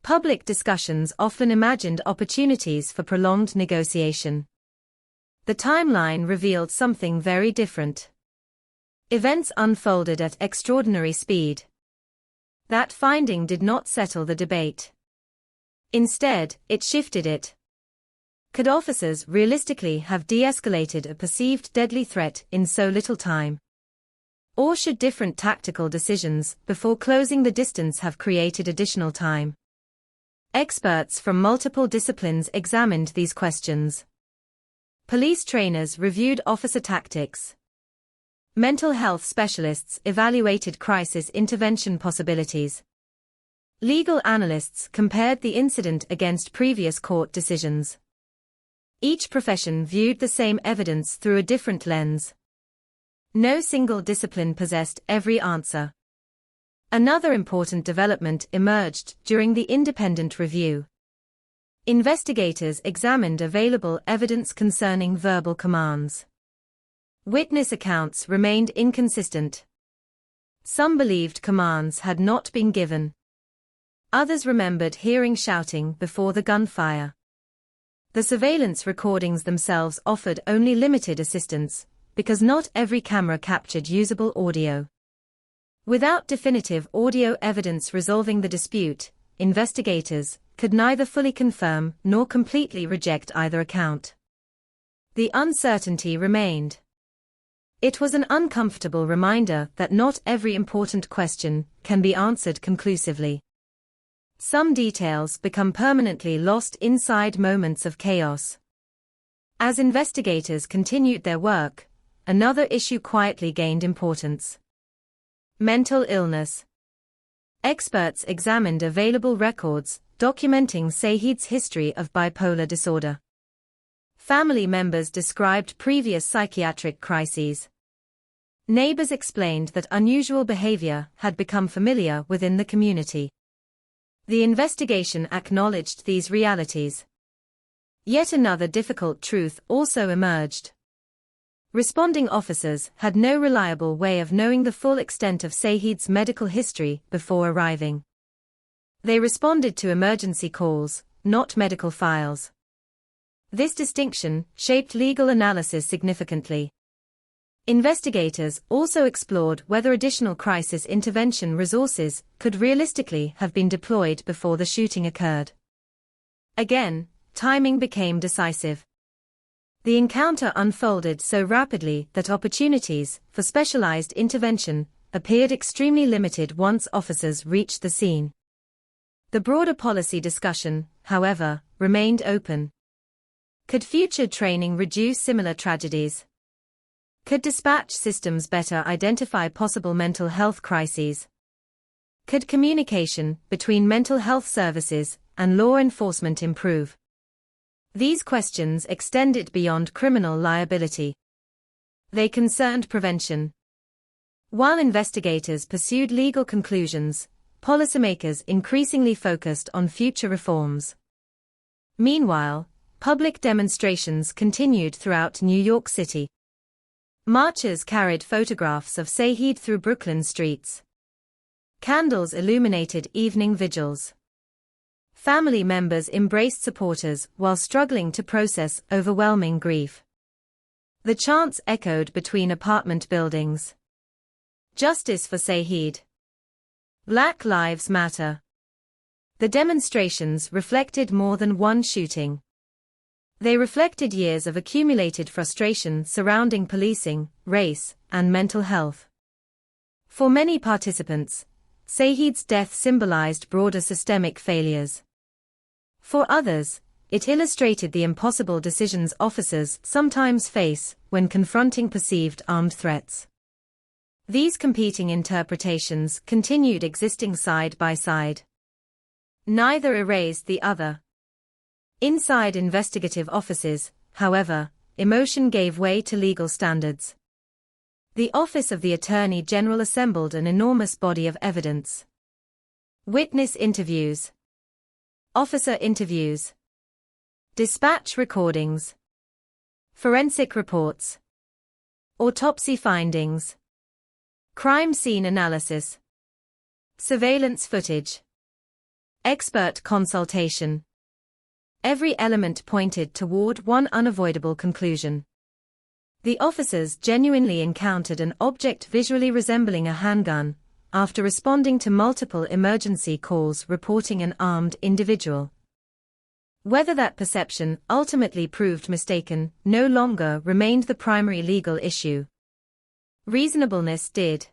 Public discussions often imagined opportunities for prolonged negotiation. The timeline revealed something very different. Events unfolded at extraordinary speed. That finding did not settle the debate. Instead, it shifted it. Could officers realistically have de-escalated a perceived deadly threat in so little time? Or should different tactical decisions before closing the distance have created additional time? Experts from multiple disciplines examined these questions. Police trainers reviewed officer tactics. Mental health specialists evaluated crisis intervention possibilities. Legal analysts compared the incident against previous court decisions. Each profession viewed the same evidence through a different lens. No single discipline possessed every answer. Another important development emerged during the independent review. Investigators examined available evidence concerning verbal commands. Witness accounts remained inconsistent. Some believed commands had not been given. Others remembered hearing shouting before the gunfire. The surveillance recordings themselves offered only limited assistance, because not every camera captured usable audio. Without definitive audio evidence resolving the dispute, investigators could neither fully confirm nor completely reject either account. The uncertainty remained. It was an uncomfortable reminder that not every important question can be answered conclusively. Some details become permanently lost inside moments of chaos. As investigators continued their work, another issue quietly gained importance. Mental illness. Experts examined available records documenting Saeed's history of bipolar disorder. Family members described previous psychiatric crises. Neighbors explained that unusual behavior had become familiar within the community. The investigation acknowledged these realities. Yet another difficult truth also emerged. Responding officers had no reliable way of knowing the full extent of Saeed's medical history before arriving. They responded to emergency calls, not medical files. This distinction shaped legal analysis significantly. Investigators also explored whether additional crisis intervention resources could realistically have been deployed before the shooting occurred. Again, timing became decisive. The encounter unfolded so rapidly that opportunities for specialized intervention appeared extremely limited once officers reached the scene. The broader policy discussion, however, remained open. Could future training reduce similar tragedies? Could dispatch systems better identify possible mental health crises? Could communication between mental health services and law enforcement improve? These questions extended beyond criminal liability. They concerned prevention. While investigators pursued legal conclusions, policymakers increasingly focused on future reforms. Meanwhile, public demonstrations continued throughout New York City. Marchers carried photographs of Saeed through Brooklyn streets. Candles illuminated evening vigils. Family members embraced supporters while struggling to process overwhelming grief. The chants echoed between apartment buildings. Justice for Saeed. Black Lives Matter. The demonstrations reflected more than one shooting. They reflected years of accumulated frustration surrounding policing, race, and mental health. For many participants, Saeed's death symbolized broader systemic failures. For others, it illustrated the impossible decisions officers sometimes face when confronting perceived armed threats. These competing interpretations continued existing side by side. Neither erased the other. Inside investigative offices, however, emotion gave way to legal standards. The Office of the Attorney General assembled an enormous body of evidence. Witness interviews. Officer interviews. Dispatch recordings. Forensic reports. Autopsy findings. Crime scene analysis. Surveillance footage. Expert consultation. Every element pointed toward one unavoidable conclusion. The officers genuinely encountered an object visually resembling a handgun, after responding to multiple emergency calls reporting an armed individual. Whether that perception ultimately proved mistaken no longer remained the primary legal issue. Reasonableness did.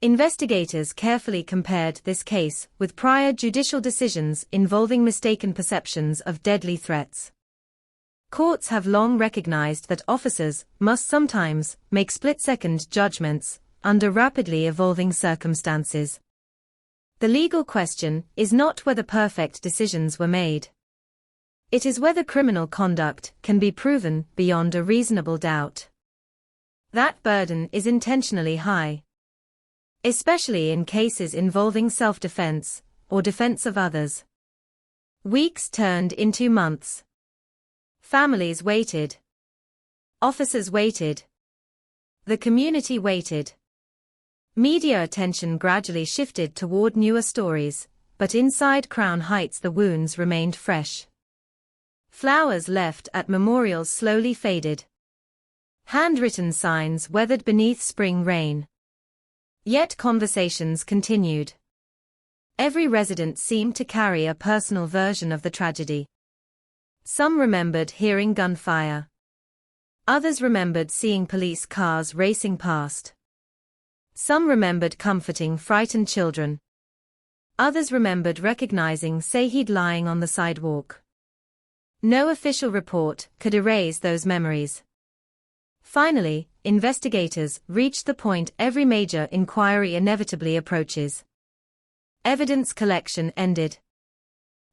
Investigators carefully compared this case with prior judicial decisions involving mistaken perceptions of deadly threats. Courts have long recognized that officers must sometimes make split-second judgments under rapidly evolving circumstances. The legal question is not whether perfect decisions were made. It is whether criminal conduct can be proven beyond a reasonable doubt. That burden is intentionally high, especially in cases involving self-defense or defense of others. Weeks turned into months. Families waited. Officers waited. The community waited. Media attention gradually shifted toward newer stories, but inside Crown Heights the wounds remained fresh. Flowers left at memorials slowly faded. Handwritten signs weathered beneath spring rain. Yet conversations continued. Every resident seemed to carry a personal version of the tragedy. Some remembered hearing gunfire. Others remembered seeing police cars racing past. Some remembered comforting frightened children. Others remembered recognizing Saeed lying on the sidewalk. No official report could erase those memories. Finally, investigators reached the point every major inquiry inevitably approaches. Evidence collection ended.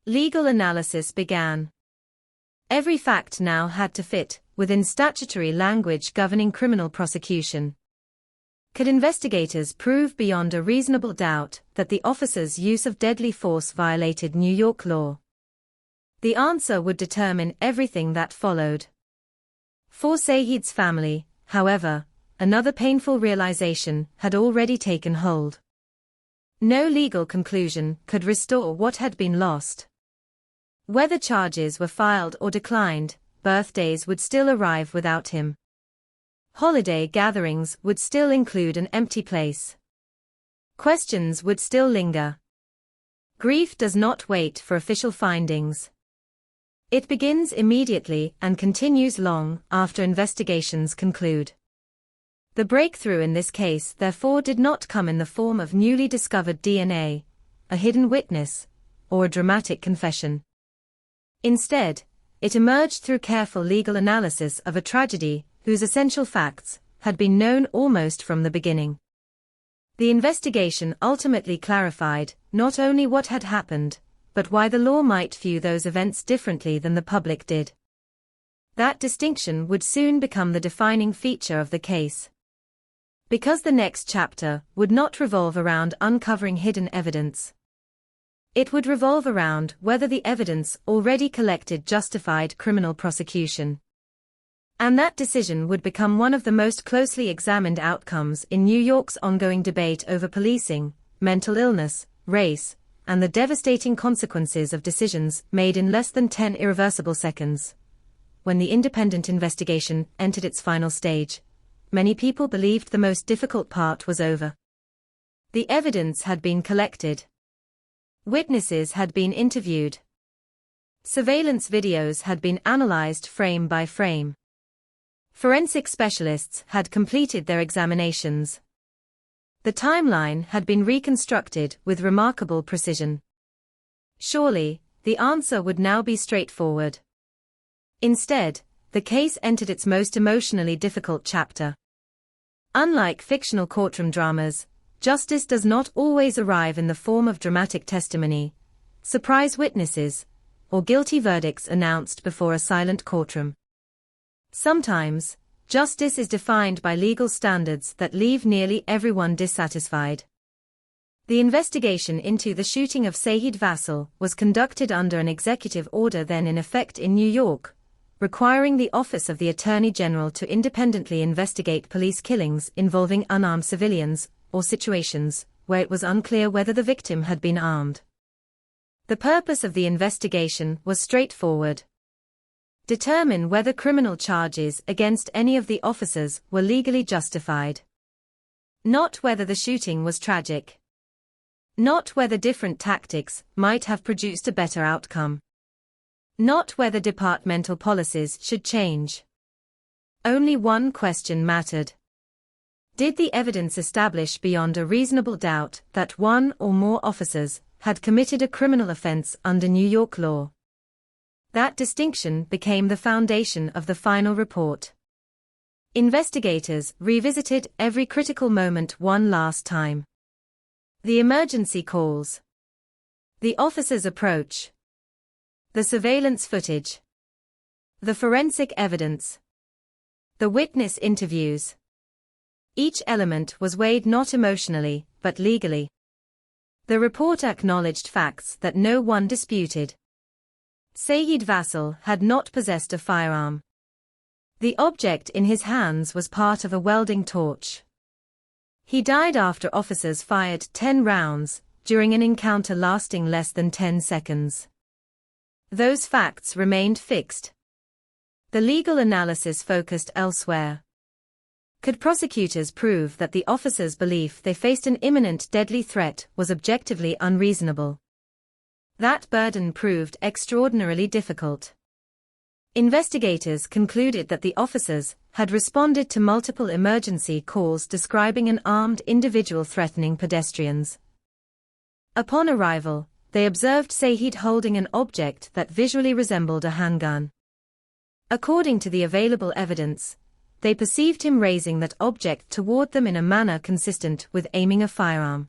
Legal analysis began. Every fact now had to fit within statutory language governing criminal prosecution. Could investigators prove beyond a reasonable doubt that the officer's use of deadly force violated New York law? The answer would determine everything that followed. For Saeed's family, however, another painful realization had already taken hold. No legal conclusion could restore what had been lost. Whether charges were filed or declined, birthdays would still arrive without him. Holiday gatherings would still include an empty place. Questions would still linger. Grief does not wait for official findings. It begins immediately and continues long after investigations conclude. The breakthrough in this case therefore did not come in the form of newly discovered DNA, a hidden witness, or a dramatic confession. Instead, it emerged through careful legal analysis of a tragedy whose essential facts had been known almost from the beginning. The investigation ultimately clarified not only what had happened, but why the law might view those events differently than the public did. That distinction would soon become the defining feature of the case. Because the next chapter would not revolve around uncovering hidden evidence. It would revolve around whether the evidence already collected justified criminal prosecution. And that decision would become one of the most closely examined outcomes in New York's ongoing debate over policing, mental illness, race, and the devastating consequences of decisions made in less than 10 irreversible seconds. When the independent investigation entered its final stage, many people believed the most difficult part was over. The evidence had been collected. Witnesses had been interviewed. Surveillance videos had been analyzed frame by frame. Forensic specialists had completed their examinations. The timeline had been reconstructed with remarkable precision. Surely, the answer would now be straightforward. Instead, the case entered its most emotionally difficult chapter. Unlike fictional courtroom dramas, justice does not always arrive in the form of dramatic testimony, surprise witnesses, or guilty verdicts announced before a silent courtroom. Sometimes, justice is defined by legal standards that leave nearly everyone dissatisfied. The investigation into the shooting of Saeed Vassell was conducted under an executive order then in effect in New York, requiring the Office of the Attorney General to independently investigate police killings involving unarmed civilians, or situations where it was unclear whether the victim had been armed. The purpose of the investigation was straightforward. Determine whether criminal charges against any of the officers were legally justified. Not whether the shooting was tragic. Not whether different tactics might have produced a better outcome. Not whether departmental policies should change. Only one question mattered. Did the evidence establish beyond a reasonable doubt that one or more officers had committed a criminal offense under New York law? That distinction became the foundation of the final report. Investigators revisited every critical moment one last time. The emergency calls. The officer's approach. The surveillance footage. The forensic evidence. The witness interviews. Each element was weighed not emotionally, but legally. The report acknowledged facts that no one disputed. Saeed Vassal had not possessed a firearm. The object in his hands was part of a welding torch. He died after officers fired 10 rounds, during an encounter lasting less than 10 seconds. Those facts remained fixed. The legal analysis focused elsewhere. Could prosecutors prove that the officers' belief they faced an imminent deadly threat was objectively unreasonable? That burden proved extraordinarily difficult. Investigators concluded that the officers had responded to multiple emergency calls describing an armed individual threatening pedestrians. Upon arrival, they observed Saeed holding an object that visually resembled a handgun. According to the available evidence, they perceived him raising that object toward them in a manner consistent with aiming a firearm.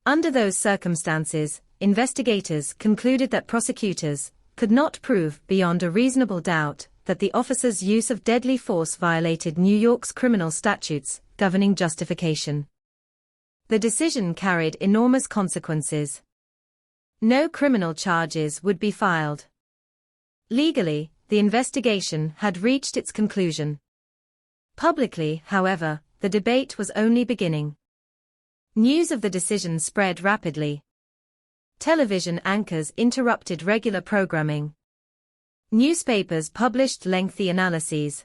Under those circumstances, investigators concluded that prosecutors could not prove beyond a reasonable doubt that the officer's use of deadly force violated New York's criminal statutes governing justification. The decision carried enormous consequences. No criminal charges would be filed. Legally, the investigation had reached its conclusion. Publicly, however, the debate was only beginning. News of the decision spread rapidly. Television anchors interrupted regular programming. Newspapers published lengthy analyses.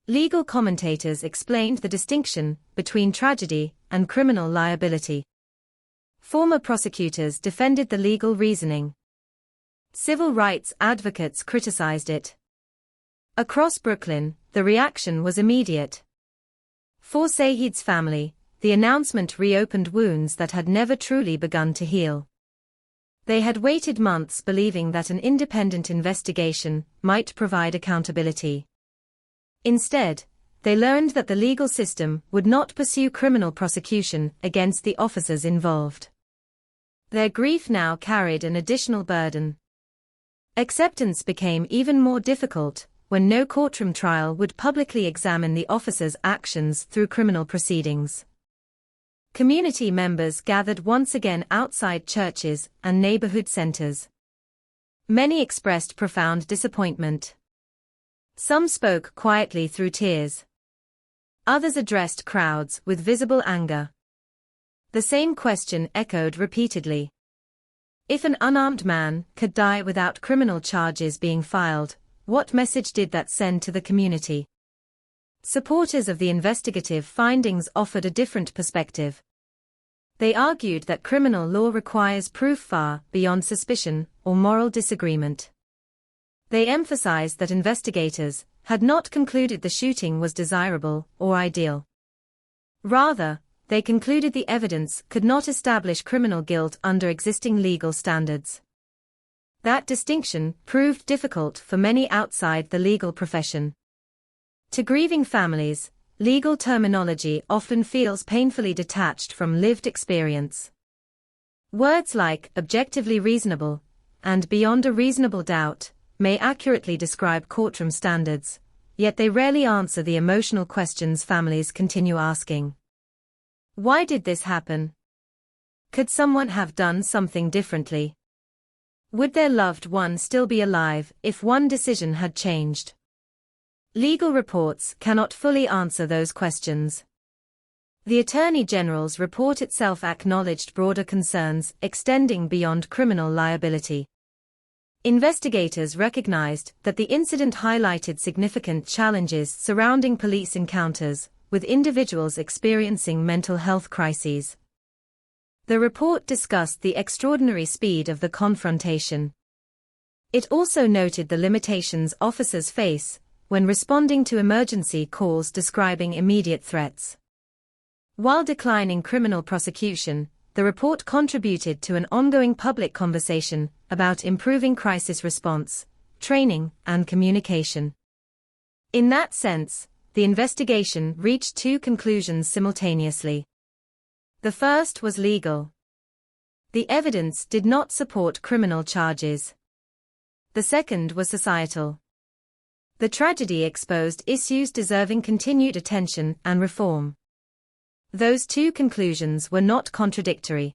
Legal commentators explained the distinction between tragedy and criminal liability. Former prosecutors defended the legal reasoning. Civil rights advocates criticized it. Across Brooklyn, the reaction was immediate. For Saeed's family, the announcement reopened wounds that had never truly begun to heal. They had waited months believing that an independent investigation might provide accountability. Instead, they learned that the legal system would not pursue criminal prosecution against the officers involved. Their grief now carried an additional burden. Acceptance became even more difficult when no courtroom trial would publicly examine the officers' actions through criminal proceedings. Community members gathered once again outside churches and neighborhood centers. Many expressed profound disappointment. Some spoke quietly through tears. Others addressed crowds with visible anger. The same question echoed repeatedly. If an unarmed man could die without criminal charges being filed, what message did that send to the community? Supporters of the investigative findings offered a different perspective. They argued that criminal law requires proof far beyond suspicion or moral disagreement. They emphasized that investigators had not concluded the shooting was desirable or ideal. Rather, they concluded the evidence could not establish criminal guilt under existing legal standards. That distinction proved difficult for many outside the legal profession. To grieving families, legal terminology often feels painfully detached from lived experience. Words like objectively reasonable and beyond a reasonable doubt may accurately describe courtroom standards, yet they rarely answer the emotional questions families continue asking. Why did this happen? Could someone have done something differently? Would their loved one still be alive if one decision had changed? Legal reports cannot fully answer those questions. The Attorney General's report itself acknowledged broader concerns extending beyond criminal liability. Investigators recognized that the incident highlighted significant challenges surrounding police encounters, with individuals experiencing mental health crises. The report discussed the extraordinary speed of the confrontation. It also noted the limitations officers face when responding to emergency calls describing immediate threats. While declining criminal prosecution, the report contributed to an ongoing public conversation about improving crisis response, training, and communication. In that sense, the investigation reached two conclusions simultaneously. The first was legal. The evidence did not support criminal charges. The second was societal. The tragedy exposed issues deserving continued attention and reform. Those two conclusions were not contradictory.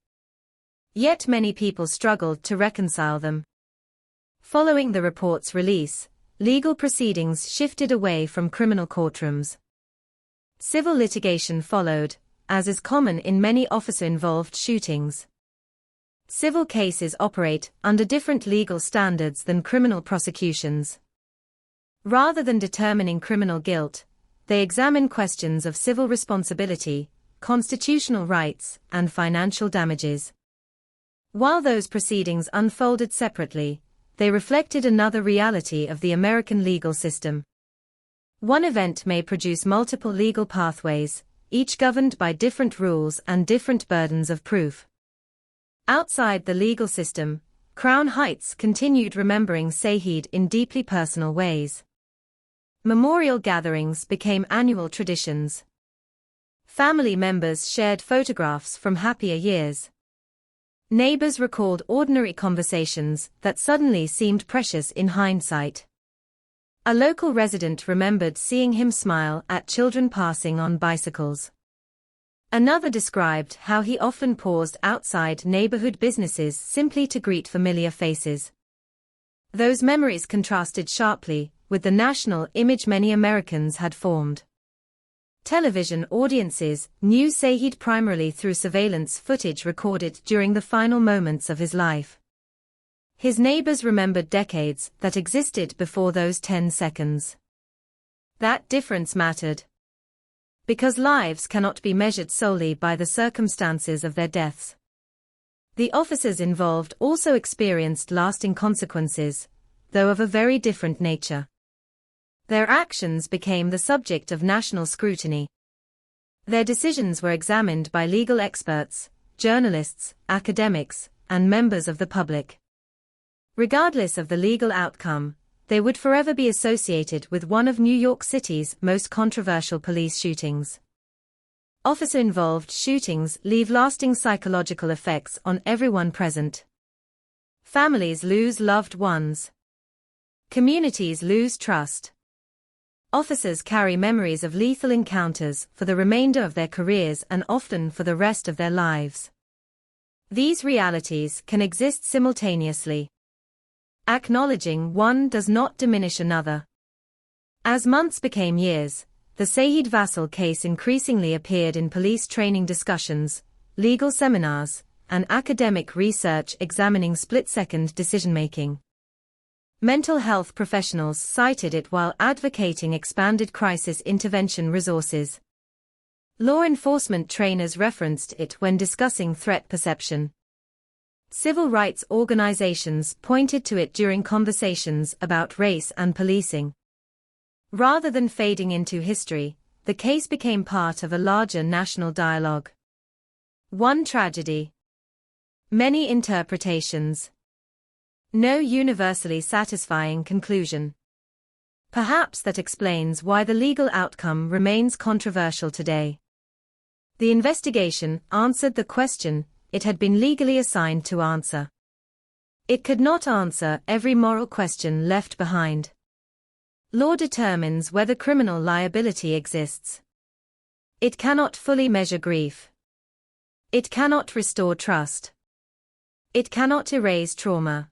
Yet many people struggled to reconcile them. Following the report's release, legal proceedings shifted away from criminal courtrooms. Civil litigation followed, as is common in many officer-involved shootings. Civil cases operate under different legal standards than criminal prosecutions. Rather than determining criminal guilt, they examine questions of civil responsibility, constitutional rights, and financial damages. While those proceedings unfolded separately, they reflected another reality of the American legal system. One event may produce multiple legal pathways, each governed by different rules and different burdens of proof. Outside the legal system, Crown Heights continued remembering Saeed in deeply personal ways. Memorial gatherings became annual traditions. Family members shared photographs from happier years. Neighbors recalled ordinary conversations that suddenly seemed precious in hindsight. A local resident remembered seeing him smile at children passing on bicycles. Another described how he often paused outside neighborhood businesses simply to greet familiar faces. Those memories contrasted sharply with the national image many Americans had formed. Television audiences knew Saeed primarily through surveillance footage recorded during the final moments of his life. His neighbors remembered decades that existed before those 10 seconds. That difference mattered. Because lives cannot be measured solely by the circumstances of their deaths. The officers involved also experienced lasting consequences, though of a very different nature. Their actions became the subject of national scrutiny. Their decisions were examined by legal experts, journalists, academics, and members of the public. Regardless of the legal outcome, they would forever be associated with one of New York City's most controversial police shootings. Officer-involved shootings leave lasting psychological effects on everyone present. Families lose loved ones. Communities lose trust. Officers carry memories of lethal encounters for the remainder of their careers and often for the rest of their lives. These realities can exist simultaneously. Acknowledging one does not diminish another. As months became years, the Saeed Vassal case increasingly appeared in police training discussions, legal seminars, and academic research examining split-second decision-making. Mental health professionals cited it while advocating expanded crisis intervention resources. Law enforcement trainers referenced it when discussing threat perception. Civil rights organizations pointed to it during conversations about race and policing. Rather than fading into history, the case became part of a larger national dialogue. One tragedy. Many interpretations. No universally satisfying conclusion. Perhaps that explains why the legal outcome remains controversial today. The investigation answered the question it had been legally assigned to answer. It could not answer every moral question left behind. Law determines whether criminal liability exists. It cannot fully measure grief. It cannot restore trust. It cannot erase trauma.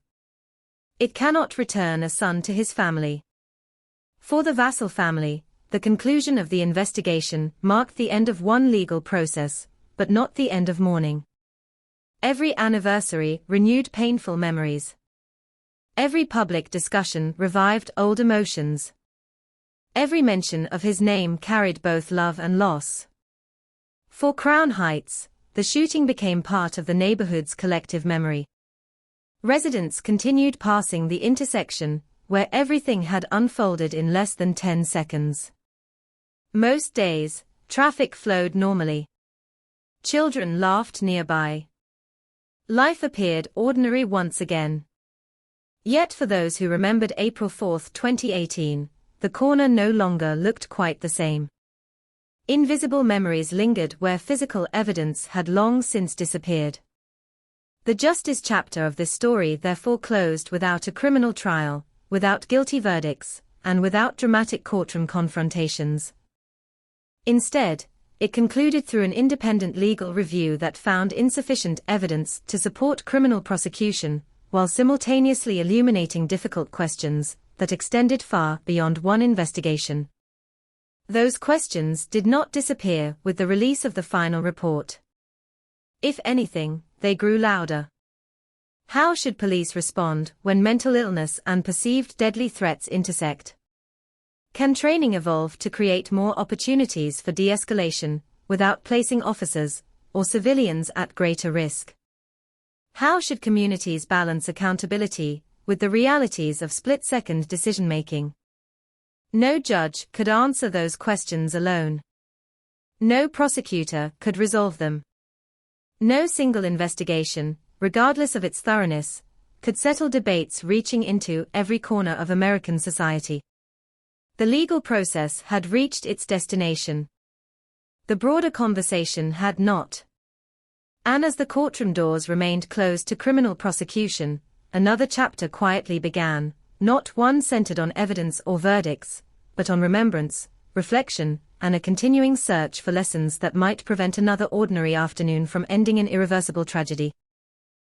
It cannot return a son to his family. For the Vassal family, the conclusion of the investigation marked the end of one legal process, but not the end of mourning. Every anniversary renewed painful memories. Every public discussion revived old emotions. Every mention of his name carried both love and loss. For Crown Heights, the shooting became part of the neighborhood's collective memory. Residents continued passing the intersection, where everything had unfolded in less than 10 seconds. Most days, traffic flowed normally. Children laughed nearby. Life appeared ordinary once again. Yet for those who remembered April 4, 2018, the corner no longer looked quite the same. Invisible memories lingered where physical evidence had long since disappeared. The justice chapter of this story therefore closed without a criminal trial, without guilty verdicts, and without dramatic courtroom confrontations. Instead, it concluded through an independent legal review that found insufficient evidence to support criminal prosecution, while simultaneously illuminating difficult questions that extended far beyond one investigation. Those questions did not disappear with the release of the final report. If anything, they grew louder. How should police respond when mental illness and perceived deadly threats intersect? Can training evolve to create more opportunities for de-escalation, without placing officers or civilians at greater risk? How should communities balance accountability with the realities of split-second decision-making? No judge could answer those questions alone. No prosecutor could resolve them. No single investigation, regardless of its thoroughness, could settle debates reaching into every corner of American society. The legal process had reached its destination. The broader conversation had not. And as the courtroom doors remained closed to criminal prosecution, another chapter quietly began, not one centered on evidence or verdicts, but on remembrance, reflection, and a continuing search for lessons that might prevent another ordinary afternoon from ending in irreversible tragedy.